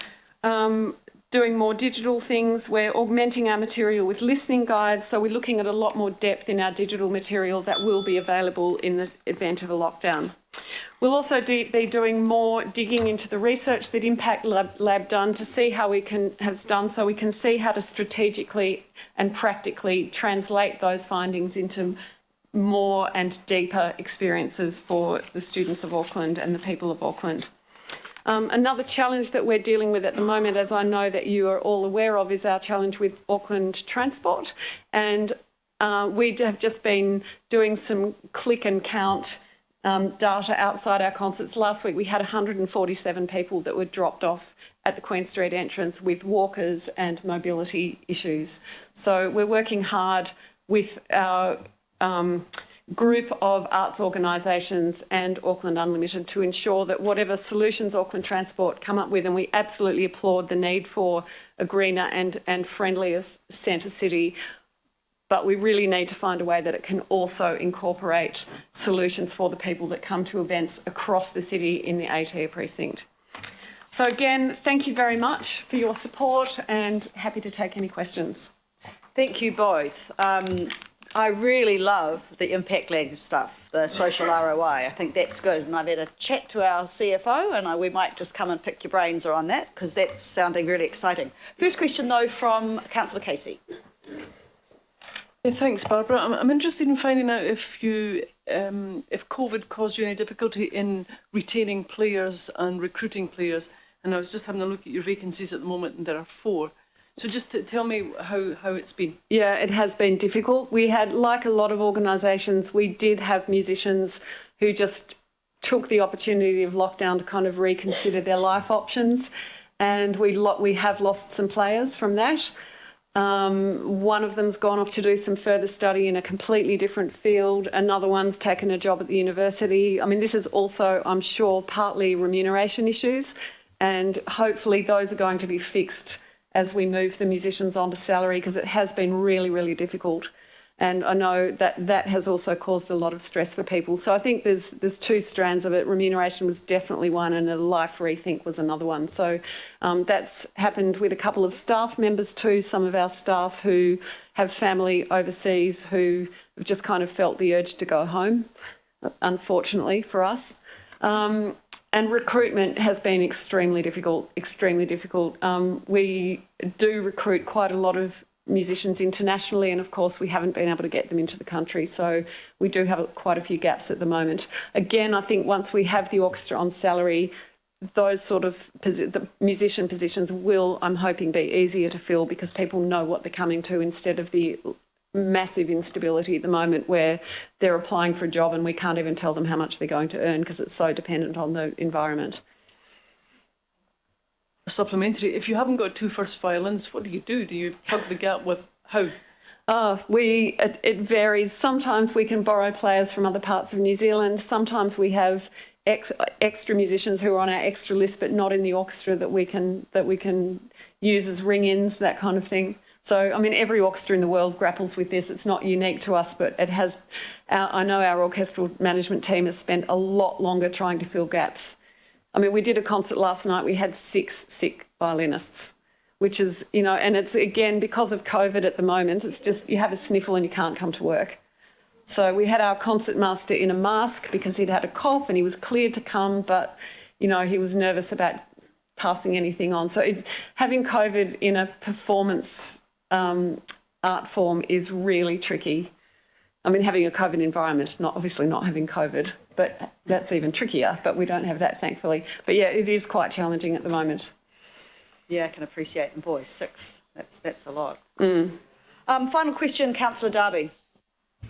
Doing more digital things. We're augmenting our material with listening guides, so we're looking at a lot more depth in our digital material that will be available in the event of a lockdown. We'll also be doing more digging into the research that Impact Lab done to see how has done, so we can see how to strategically and practically translate those findings into more and deeper experiences for the students of Auckland and the people of Auckland. Another challenge that we're dealing with at the moment, as I know that you are all aware of, is our challenge with Auckland Transport. And we have just been doing some click and count data outside our concerts. Last week we had 147 people that were dropped off at the Queen Street entrance with walkers and mobility issues. So we're working hard with our group of arts organisations and Auckland Unlimited to ensure that whatever solutions Auckland Transport come up with, and we absolutely applaud the need for a greener and friendlier centre city, but we really need to find a way that it can also incorporate solutions for the people that come to events across the city in the ATIA precinct. So again, thank you very much for your support and happy to take any questions. Thank you both. I really love the impact language stuff, the social ROI. I think that's good. And I've had a chat to our CFO and we might just come and pick your brains on that because that's sounding really exciting. First question though from Councillor Casey. Yeah, thanks, Barbara. I'm interested in finding out if COVID caused you any difficulty in retaining players and recruiting players. And I was just having a look at your vacancies at the moment and there are 4. So just to tell me how it's been. Yeah, it has been difficult. We had, like a lot of organisations, we did have musicians who just took the opportunity of lockdown to kind of reconsider their life options. And we have lost some players from that. One of them's gone off to do some further study in a completely different field. Another one's taken a job at the university. I mean, this is also, I'm sure, partly remuneration issues. And hopefully those are going to be fixed as we move the musicians onto salary, because it has been really, really difficult. And I know that has also caused a lot of stress for people. So I think there's 2 strands of it. Remuneration was definitely one and a life rethink was another one. So that's happened with a couple of staff members too, some of our staff who have family overseas who have just kind of felt the urge to go home, unfortunately for us. And recruitment has been extremely difficult, extremely difficult. We do recruit quite a lot of musicians internationally, and of course we haven't been able to get them into the country. So we do have quite a few gaps at the moment. Again, I think once we have the orchestra on salary, those sort of the musician positions will, I'm hoping, be easier to fill because people know what they're coming to instead of the massive instability at the moment where they're applying for a job and we can't even tell them how much they're going to earn because it's so dependent on the environment. Supplementary, if you haven't got 2 first violins, what do? Do you plug the gap with how? It varies. Sometimes we can borrow players from other parts of New Zealand. Sometimes we have extra musicians who are on our extra list but not in the orchestra that we can use as ring-ins, that kind of thing. So, I mean, every orchestra in the world grapples with this. It's not unique to us, but it has. I know our orchestral management team has spent a lot longer trying to fill gaps. I mean, we did a concert last night. We had 6 sick violinists, which is, and it's, again, because of COVID at the moment, it's just you have a sniffle and you can't come to work. So we had our concertmaster in a mask because he'd had a cough and he was cleared to come, but, he was nervous about passing anything on. So having COVID in a performance art form is really tricky. I mean, having a COVID environment, obviously not having COVID, but that's even trickier, but we don't have that, thankfully. But yeah, it is quite challenging at the moment. Yeah, I can appreciate them, boys. 6, that's a lot. Final question, Councillor Darby.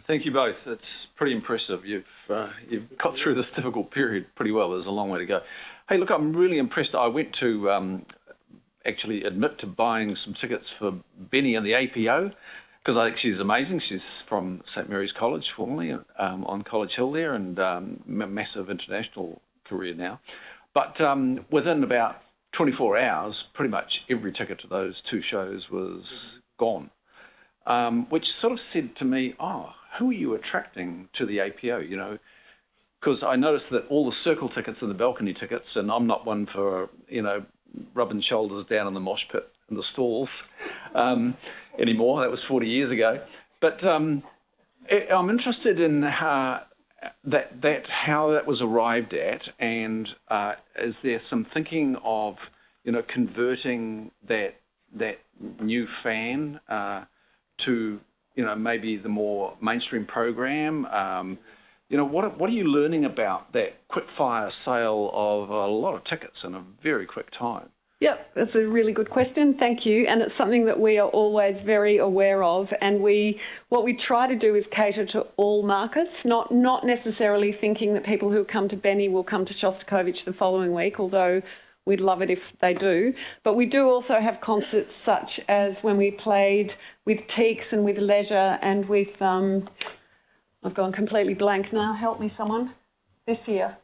Thank you both. It's pretty impressive. You've got through this difficult period pretty well. There's a long way to go. Hey, look, I'm really impressed. I went to actually admit to buying some tickets for Benny and the APO because I think she's amazing. She's from St Mary's College formerly on College Hill there and massive international career now. But within about 24 hours, pretty much every ticket to those 2 shows was gone. which sort of said to me, oh, who are you attracting to the APO, you know? Because I noticed that all the circle tickets are the balcony tickets, and I'm not one for, you know, rubbing shoulders down in the mosh pit in the stalls anymore. That was 40 years ago. But I'm interested in how that was arrived at, and is there some thinking of, you know, converting that new fan to, you know, maybe the more mainstream program? You know, what are you learning about that quick fire sale of a lot of tickets in a very quick time? Yep, that's a really good question. Thank you. And it's something that we are always very aware of. And what we try to do is cater to all markets, not necessarily thinking that people who come to Benny will come to Shostakovich the following week, although we'd love it if they do. But we do also have concerts such as when we played with Teaks and with Leisure and with, I've gone completely blank now, help me someone, this year.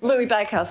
Louis Baker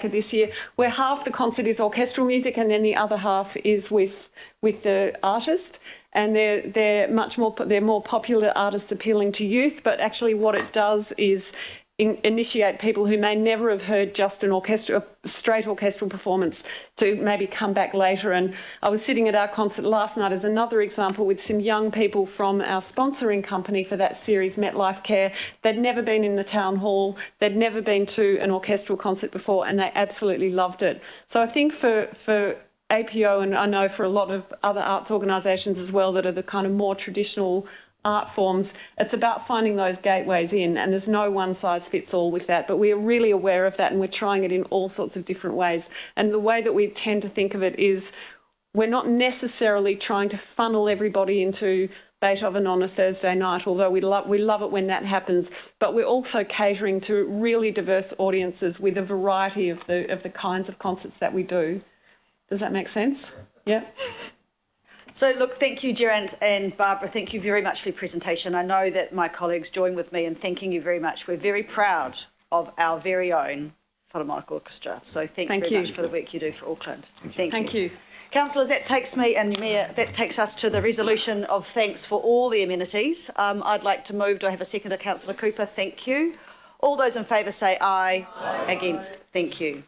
this year, where half the concert is orchestral music and then the other half is with the artist, and they're more popular artists appealing to youth, but actually what it does is initiate people who may never have heard just a straight orchestral performance to maybe come back later. And I was sitting at our concert last night as another example with some young people from our sponsoring company for that series, MetLife Care. They'd never been in the town hall, they'd never been to an orchestral concert before, and they absolutely loved it. So I think for APO, and I know for a lot of other arts organisations as well that are the kind of more traditional art forms, it's about finding those gateways in, and there's no one size fits all with that, but we're really aware of that and we're trying it in all sorts of different ways. And the way that we tend to think of it is we're not necessarily trying to funnel everybody into Beethoven on a Thursday night, although we love it when that happens, but we're also catering to really diverse audiences with a variety of the kinds of concerts that we do. Does that make sense? Yeah. So look, thank you, Gerard and Barbara. Thank you very much for your presentation. I know that my colleagues join with me in thanking you very much. We're very proud of our very own Philharmonic Orchestra. So thank you very much for the work you do for Auckland. Thank you. Councillors, that takes me, and Mayor, that takes us to the resolution of thanks for all the amenities. I'd like to move. Do I have a seconder? Councillor Cooper, thank you. All those in favour say aye. Aye. Against, thank you.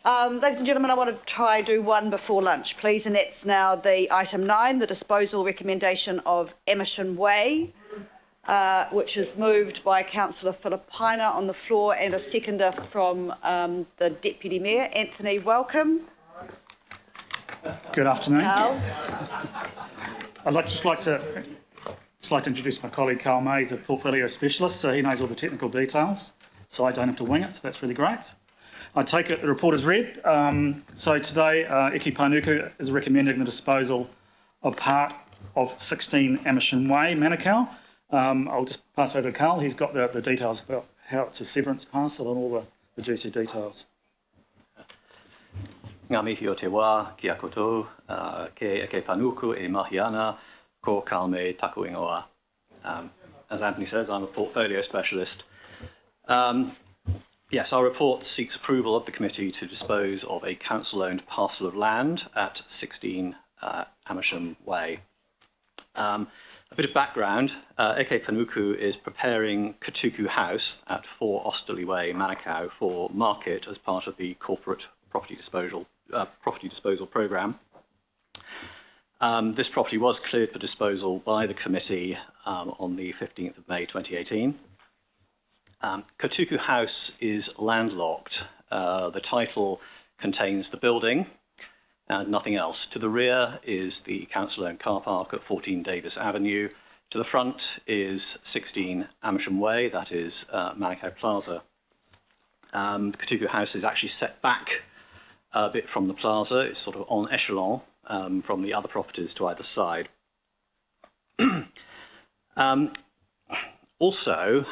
Ladies and gentlemen, I want to try do one before lunch, please, and that's now the item 9, the disposal recommendation of Amersham Way, which is moved by Councillor Filipaina on the floor and a seconder from the Deputy Mayor. Anthony, welcome. Good afternoon. Carl. I'd just like to introduce my colleague Carl May. He's a portfolio specialist, so he knows all the technical details, so I don't have to wing it. That's really great. I take it the report is read. So today, Eke Panuku is recommending the disposal of part of 16 Amersham Way, Manukau. I'll just pass over to Carl. He's got the details about how it's a severance parcel and all the juicy details. Ngā mihi o te wā, kia koutou, ke Eke Panuku e mahi ana, ko Carl May taku ingoa. As Anthony says, I'm a portfolio specialist. Yes, our report seeks approval of the committee to dispose of a council-owned parcel of land at 16 Amersham Way. A bit of background, Eke Panuku is preparing Katuku House at 4 Osterley Way, Manukau, for market as part of the corporate property disposal programme. This property was cleared for disposal by the committee on the 15th of May 2018. Katuku House is landlocked. The title contains the building and nothing else. To the rear is the council-owned car park at 14 Davis Avenue. To the front is 16 Amersham Way, that is Manukau Plaza. Katuku House is actually set back a bit from the plaza. It's sort of en echelon from the other properties to either side. Also,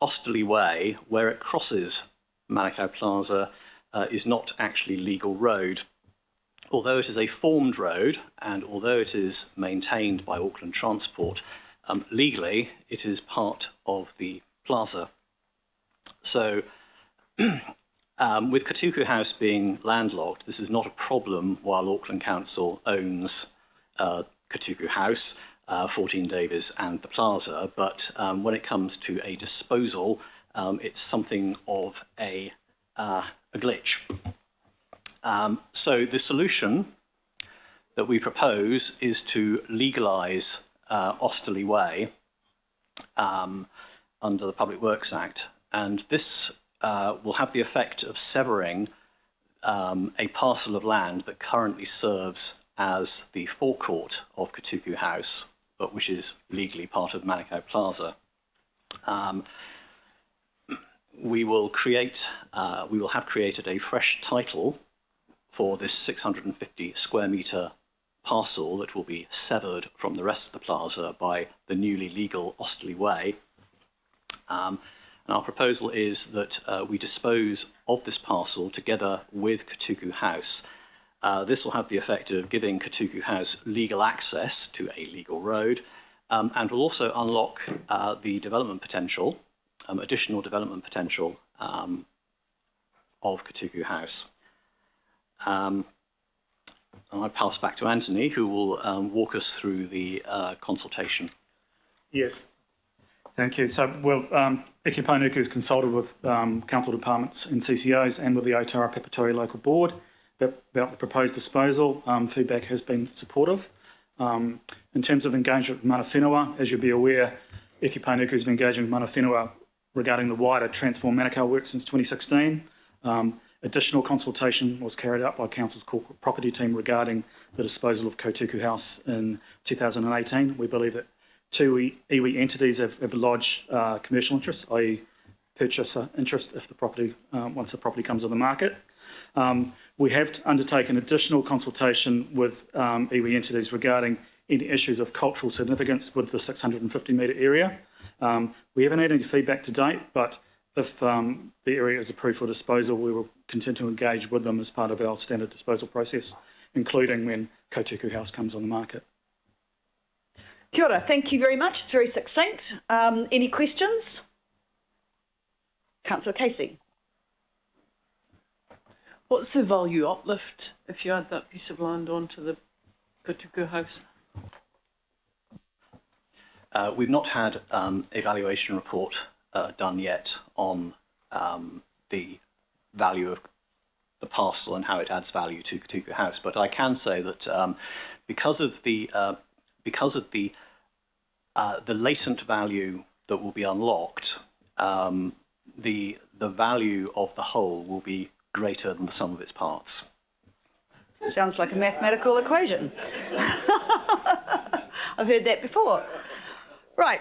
Osterley Way, where it crosses Manukau Plaza, is not actually legal road. Although it is a formed road, and although it is maintained by Auckland Transport, legally it is part of the plaza. So, with Katuku House being landlocked, this is not a problem while Auckland Council owns Katuku House, 14 Davies and the Plaza, but when it comes to a disposal, it's something of a glitch. So the solution that we propose is to legalise Osterley Way under the Public Works Act, and this will have the effect of severing a parcel of land that currently serves as the forecourt of Katuku House, but which is legally part of Manukau Plaza. We will have created a fresh title for this 650 square metre parcel that will be severed from the rest of the plaza by the newly legal Osterley Way. And our proposal is that we dispose of this parcel together with Katuku House. This will have the effect of giving Katuku House legal access to a legal road, and will also unlock the development potential, additional development potential of Katuku House. And I pass back to Anthony, who will walk us through the consultation. Yes. Thank you. So, well, Eke Panuku has consulted with council departments and CCOs and with the Otara Papatoetoe Local Board about the proposed disposal. Feedback has been supportive. In terms of engagement with Mana Whenua, as you'll be aware, Eke Panuku has been engaging with Mana Whenua regarding the wider Transform Manukau work since 2016. Additional consultation was carried out by Council's corporate property team regarding the disposal of Katuku House in 2018. We believe that two iwi entities have lodged commercial interests, i.e. purchaser interest if the property, once the property comes on the market. We have undertaken additional consultation with iwi entities regarding any issues of cultural significance with the 650 metre area. We haven't had any feedback to date, but if the area is approved for disposal, we will continue to engage with them as part of our standard disposal process, including when Katuku House comes on the market. Kia ora, thank you very much. It's very succinct. Any questions? Councillor Casey. What's the value uplift if you add that piece of land onto the Katuku House? We've not had evaluation report done yet on the value of the parcel and how it adds value to Katuku House, but I can say that because of the latent value that will be unlocked, the value of the whole will be greater than the sum of its parts. Sounds like a mathematical equation. I've heard that before. Right,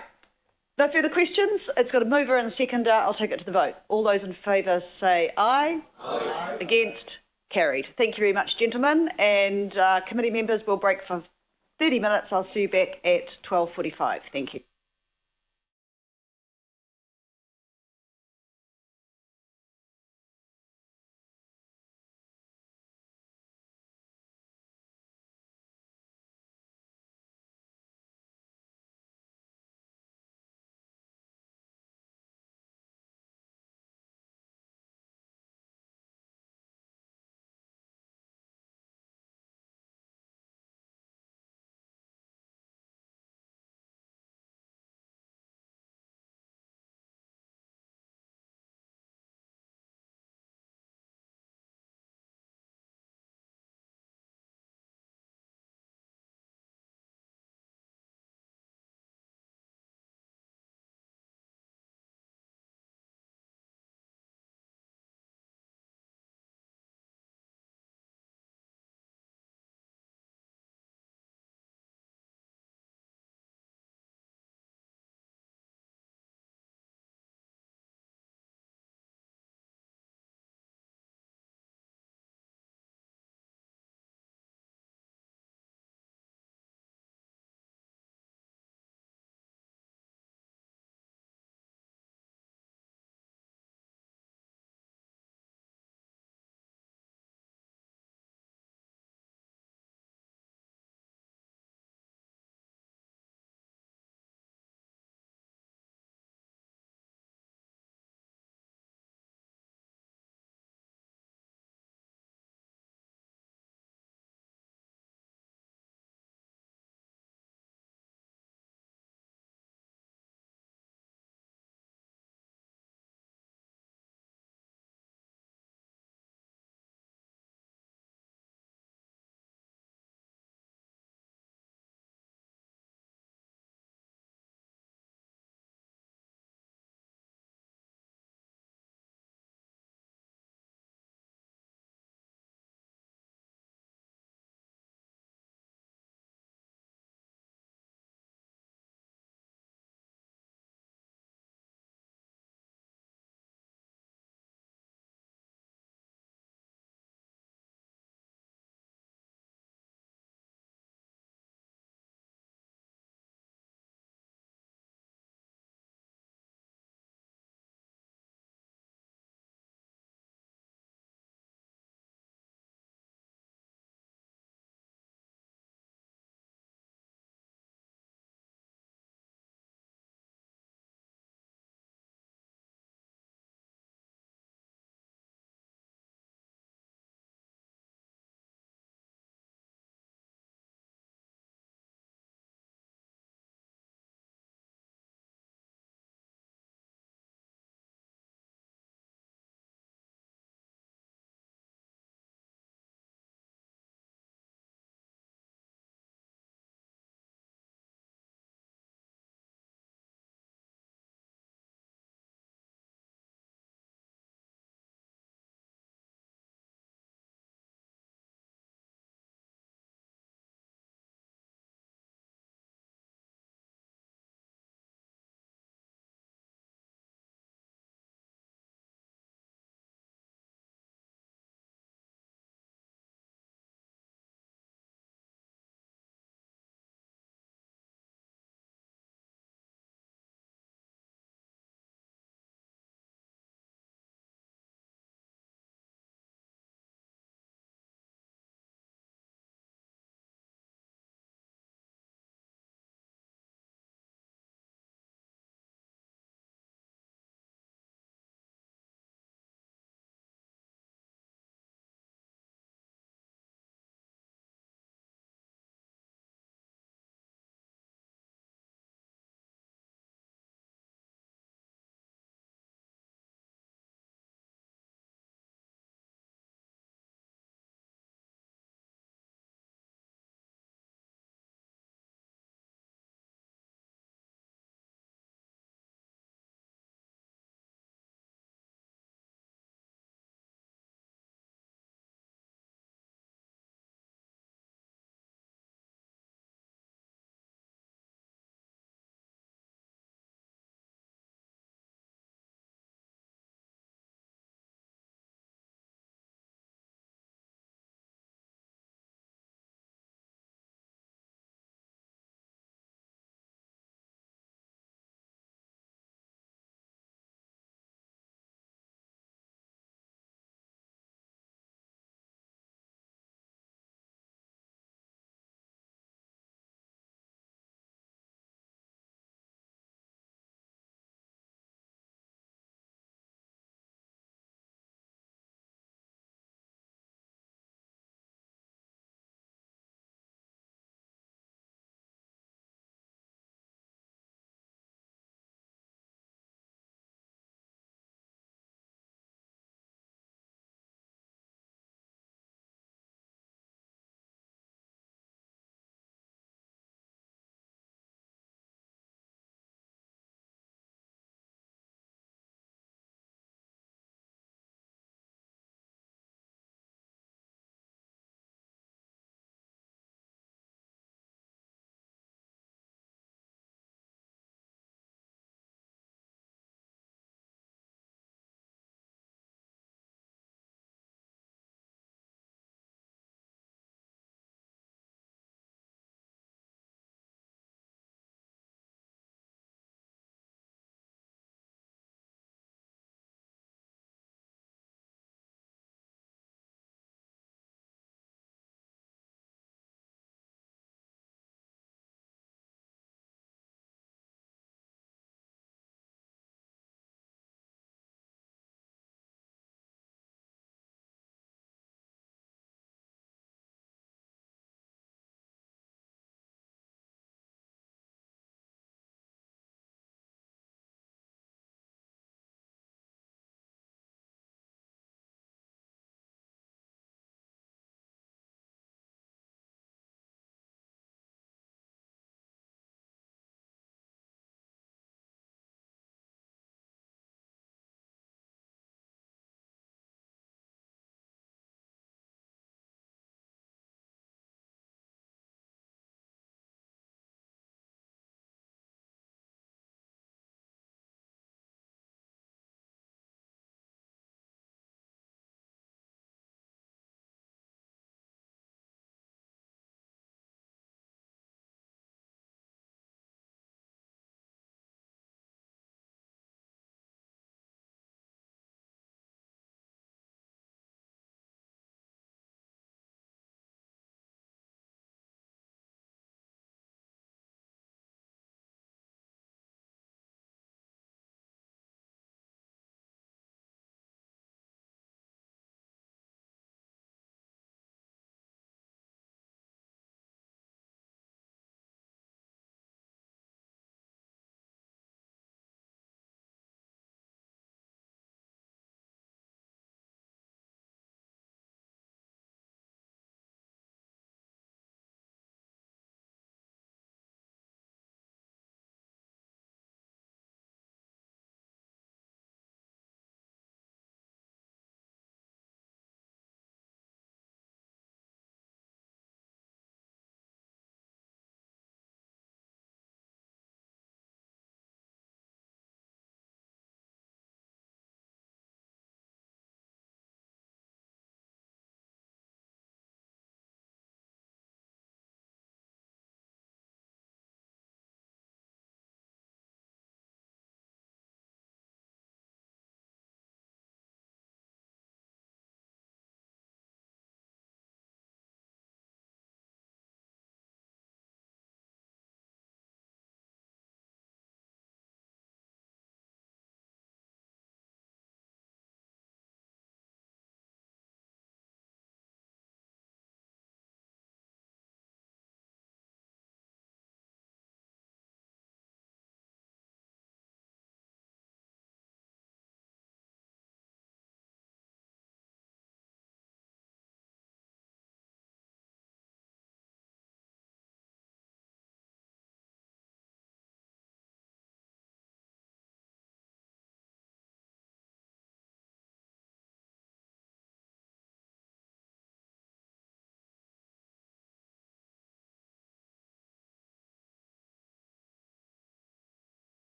no further questions. It's got a mover and a seconder. I'll take it to the vote. All those in favour say aye. Aye. Against? Carried. Thank you very much, gentlemen. And committee members will break for 30 minutes. I'll see you back at 12:45. Thank you.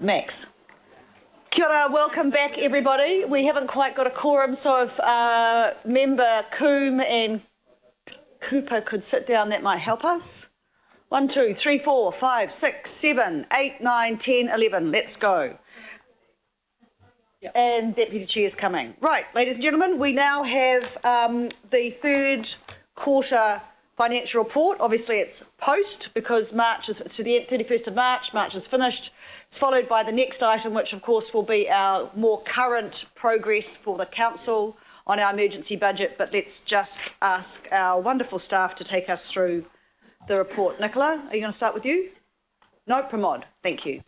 Max. Kia ora, welcome back everybody. We haven't quite got a quorum, so if member Coombe and Cooper could sit down, that might help us. 1, 2, 3, 4, 5, 6, 7, 8, 9, 10, 11. Let's go. And Deputy Chair's coming. Right, ladies and gentlemen, we now have the third quarter financial report. Obviously it's post because March is to the 31st of March. March is finished. It's followed by the next item, which of course will be our more current progress for the council on our emergency budget. But let's just ask our wonderful staff to take us through the report. Nicola, are you going to start with you? No, Pramod. Thank you.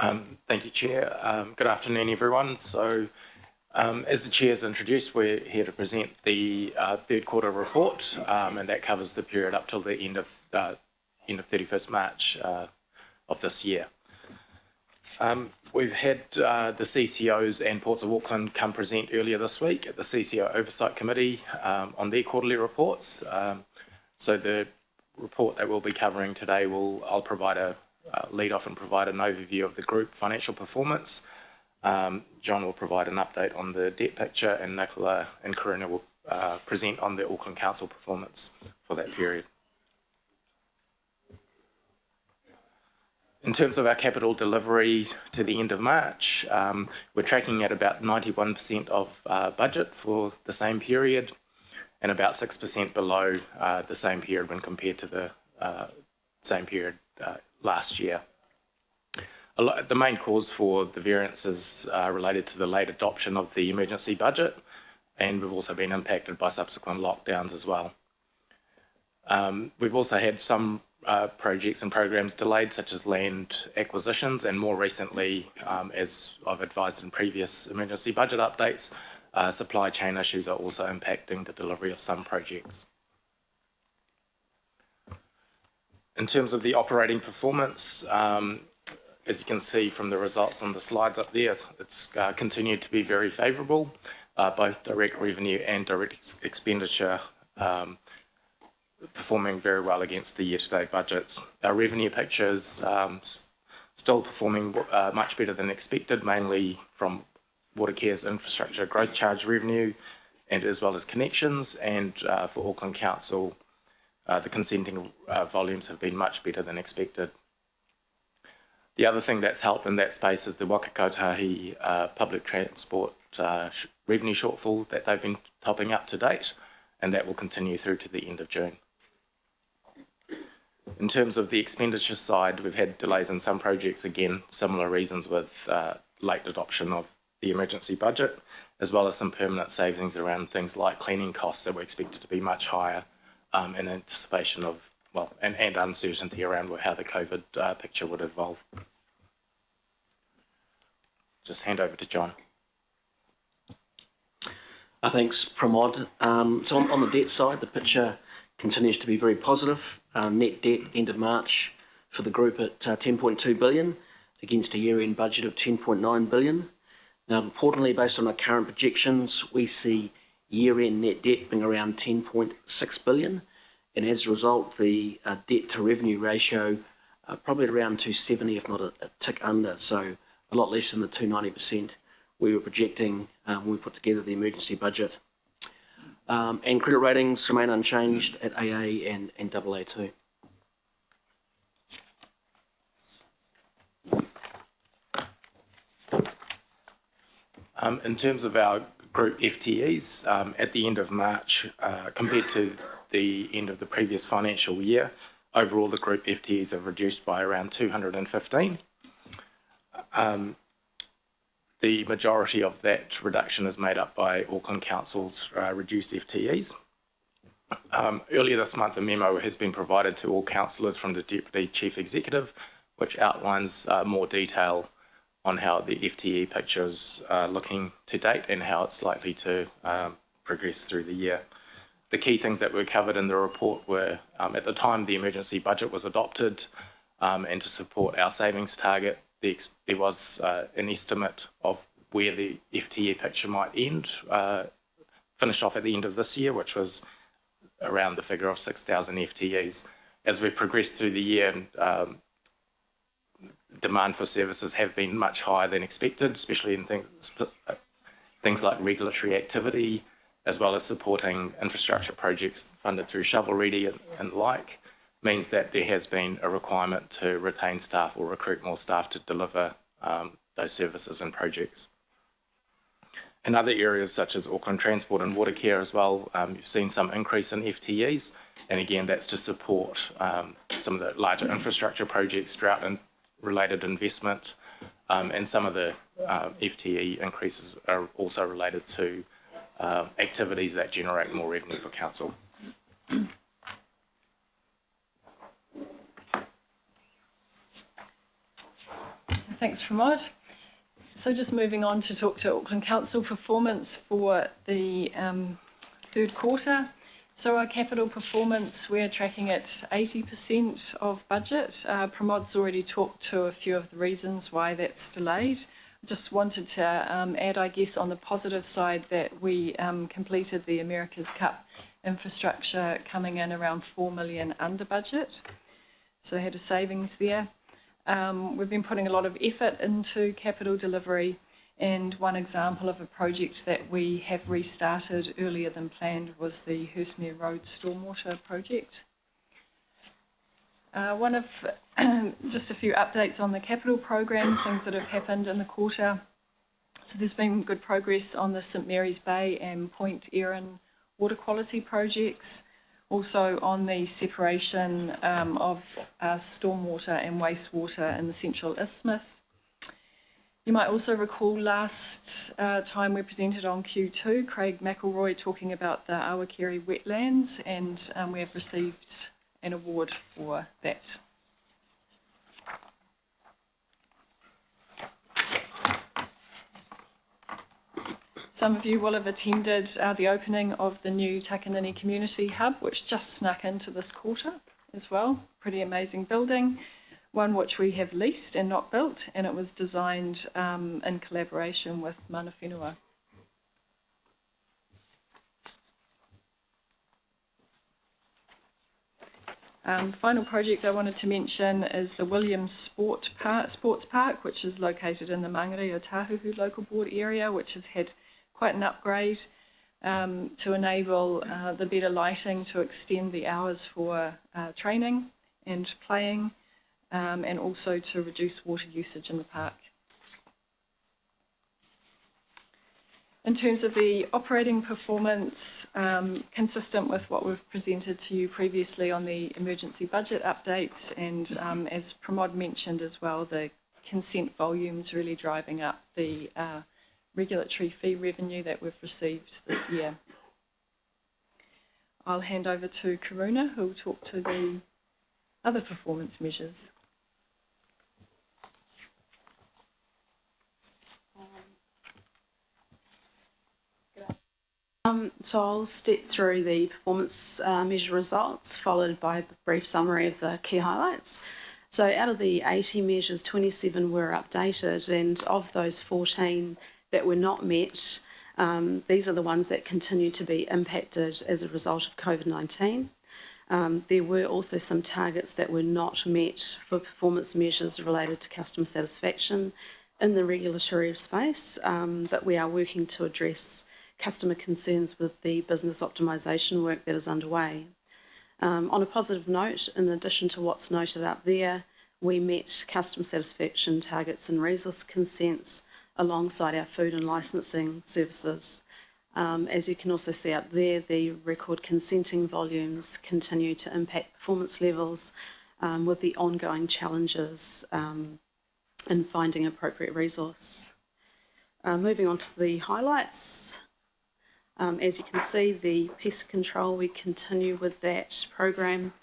Thank you, Chair. Good afternoon, everyone. So, as the Chair's introduced, we're here to present the third quarter report, and that covers the period up till the end of 31st March of this year. We've had the CCOs and Ports of Auckland come present earlier this week at the CCO Oversight Committee on their quarterly reports. So the report that we'll be covering today I'll provide a lead off and provide an overview of the group financial performance. John will provide an update on the debt picture, and Nicola and Karina will present on the Auckland Council performance for that period. In terms of our capital delivery to the end of March, we're tracking at about 91% of budget for the same period and about 6% below the same period when compared to the same period last year. The main cause for the variances related to the late adoption of the emergency budget, and we've also been impacted by subsequent lockdowns as well. We've also had some projects and programs delayed, such as land acquisitions, and more recently, as I've advised in previous emergency budget updates, supply chain issues are also impacting the delivery of some projects. In terms of the operating performance, as you can see from the results on the slides up there, it's continued to be very favourable, both direct revenue and direct expenditure performing very well against the year-to-date budgets. Our revenue picture is still performing much better than expected, mainly from Watercare's infrastructure growth charge revenue, and as well as connections, and for Auckland Council, the consenting volumes have been much better than expected. The other thing that's helped in that space is the Waka Kotahi public transport revenue shortfall that they've been topping up to date, and that will continue through to the end of June. In terms of the expenditure side, we've had delays in some projects, again, similar reasons with late adoption of the emergency budget, as well as some permanent savings around things like cleaning costs that were expected to be much higher in anticipation of, and uncertainty around how the COVID picture would evolve. Just hand over to John. Thanks, Pramod. So on the debt side, the picture continues to be very positive. Net debt end of March for the group at 10.2 billion against a year-end budget of 10.9 billion. Now, importantly, based on our current projections, we see year-end net debt being around 10.6 billion, and as a result, the debt to revenue ratio probably around 270, if not a tick under, so a lot less than the 290% we were projecting when we put together the emergency budget. And credit ratings remain unchanged at AA and AA2. In terms of our group FTEs, at the end of March, compared to the end of the previous financial year, overall the group FTEs have reduced by around 215. The majority of that reduction is made up by Auckland Council's reduced FTEs. Earlier this month, a memo has been provided to all councillors from the Deputy Chief Executive, which outlines more detail on how the FTE picture is looking to date and how it's likely to progress through the year. The key things that were covered in the report were, at the time the emergency budget was adopted, and to support our savings target, there was an estimate of where the FTE picture might end, finish off at the end of this year, which was around the figure of 6,000 FTEs. As we progressed through the year, demand for services have been much higher than expected, especially in things like regulatory activity, as well as supporting infrastructure projects funded through shovel-ready and the like, means that there has been a requirement to retain staff or recruit more staff to deliver those services and projects. In other areas such as Auckland Transport and Water Care as well, you've seen some increase in FTEs, and again that's to support some of the larger infrastructure projects, drought and related investment, and some of the FTE increases are also related to activities that generate more revenue for council. Thanks, Pramod. So just moving on to talk to Auckland Council performance for the third quarter. So our capital performance, we're tracking at 80% of budget. Pramod's already talked to a few of the reasons why that's delayed. Just wanted to add, I guess, on the positive side that we completed the America's Cup infrastructure coming in around 4 million under budget. So had a savings there. We've been putting a lot of effort into capital delivery, and one example of a project that we have restarted earlier than planned was the Hurstmere Road Stormwater project. Just a few updates on the capital program, things that have happened in the quarter. So there's been good progress on the St Mary's Bay and Point Erin water quality projects. Also on the separation of stormwater and wastewater in the Central Isthmus. You might also recall last time we presented on Q2, Craig McElroy talking about the Awakeri wetlands, and we have received an award for that. Some of you will have attended the opening of the new Takanini Community Hub, which just snuck into this quarter as well. Pretty amazing building, one which we have leased and not built, and it was designed in collaboration with Mana Whenua. Final project I wanted to mention is the Williams Sports Park, which is located in the Mangere o Tahuhu local board area, which has had quite an upgrade to enable the better lighting to extend the hours for training and playing, and also to reduce water usage in the park. In terms of the operating performance, consistent with what we've presented to you previously on the emergency budget updates, and as Pramod mentioned as well, the consent volumes really driving up the regulatory fee revenue that we've received this year. I'll hand over to Karuna, who will talk to the other performance measures. So I'll step through the performance measure results, followed by a brief summary of the key highlights. So out of the 80 measures, 27 were updated, and of those 14 that were not met, these are the ones that continue to be impacted as a result of COVID-19. There were also some targets that were not met for performance measures related to customer satisfaction in the regulatory space, but we are working to address customer concerns with the business optimisation work that is underway. On a positive note, in addition to what's noted up there, we met customer satisfaction targets and resource consents alongside our food and licensing services. As you can also see up there, the record consenting volumes continue to impact performance levels with the ongoing challenges in finding appropriate resource. Moving on to the highlights. As you can see, the pest control, we continue with that program.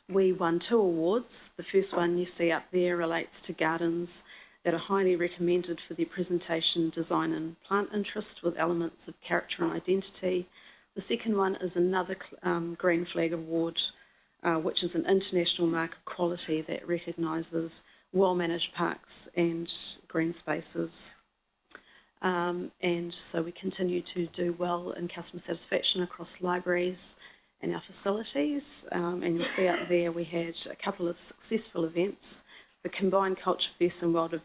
We won 2 awards. The first one you see up there relates to gardens that are highly recommended for their presentation, design and plant interest with elements of character and identity. The second one is another Green Flag Award, which is an international mark of quality that recognises well-managed parks and green spaces. And so we continue to do well in customer satisfaction across libraries and our facilities. And you'll see up there we had a couple of successful events. the combined culture fest and world of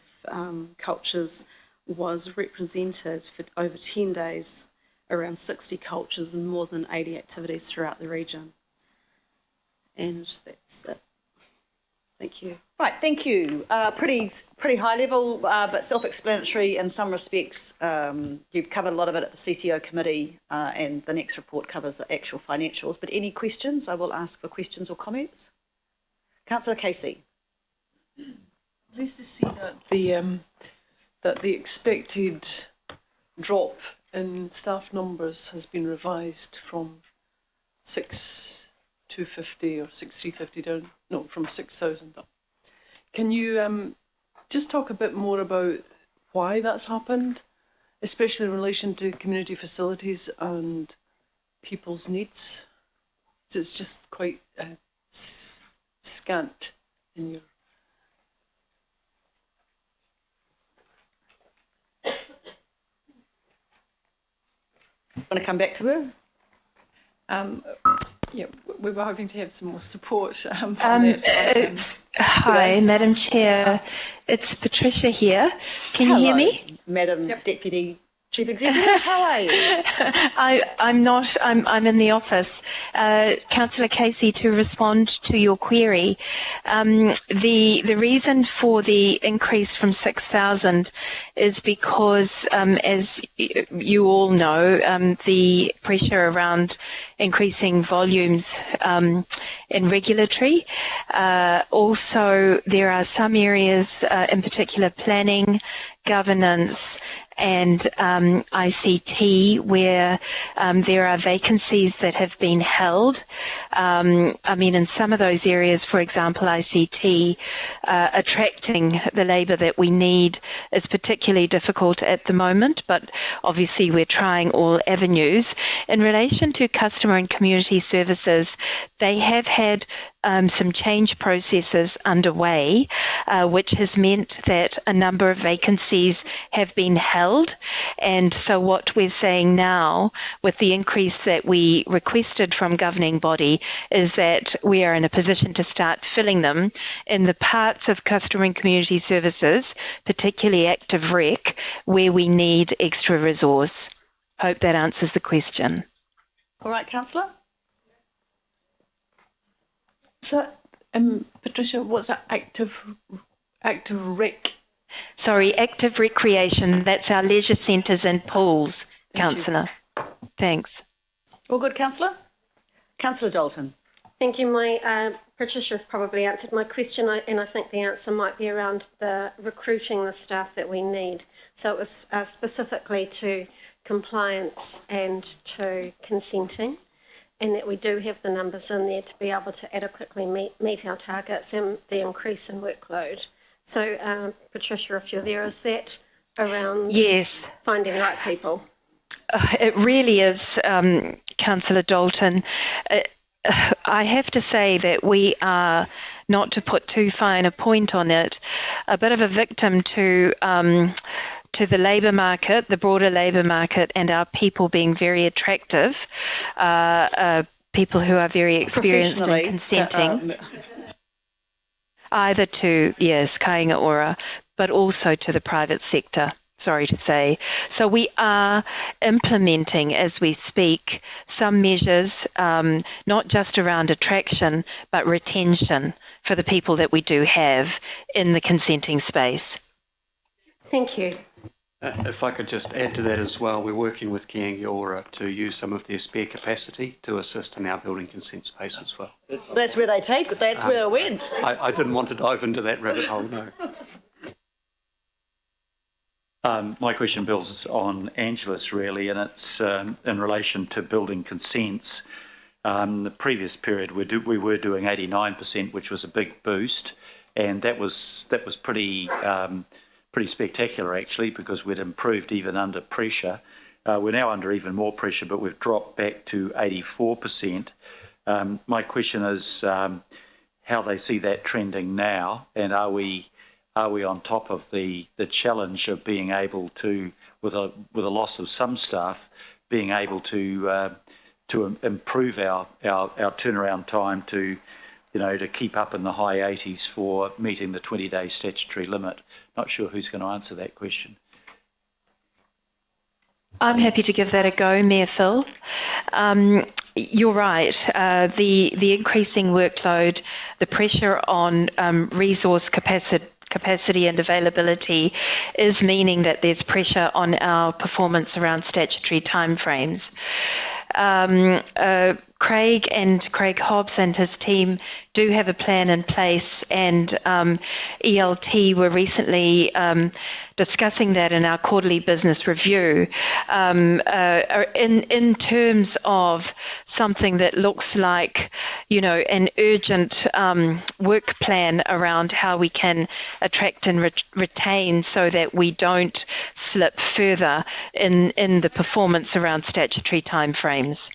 cultures was represented for over 10 days, around 60 cultures and more than 80 activities throughout the region. And that's it. Thank you. Right, thank you. Pretty high level, but self-explanatory in some respects. You've covered a lot of it at the CTO committee, and the next report covers the actual financials. But any questions? I will ask for questions or comments. Councillor Casey. Pleased to see that the expected drop in staff numbers has been revised from 6,250 or 6,350 down, no, from 6,000 up. Can you just talk a bit more about why that's happened, especially in relation to community facilities and people's needs? It's just quite scant in your... Want to come back to her? Yeah, we were hoping to have some more support on that. Hi, Madam Chair. It's Patricia here. Can you hear me? Madam Deputy Chief Executive, how are you? I'm in the office. Councillor Casey, to respond to your query, the reason for the increase from 6,000 is because, as you all know, the pressure around increasing volumes in regulatory. Also, there are some areas, in particular planning, governance, and ICT, where there are vacancies that have been held. I mean, in some of those areas, for example, ICT, attracting the labour that we need is particularly difficult at the moment, but obviously we're trying all avenues. In relation to customer and community services, they have had some change processes underway, which has meant that a number of vacancies have been held. And so what we're saying now, with the increase that we requested from governing body, is that we are in a position to start filling them in the parts of customer and community services, particularly active rec, where we need extra resource. Hope that answers the question. All right, Councillor. So, Patricia, what's that active rec? Sorry, active recreation. That's our leisure centres and pools, Councillor. Thanks. All good, Councillor? Councillor Dalton. Thank you. Patricia has probably answered my question, and I think the answer might be around the recruiting the staff that we need. So it was specifically to compliance and to consenting, and that we do have the numbers in there to be able to adequately meet our targets and the increase in workload. So, Patricia, if you're there, is that around finding the right people? It really is, Councillor Dalton. I have to say that we are, not to put too fine a point on it, a bit of a victim to the labour market, the broader labour market, and our people being very attractive, people who are very experienced in consenting. Either to, yes, kāinga ora, but also to the private sector, sorry to say. So we are implementing, as we speak, some measures, not just around attraction, but retention for the people that we do have in the consenting space. Thank you. If I could just add to that as well, we're working with Kāinga Ora to use some of their spare capacity to assist in our building consent space as well. That's where they take it, that's where it went. I didn't want to dive into that rabbit hole, no. My question builds on Angela's really, and it's in relation to building consents. The previous period we were doing 89%, which was a big boost, and that was pretty spectacular actually, because we'd improved even under pressure. We're now under even more pressure, but we've dropped back to 84%. My question is how they see that trending now, and are we on top of the challenge of being able to, with a loss of some staff, being able to improve our turnaround time to to keep up in the high 80s for meeting the 20-day statutory limit. Not sure who's going to answer that question. I'm happy to give that a go, Mayor Phil. You're right. The increasing workload, the pressure on resource capacity and availability is meaning that there's pressure on our performance around statutory timeframes. Craig Hobbs and his team do have a plan in place, and ELT were recently discussing that in our quarterly business review in terms of something that looks like, an urgent work plan around how we can attract and retain so that we don't slip further in the performance around statutory timeframes.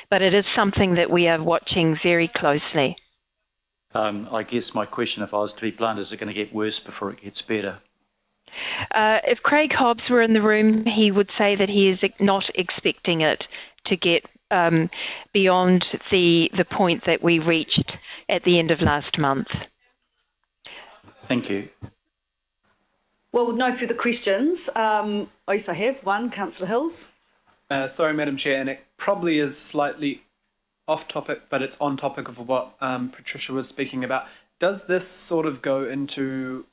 But it is something that we are watching very closely. I guess my question, if I was to be blunt, is it going to get worse before it gets better? If Craig Hobbs were in the room, he would say that he is not expecting it to get beyond the point that we reached at the end of last month. Thank you. Well, with no further questions, I also have one, Councillor Hills. Sorry, Madam Chair, and it probably is slightly off topic, but it's on topic of what Patricia was speaking about. Does this sort of go into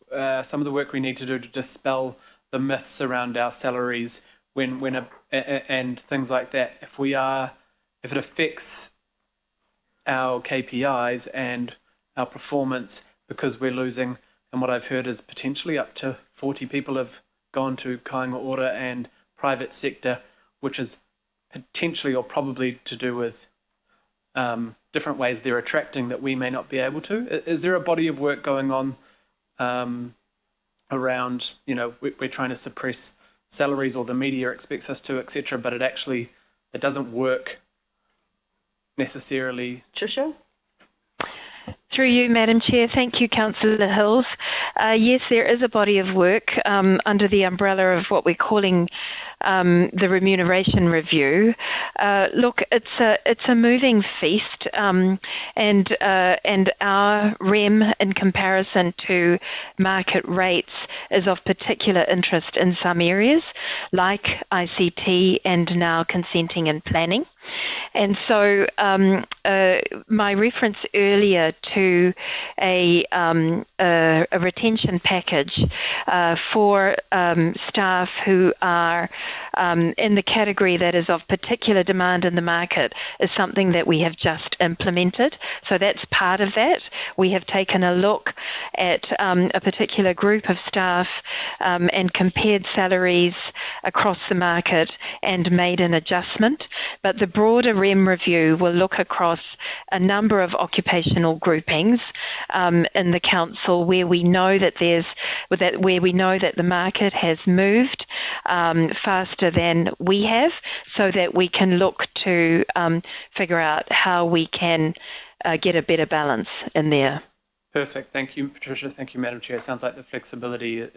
some of the work we need to do to dispel the myths around our salaries and things like that? If it affects our KPIs and our performance because we're losing, and what I've heard is potentially up to 40 people have gone to kāinga ora and private sector, which is potentially or probably to do with different ways they're attracting that we may not be able to. Is there a body of work going on around, we're trying to suppress salaries or the media expects us to, etc., but it doesn't work necessarily? Trisha? Through you, Madam Chair. Thank you, Councillor Hills. Yes, there is a body of work under the umbrella of what we're calling the remuneration review. Look, it's a moving feast, and our REM in comparison to market rates is of particular interest in some areas, like ICT and now consenting and planning. And so my reference earlier to a retention package for staff who are in the category that is of particular demand in the market is something that we have just implemented. So that's part of that. We have taken a look at a particular group of staff and compared salaries across the market and made an adjustment. But the broader REM review will look across a number of occupational groupings in the council where we know that the market has moved faster than we have, so that we can look to figure out how we can get a better balance in there. Perfect. Thank you, Patricia. Thank you, Madam Chair. It sounds like the flexibility,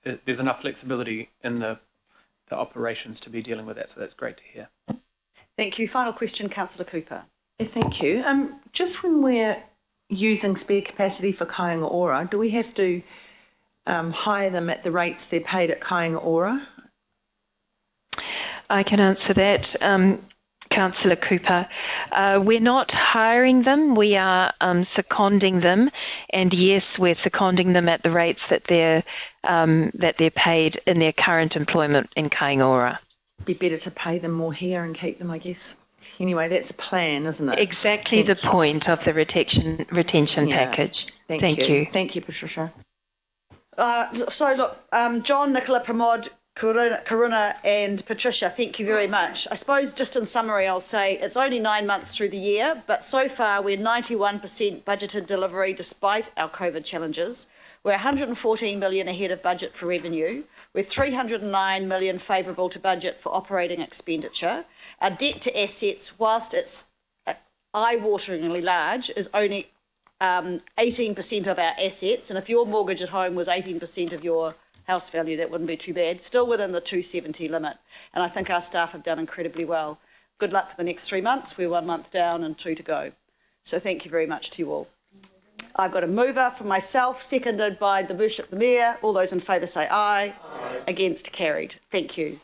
there's enough flexibility in the operations to be dealing with that, so that's great to hear. Thank you. Final question, Councillor Cooper. Thank you. Just when we're using spare capacity for kāinga ora, do we have to hire them at the rates they're paid at kāinga ora? I can answer that, Councillor Cooper. We're not hiring them, we are seconding them, and yes, we're seconding them at the rates that they're paid in their current employment in kāinga ora. Be better to pay them more here and keep them, I guess. Anyway, that's a plan, isn't it? Exactly the point of the retention package. Thank you. Thank you, Patricia. So look, John, Nicola, Pramod, Karuna and Patricia, thank you very much. I suppose just in summary, I'll say it's only 9 months through the year, but so far we're 91% budgeted delivery despite our COVID challenges. We're 114 million ahead of budget for revenue. We're 309 million favourable to budget for operating expenditure. Our debt to assets, whilst it's eye-wateringly large, is only 18% of our assets. And if your mortgage at home was 18% of your house value, that wouldn't be too bad. Still within the 270 limit. And I think our staff have done incredibly well. Good luck for the next 3 months. We're 1 month down and 2 to go. So thank you very much to you all. I've got a mover for myself, seconded by the Bishop, the Mayor. All those in favour say aye. Against, carried. Thank you.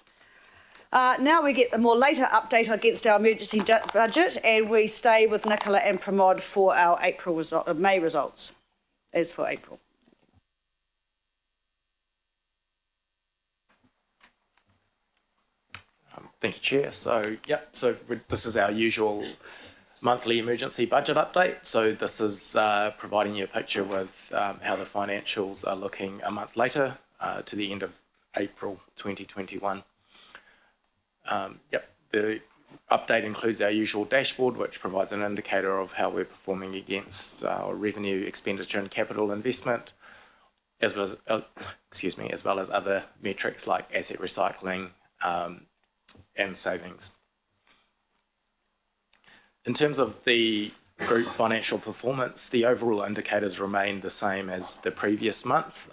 Now we get the more later update against our emergency budget, and we stay with Nicola and Pramod for our May results, as for April. Thank you, Chair. So this is our usual monthly emergency budget update. So this is providing you a picture with how the financials are looking a month later to the end of April 2021. The update includes our usual dashboard, which provides an indicator of how we're performing against our revenue, expenditure and capital investment, as well as other metrics like asset recycling and savings. In terms of the group financial performance, the overall indicators remain the same as the previous month.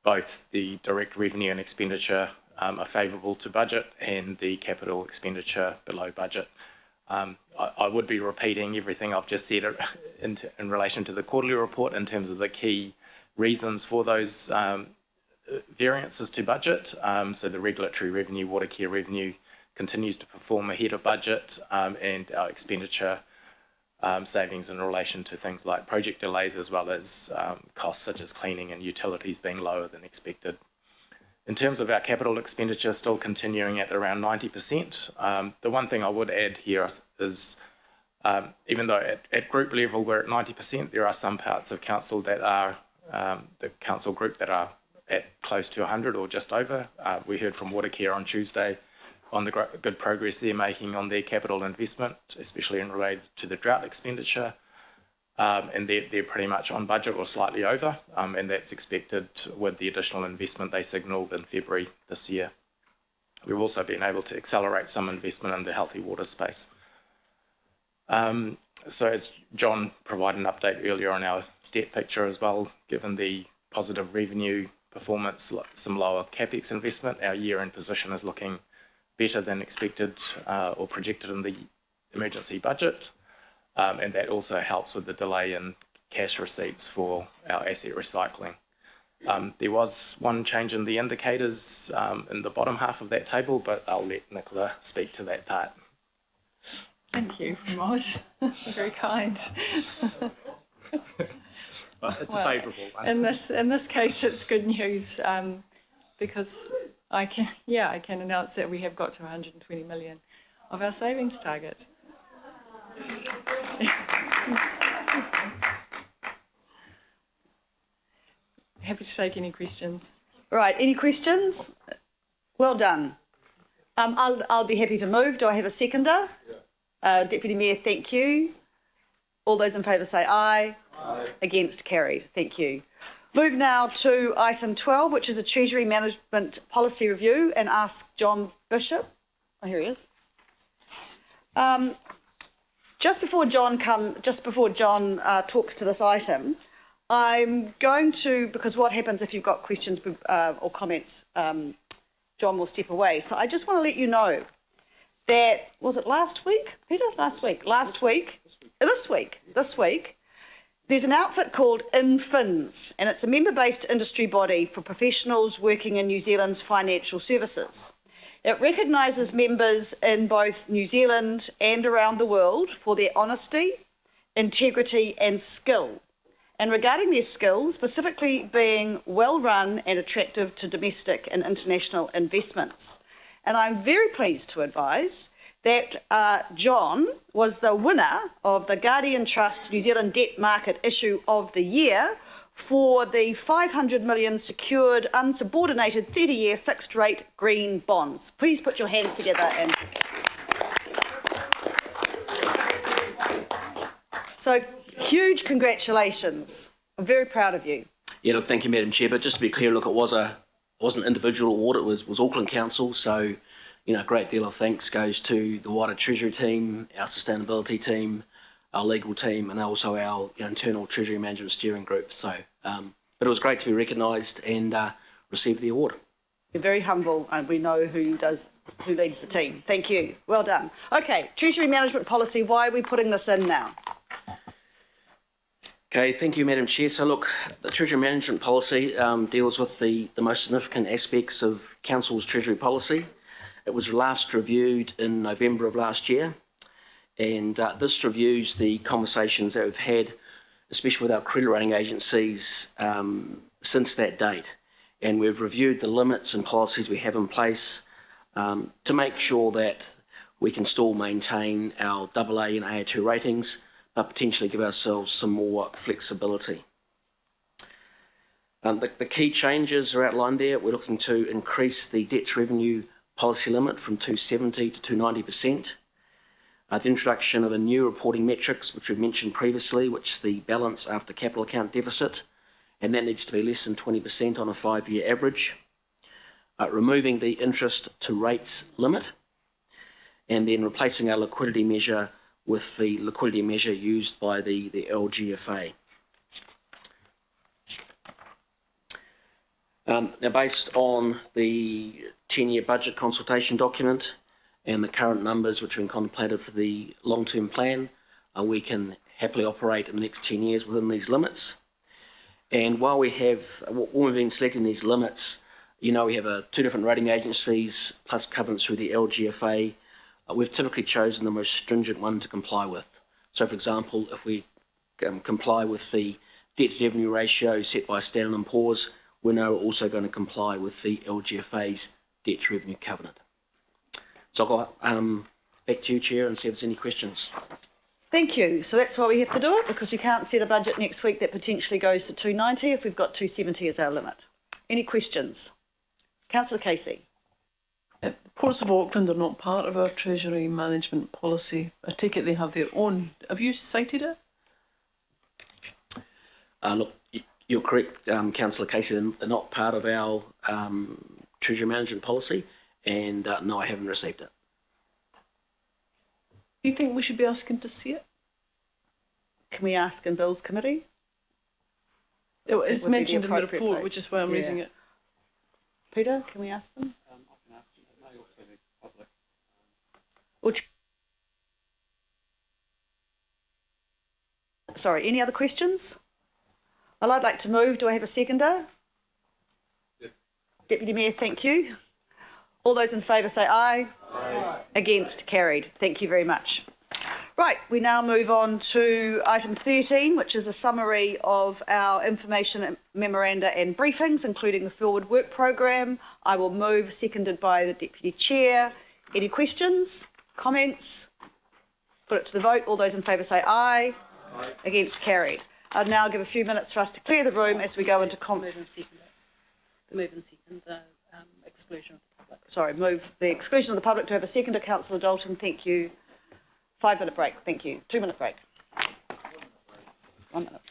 Both the direct revenue and expenditure are favourable to budget, and the capital expenditure below budget. I would be repeating everything I've just said in relation to the quarterly report in terms of the key reasons for those variances to budget. So the regulatory revenue, water care revenue continues to perform ahead of budget, and our expenditure savings in relation to things like project delays, as well as costs such as cleaning and utilities being lower than expected. In terms of our capital expenditure, still continuing at around 90%. The one thing I would add here is, even though at group level we're at 90%, there are some parts of council that are, the council group that are at close to 100 or just over. We heard from Water Care on Tuesday on the good progress they're making on their capital investment, especially in relation to the drought expenditure. And they're pretty much on budget or slightly over, and that's expected with the additional investment they signalled in February this year. We've also been able to accelerate some investment in the healthy water space. So as John provided an update earlier on our debt picture as well, given the positive revenue performance, some lower CapEx investment, our year-end position is looking better than expected or projected in the emergency budget. And that also helps with the delay in cash receipts for our asset recycling. There was one change in the indicators in the bottom half of that table, but I'll let Nicola speak to that part. Thank you, Pramod. Very kind. It's a favourable one. In this case, it's good news because I can announce that we have got to 120 million of our savings target. Happy to take any questions. Right, any questions? Well done. I'll be happy to move. Do I have a seconder? Deputy Mayor, thank you. All those in favour say aye. Aye. Against, carried. Thank you. Move now to item 12, which is a Treasury Management Policy Review, and ask John Bishop. Oh, here he is. Just before John talks to this item, I'm going to, because what happens if you've got questions or comments, John will step away. So I just want to let you know that, was it last week, Peter? This week, there's an outfit called InFins, and it's a member-based industry body for professionals working in New Zealand's financial services. It recognises members in both New Zealand and around the world for their honesty, integrity and skill. And regarding their skills, specifically being well-run and attractive to domestic and international investments. And I'm very pleased to advise that John was the winner of the Guardian Trust New Zealand Debt Market Issue of the Year for the 500 million secured unsubordinated 30-year fixed rate green bonds. Please put your hands together and... So huge congratulations. I'm very proud of you. Yeah, look, thank you, Madam Chair. But just to be clear, look, it wasn't an individual award, it was Auckland Council. So, you know, a great deal of thanks goes to the wider Treasury team, our sustainability team, our legal team, and also our internal Treasury Management Steering Group. So, but it was great to be recognised and receive the award. You're very humble, and we know who leads the team. Thank you. Well done. Okay, Treasury Management Policy. Why are we putting this in now? Okay, thank you, Madam Chair. So look, the Treasury Management Policy deals with the most significant aspects of Council's Treasury Policy. It was last reviewed in November of last year, and this reviews the conversations that we've had, especially with our credit rating agencies, since that date. And we've reviewed the limits and policies we have in place to make sure that we can still maintain our AA and AA2 ratings, but potentially give ourselves some more flexibility. The key changes are outlined there. We're looking to increase the debt to revenue policy limit from 270 to 290%. The introduction of a new reporting metrics, which we've mentioned previously, which is the balance after capital account deficit, and that needs to be less than 20% on a 5-year average. Removing the interest to rates limit, and then replacing our liquidity measure with the liquidity measure used by the LGFA. Now, based on the 10-year budget consultation document and the current numbers which have been contemplated for the long-term plan, we can happily operate in the next 10 years within these limits. And while we've been selecting these limits, you know, we have 2 different rating agencies plus covenants through the LGFA. We've typically chosen the most stringent one to comply with. So, for example, if we comply with the debt to revenue ratio set by Standard & Poor's, we're now also going to comply with the LGFA's debt to revenue covenant. So I'll go back to you, Chair, and see if there's any questions. Thank you. So that's why we have to do it, because we can't set a budget next week that potentially goes to 290 if we've got 270 as our limit. Any questions? Councillor Casey. Ports of Auckland are not part of our Treasury Management Policy. I take it they have their own. Have you cited it? Look, you're correct, Councillor Casey, they're not part of our Treasury Management Policy, and no, I haven't received it. Do you think we should be asking to see it? Can we ask in Bill's committee? It's mentioned in the report, place. which is why I'm raising it. Peter, can we ask them? Sorry, any other questions? Well, I'd like to move. Do I have a seconder? Yes. Deputy Mayor, thank you. All those in favour say aye. Aye. Against, carried. Thank you very much. Right, we now move on to item 13, which is a summary of our information memoranda and briefings, including the Forward Work Programme. I will move, seconded by the Deputy Chair. Any questions, comments? Put it to the vote. All those in favour say aye. Aye. Against, carried. I'll now give a few minutes for us to clear the room as we go into Move and second the exclusion of the public. Sorry, move the exclusion of the public to have a seconder. Councillor Dalton, thank you. 5-minute break, thank you. 2-minute break. 1 minute.